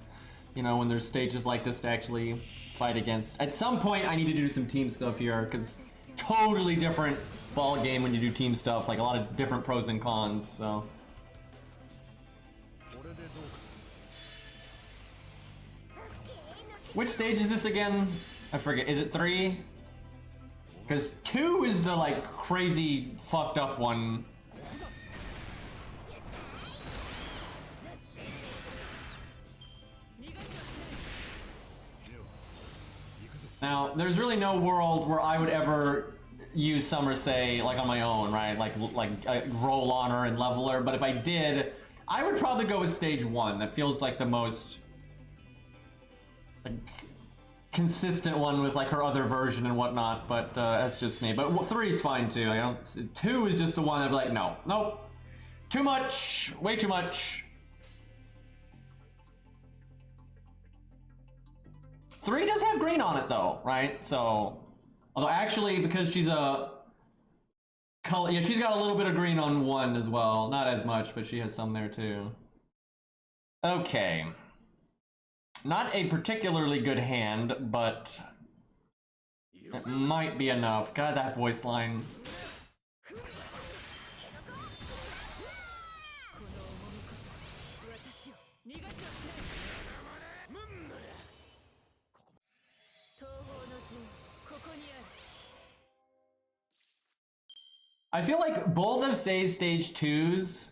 you know, when there's stages like this to actually fight against. At some point, I need to do some team stuff here, because totally different ball game when you do team stuff, like a lot of different pros and cons. So. Which stage is this again? I forget. Is it 3? Because 2 is the like crazy fucked up one. Now, there's really no world where I would ever use Summer Say like on my own, right? Like roll on her and level her. But if I did, I would probably go with stage 1. That feels like the most like, consistent one with like her other version and whatnot, but that's just me. But 3 is fine too. I don't. 2 is just the one I'd be like, no, nope, too much, way too much. 3 does have green on it though, right? So, although actually, because she's a color, yeah, she's got a little bit of green on 1 as well. Not as much, but she has some there too. Okay. Not a particularly good hand, but it might be enough. God, that voice line. I feel like both of Say's stage 2s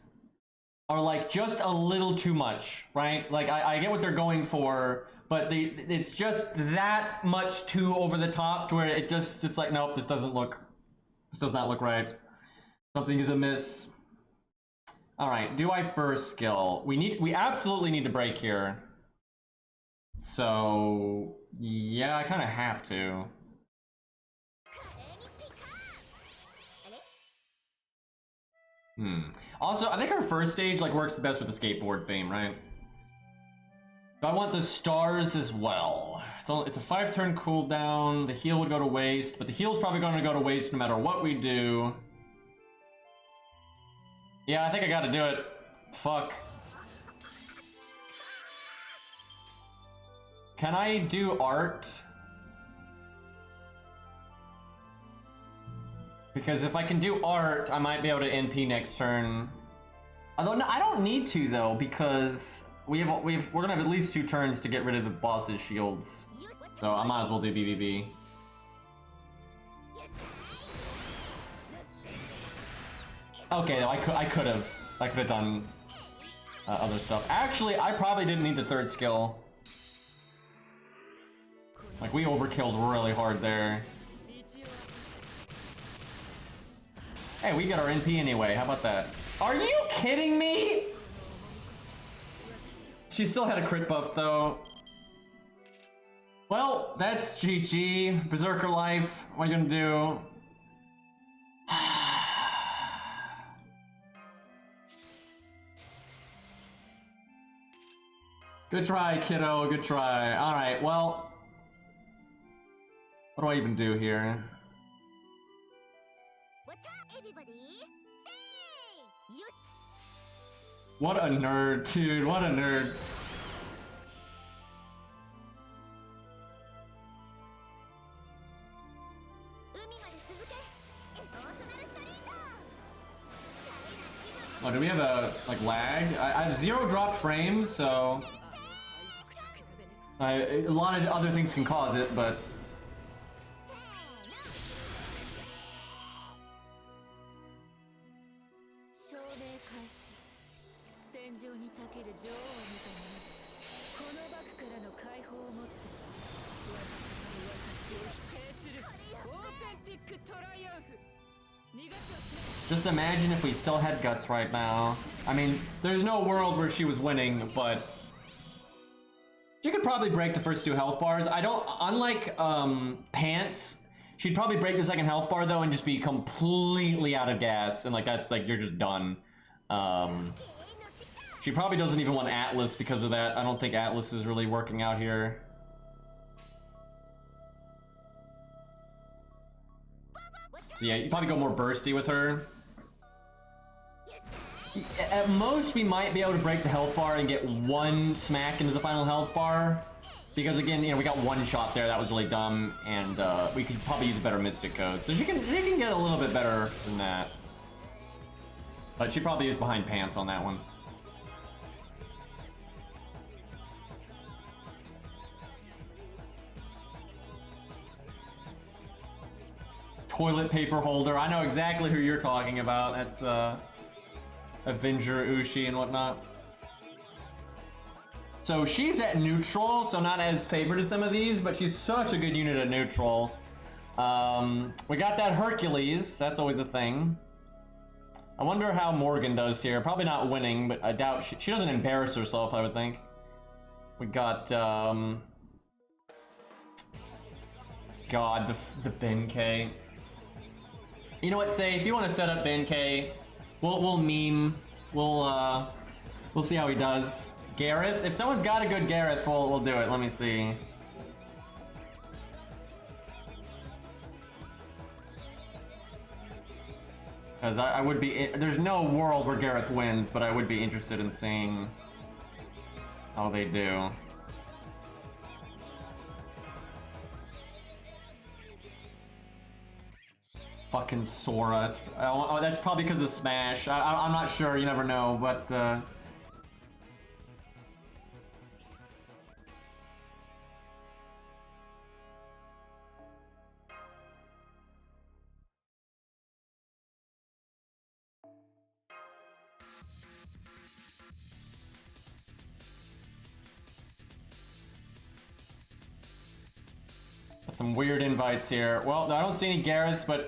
are like just a little too much, right? Like I get what they're going for, but it's just that much too over the top to where it's like, nope, this does not look right. Something is amiss. All right, do I first skill? We absolutely need to break here. So yeah, I kind of have to. Also, I think our first stage like works the best with the skateboard theme, right? So I want the stars as well. It's a 5-turn cooldown. The heal would go to waste, but the heal's probably going to go to waste no matter what we do. Yeah, I think I got to do it. Fuck. Can I do art? Because if I can do art, I might be able to NP next turn. Although no, I don't need to though, because we're gonna have at least 2 turns to get rid of the boss's shields. So I might as well do BBB. Okay, I could have done other stuff. Actually, I probably didn't need the 3rd skill. Like, we overkilled really hard there. Hey, we got our NP anyway. How about that? Are you kidding me? She still had a crit buff, though. Well, that's GG. Berserker life. What are you gonna do? Good try, kiddo. Good try. Alright, well. What do I even do here? What a nerd, dude. What a nerd. Oh, do we have a, like, lag? I have 0 dropped frames, so... a lot of other things can cause it, but... Just imagine if we still had guts right now. I mean, there's no world where she was winning, but she could probably break the first 2 health bars. I don't, unlike Pants, she'd probably break the second health bar though and just be completely out of gas, and like that's like you're just done. She probably doesn't even want Atlas because of that. I don't think Atlas is really working out here. So yeah, you probably go more bursty with her. At most, we might be able to break the health bar and get 1 smack into the final health bar. Because again, you know, we got 1 shot there, that was really dumb, and we could probably use a better Mystic Code. So she can get a little bit better than that. But she probably is behind Pants on that one. Toilet paper holder, I know exactly who you're talking about. That's Avenger, Ushi, and whatnot. So she's at neutral, so not as favored as some of these, but she's such a good unit at neutral. We got that Hercules, that's always a thing. I wonder how Morgan does here. Probably not winning, but I doubt she doesn't embarrass herself, I would think. We got, God, the Ben K. You know what, Say, if you want to set up Ben K, we'll meme. We'll see how he does. Gareth, if someone's got a good Gareth, we'll do it. Let me see. Because I would be, there's no world where Gareth wins, but I would be interested in seeing how they do. Fucking Sora. That's probably because of Smash. I'm not sure. You never know. But some weird invites here. Well, I don't see any Gareths, but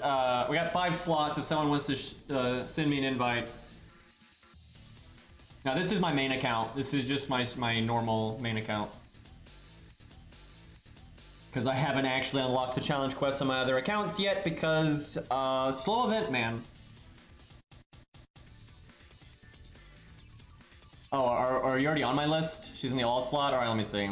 we got 5 slots if someone wants to send me an invite. Now, this is my main account. This is just my normal main account. Because I haven't actually unlocked the challenge quest on my other accounts yet because slow event, man. Oh, are you already on my list? She's in the all slot? Alright, let me see.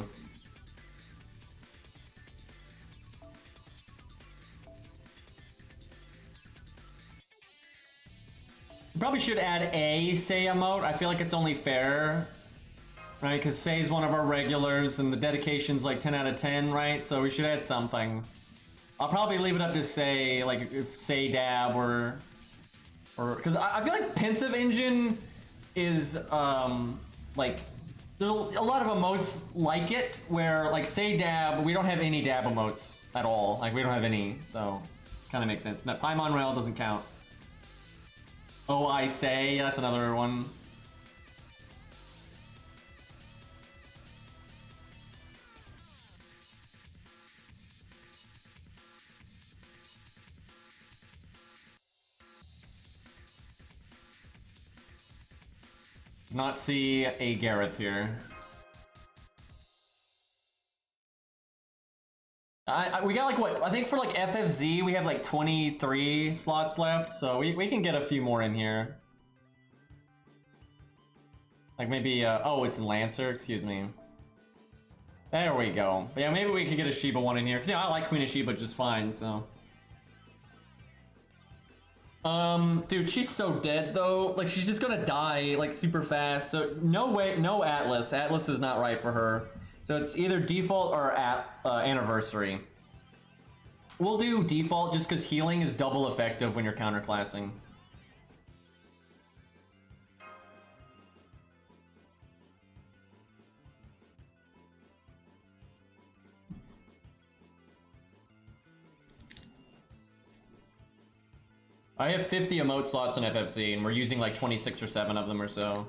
Probably should add a Say emote. I feel like it's only fair, right? Because Say is one of our regulars, and the dedication's like 10 out of 10, right? So we should add something. I'll probably leave it up to Say, like if Say Dab or because I feel like Pensive Engine is like there's a lot of emotes like it where like Say Dab, we don't have any dab emotes at all. Like we don't have any, so kind of makes sense. Now, Paimon Rail doesn't count. Oh, I Say, that's another one. Not see a Gareth here. We got like what? I think for like FFZ we have like 23 slots left, so we can get a few more in here. Like maybe, oh, it's in Lancer, excuse me. There we go. But yeah, maybe we could get a Sheba one in here, because I like Queen of Sheba just fine, so. Dude, she's so dead though. Like, she's just gonna die like super fast. So no way, no Atlas. Atlas is not right for her. So it's either default or anniversary. We'll do default just because healing is double effective when you're counterclassing. I have 50 emote slots on FFC, and we're using like 26 or 7 of them or so.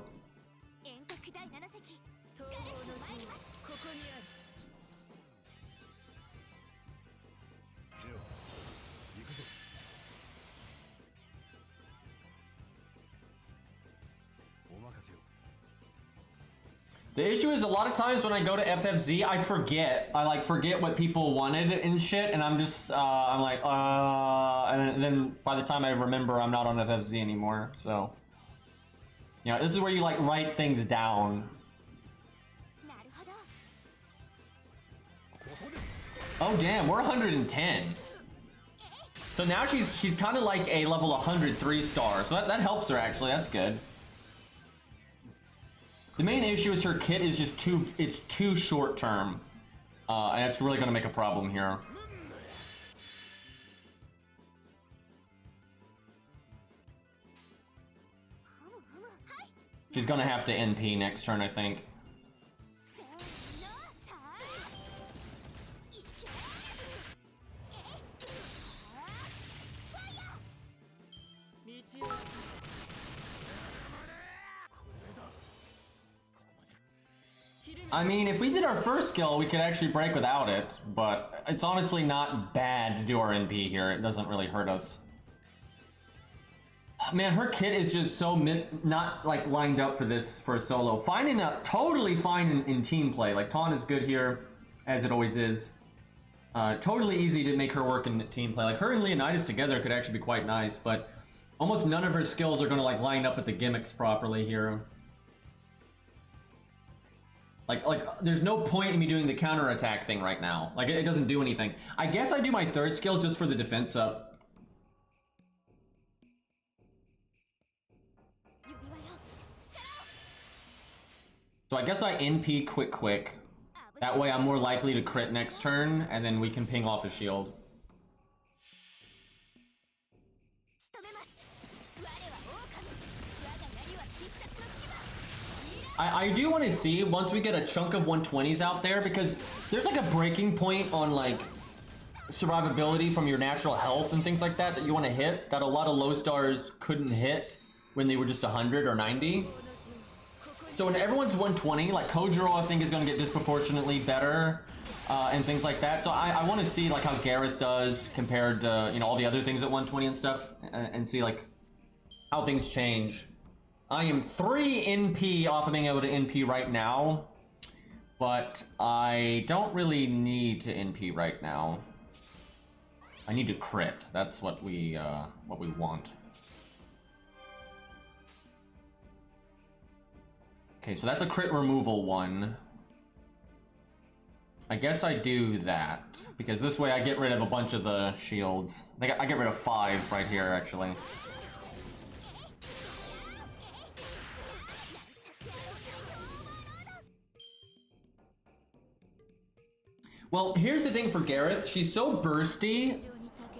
The issue is a lot of times when I go to FFZ, I forget. I like forget what people wanted and shit, and I'm just, I'm like, and then by the time I remember, I'm not on FFZ anymore, so. Yeah, this is where you like write things down. Oh damn, we're 110. So now she's kind of like a level 103 star, so that helps her actually, that's good. The main issue is her kit is just too short term. And it's really gonna make a problem here. She's gonna have to NP next turn, I think. I mean, if we did our first skill, we could actually break without it, but it's honestly not bad to do our NP here. It doesn't really hurt us. Man, her kit is just so not like lined up for this for a solo. Finding a totally fine in team play. Like Taun is good here, as it always is. Totally easy to make her work in team play. Like her and Leonidas together could actually be quite nice, but almost none of her skills are gonna like line up with the gimmicks properly here. Like, there's no point in me doing the counterattack thing right now. Like, it doesn't do anything. I guess I do my third skill just for the defense up. So I guess I NP quick. That way I'm more likely to crit next turn, and then we can ping off a shield. I do want to see once we get a chunk of 120s out there, because there's like a breaking point on like survivability from your natural health and things like that you want to hit that a lot of low stars couldn't hit when they were just 100 or 90. So when everyone's 120, like Kojiro I think is going to get disproportionately better and things like that. So I want to see like how Gareth does compared to, you know, all the other things at 120 and stuff, and see like how things change. I am 3 NP off of being able to NP right now, but I don't really need to NP right now. I need to crit. That's what we want. Okay, so that's a crit removal one. I guess I do that because this way I get rid of a bunch of the shields. I get rid of 5 right here actually. Well, here's the thing for Gareth. She's so bursty.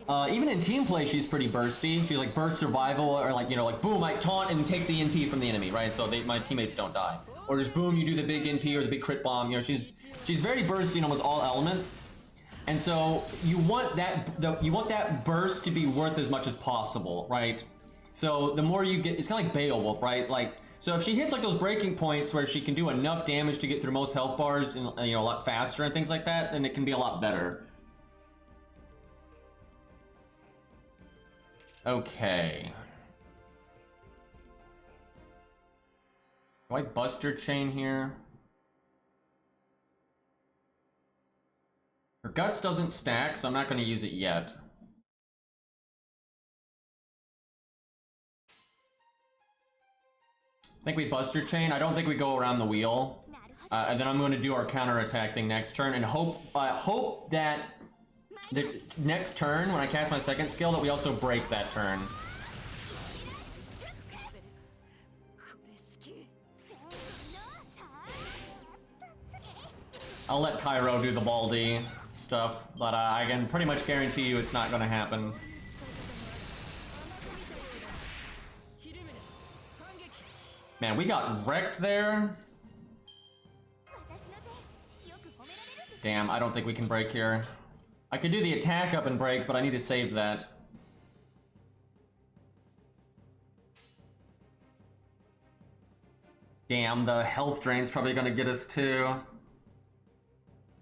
Even in team play, she's pretty bursty. She's like burst survival, or like, you know, like boom, I taunt and take the NP from the enemy, right? So my teammates don't die. Or just boom, you do the big NP or the big crit bomb. You know, she's very bursty in almost all elements. And so you want that burst to be worth as much as possible, right? So the more you get, it's kind of like Beowulf, right? Like, so if she hits like those breaking points where she can do enough damage to get through most health bars and, you know, a lot faster and things like that, then it can be a lot better. Okay. Do I Buster Chain here? Her Guts doesn't stack, so I'm not going to use it yet. I think we Buster Chain. I don't think we go around the wheel. And then I'm going to do our counterattack thing next turn and hope that the next turn, when I cast my second skill, that we also break that turn. I'll let Cairo do the baldy stuff, but I can pretty much guarantee you it's not going to happen. Man, we got wrecked there. Damn, I don't think we can break here. I could do the attack up and break, but I need to save that. Damn, the health drain's probably gonna get us too.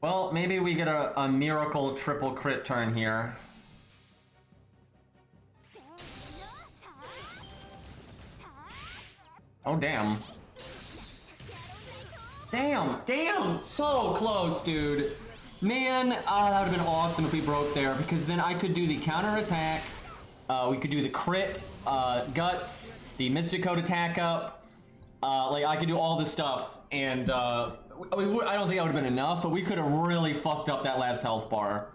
Well, maybe we get a miracle triple crit turn here. Oh, damn. Damn, so close, dude. Man, that would have been awesome if we broke there, because then I could do the counterattack, we could do the crit, guts, the Mystic Code attack up, like I could do all this stuff, and I don't think that would have been enough, but we could have really fucked up that last health bar.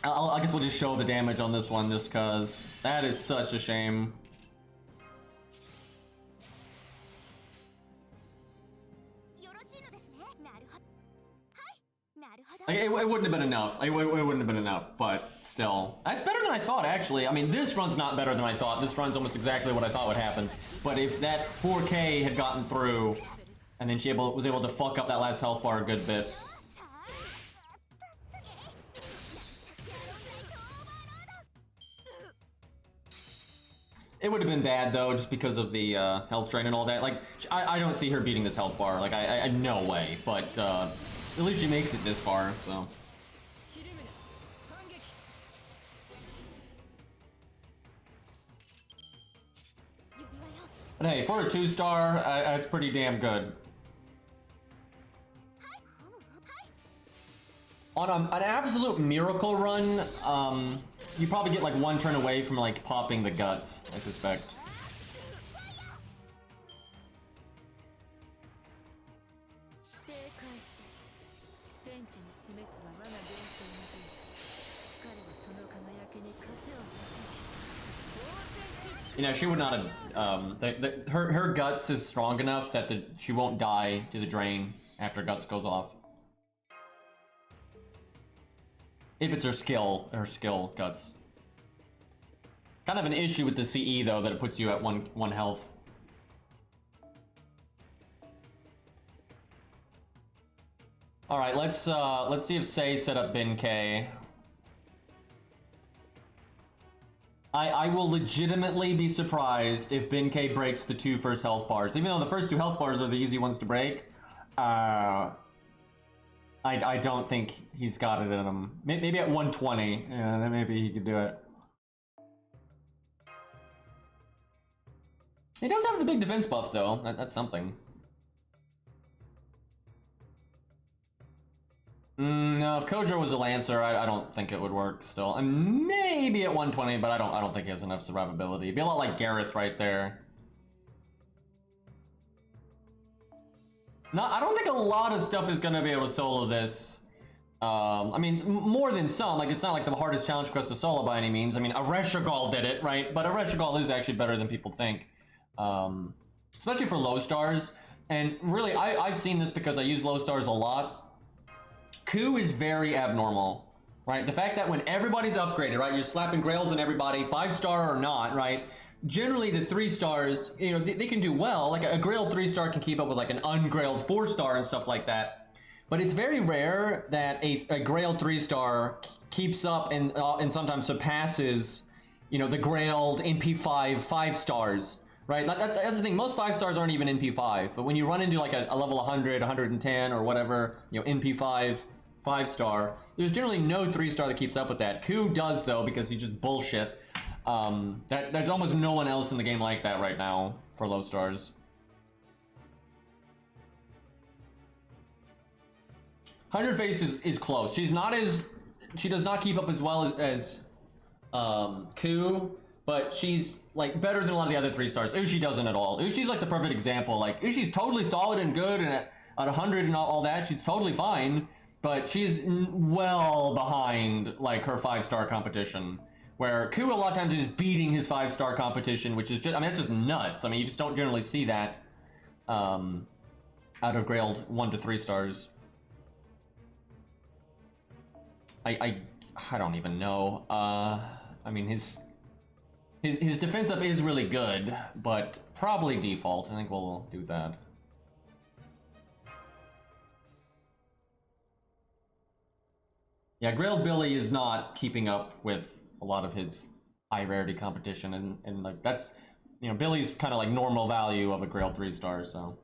I guess we'll just show the damage on this one, just cause that is such a shame. Like, it wouldn't have been enough. It wouldn't have been enough, but still. That's better than I thought, actually. I mean, this run's not better than I thought. This run's almost exactly what I thought would happen. But if that 4K had gotten through, and then she was able to fuck up that last health bar a good bit. It would have been bad, though, just because of the health drain and all that. Like, I don't see her beating this health bar. Like, no way. But, at least she makes it this far, so. But hey, for a 2-star, that's pretty damn good. On an absolute miracle run, you probably get like one turn away from like popping the guts, I suspect. You know, she would not have, her guts is strong enough that she won't die to the drain after guts goes off. If it's her skill guts. Kind of an issue with the CE though, that it puts you at one health. All right, let's see if Sei set up Bin K. I will legitimately be surprised if Bin K breaks the 2 first health bars. Even though the first 2 health bars are the easy ones to break, I don't think he's got it in him. Maybe at 120, yeah, then maybe he could do it. He does have the big defense buff, though. That's something. No, if Kojo was a Lancer, I don't think it would work still. And maybe at 120, but I don't think he has enough survivability. It'd be a lot like Gareth right there. No, I don't think a lot of stuff is gonna be able to solo this. I mean, more than some. Like, it's not like the hardest challenge quest to solo by any means. I mean, Areshagal did it, right? But Areshagal is actually better than people think. Especially for low stars. And really, I've seen this because I use low stars a lot. Coup is very abnormal, right? The fact that when everybody's upgraded, right, you're slapping grails on everybody, 5-star or not, right? Generally, the 3-stars, you know, they can do well. Like a grailed 3-star can keep up with like an ungrailed 4-star and stuff like that. But it's very rare that a grailed 3-star keeps up and sometimes surpasses, you know, the grailed NP5 5-stars. Right, that's the thing. Most 5-stars aren't even NP5, but when you run into like a level 100, 110, or whatever, you know, NP5, 5-star, there's generally no 3-star that keeps up with that. Coup does though, because he's just bullshit. There's almost no one else in the game like that right now for low stars. 100 face is close. She's not as, she does not keep up as well as Ku, but she's like better than a lot of the other 3 stars. Ushi doesn't at all. Ushi's like the perfect example. Like Ushi's totally solid and good, and at 100 and all that, she's totally fine. But she's well behind like her 5-star competition. Where Ku a lot of times is beating his 5-star competition, which is just, I mean, that's just nuts. I mean, you just don't generally see that out of Grailed 1 to 3 stars. I don't even know. I mean, his defense up is really good, but probably default. I think we'll do that. Yeah, Grailed Billy is not keeping up with a lot of his high rarity competition, and like that's, you know, Billy's kind of like normal value of a Grailed 3 star, so.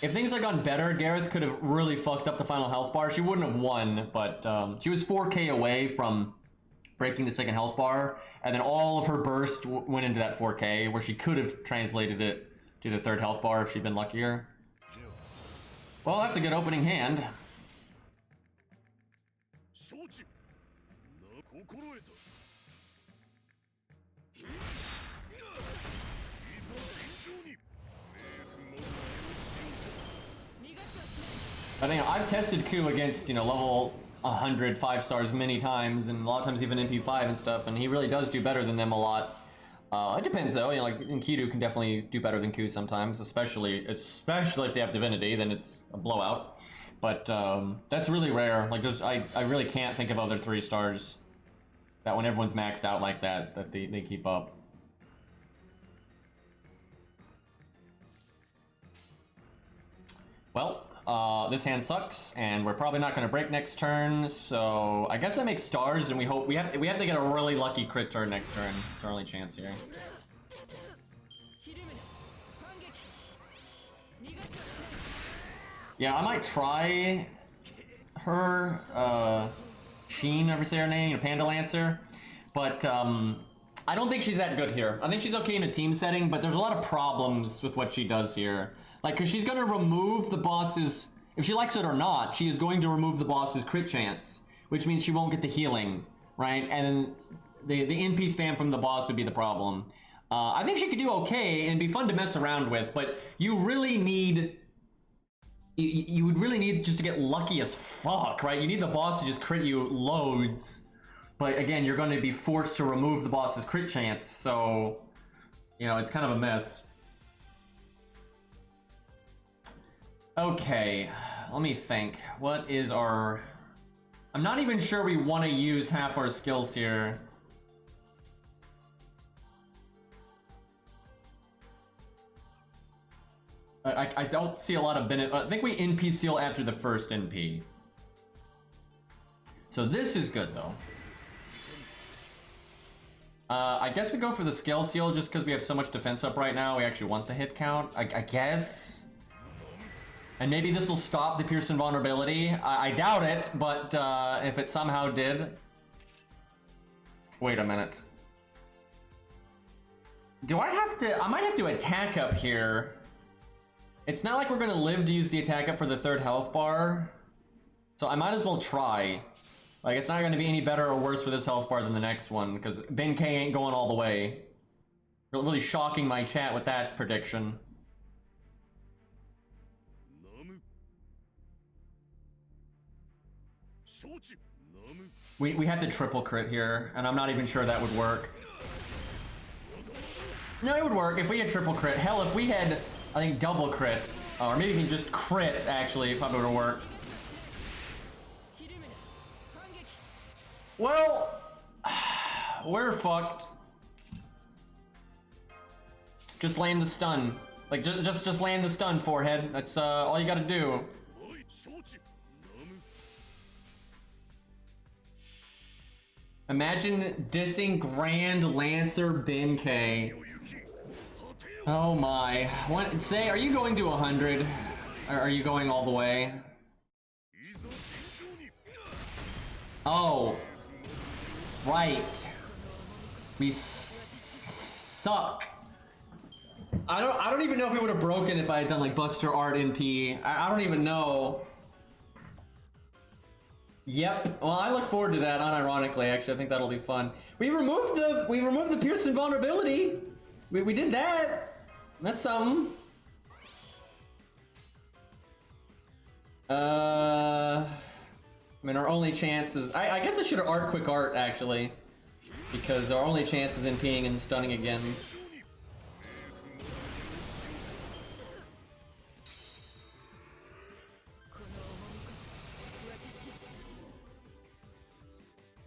If things had gone better, Gareth could have really fucked up the final health bar. She wouldn't have won, but she was 4k away from breaking the 2nd health bar, and then all of her burst went into that 4k, where she could have translated it to the 3rd health bar if she'd been luckier. Well, that's a good opening hand. I think I've tested Ku against, you know, level 100 5 stars many times, and a lot of times even MP5 and stuff, and he really does do better than them a lot. It depends though, you know, like Enkidu can definitely do better than Ku sometimes, especially if they have Divinity, then it's a blowout. But that's really rare. Like I really can't think of other 3 stars that when everyone's maxed out like that they keep up. Well, this hand sucks, and we're probably not going to break next turn, so I guess I make stars, and we hope we have to get a really lucky crit turn next turn. It's our only chance here. Yeah, I might try her Sheen, ever say her name, Panda Lancer, but I don't think she's that good here. I think she's okay in a team setting, but there's a lot of problems with what she does here. Like, because she's going to remove the boss's, if she likes it or not, she is going to remove the boss's crit chance, which means she won't get the healing, right? And the NP spam from the boss would be the problem. I think she could do okay and be fun to mess around with, but you really need, you would really need just to get lucky as fuck, right? You need the boss to just crit you loads, but again, you're going to be forced to remove the boss's crit chance, so, you know, it's kind of a mess. Okay, let me think. What is our... I'm not even sure we want to use half our skills here. I don't see a lot of benefit. I think we NP seal after the first NP. So this is good though. I guess we go for the skill seal just because we have so much defense up right now. We actually want the hit count, I guess. And maybe this will stop the Pearson vulnerability. I doubt it, but if it somehow did... Wait a minute. Do I have to... I might have to attack up here. It's not like we're going to live to use the attack up for the 3rd health bar. So I might as well try. Like, it's not going to be any better or worse for this health bar than the next one, because Ben K ain't going all the way. Really shocking my chat with that prediction. We have to triple crit here, and I'm not even sure that would work. No, it would work if we had triple crit. Hell, if we had, I think, double crit, or maybe even just crit, actually, probably would have worked. Well, we're fucked. Just land the stun. Like, just land the stun, forehead. That's all you gotta do. Imagine dissing Grand Lancer Ben K. Oh my. What, say, are you going to 100? Or are you going all the way? Oh. Right. We suck. I don't even know if it would have broken if I had done like Buster Art NP. I don't even know. Yep. Well, I look forward to that. Unironically, actually, I think that'll be fun. We removed the Pearson vulnerability. We did that. That's something. I mean, our only chance is... I guess I should have art quick art, actually. Because our only chance is NPing and stunning again.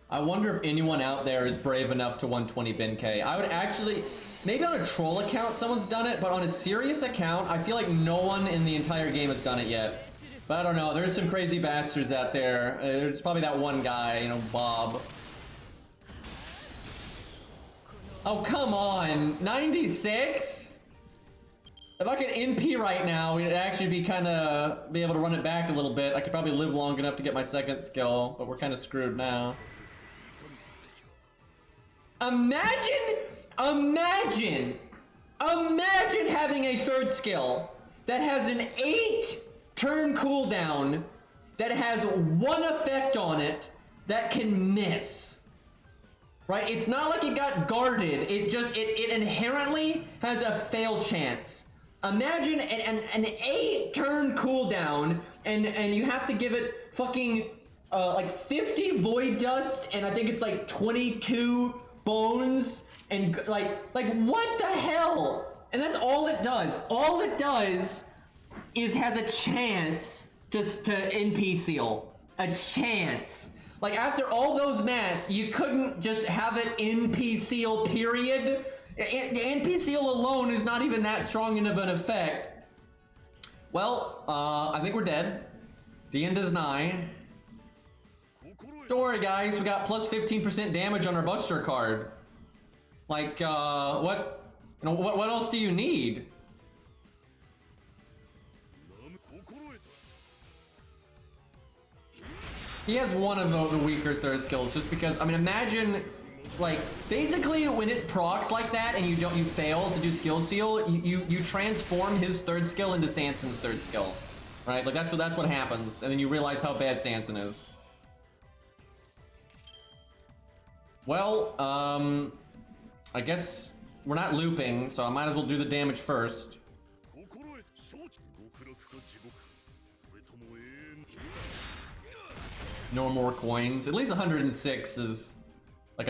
I wonder if anyone out there is brave enough to 120 Benkei. I would actually... Maybe on a troll account someone's done it, but on a serious account, I feel like no one in the entire game has done it yet. But I don't know, there's some crazy bastards out there. There's probably that one guy, you know, Bob. Oh, come on. 96? If I could NP right now, we'd actually be be able to run it back a little bit. I could probably live long enough to get my second skill, but we're kind of screwed now. Imagine having a third skill that has an 8-turn cooldown that has one effect on it that can miss. Right? It's not like it got guarded. It inherently has a fail chance. Imagine an 8-turn cooldown and you have to give it fucking like 50 void dust and I think it's like 22 bones and like what the hell? And that's all it does. All it does is has a chance just to NP seal. A chance. Like after all those mats, you couldn't just have it NP seal, period. NP seal alone is not even that strong enough an effect. Well, I think we're dead. The end is nigh. Don't worry guys, we got plus 15% damage on our Buster card. Like, what else do you need? He has one of the weaker third skills just because, I mean, imagine, like, basically when it procs like that and you fail to do skill seal, you transform his third skill into Sanson's third skill, right? Like that's what happens, and then you realize how bad Sanson is. Well, I guess we're not looping, so I might as well do the damage first. No more coins. At least 106 is like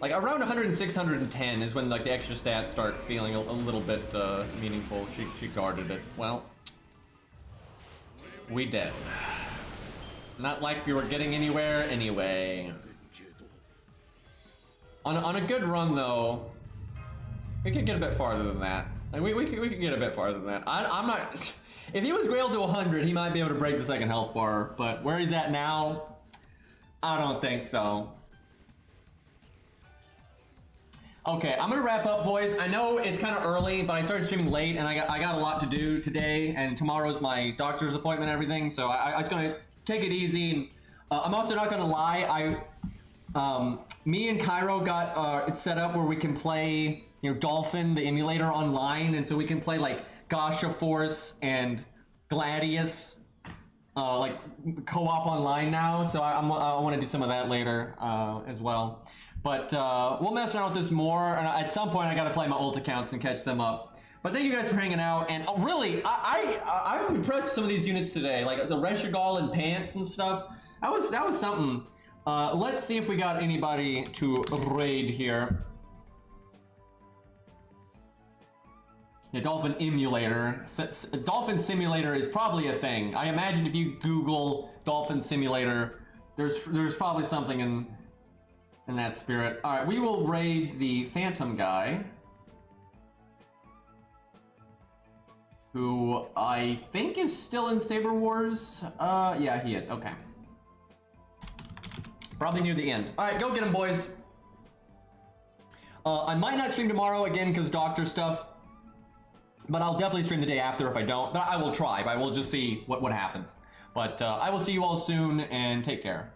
around 106, 110 is when like the extra stats start feeling a little bit meaningful. She guarded it. Well, we dead. Not like we were getting anywhere anyway. On a good run though, we could get a bit farther than that. Like, we could get a bit farther than that. I'm not. If he was Grailed to 100, he might be able to break the second health bar. But where he's at now, I don't think so. Okay, I'm gonna wrap up, boys. I know it's kind of early, but I started streaming late, and I got a lot to do today, and tomorrow's my doctor's appointment and everything. So I was gonna take it easy. And I'm also not gonna lie. Me and Cairo got it set up where we can play, you know, Dolphin, the emulator, online, and so we can play like Gasha Force and Gladius, like co-op online now. So I want to do some of that later as well. But we'll mess around with this more. And at some point, I got to play my ult accounts and catch them up. But thank you guys for hanging out. And really, I'm impressed with some of these units today, like the Reshigal and Pants and stuff. That was something. Let's see if we got anybody to raid here. Yeah, Dolphin Emulator. Dolphin Simulator is probably a thing. I imagine if you Google Dolphin Simulator, there's probably something in that spirit. All right, we will raid the Phantom guy, who I think is still in Saber Wars. Yeah, he is. Okay. Probably near the end. All right, go get him, boys. I might not stream tomorrow again because doctor stuff. But I'll definitely stream the day after if I don't. But I will try. I will just see what happens. But I will see you all soon, and take care.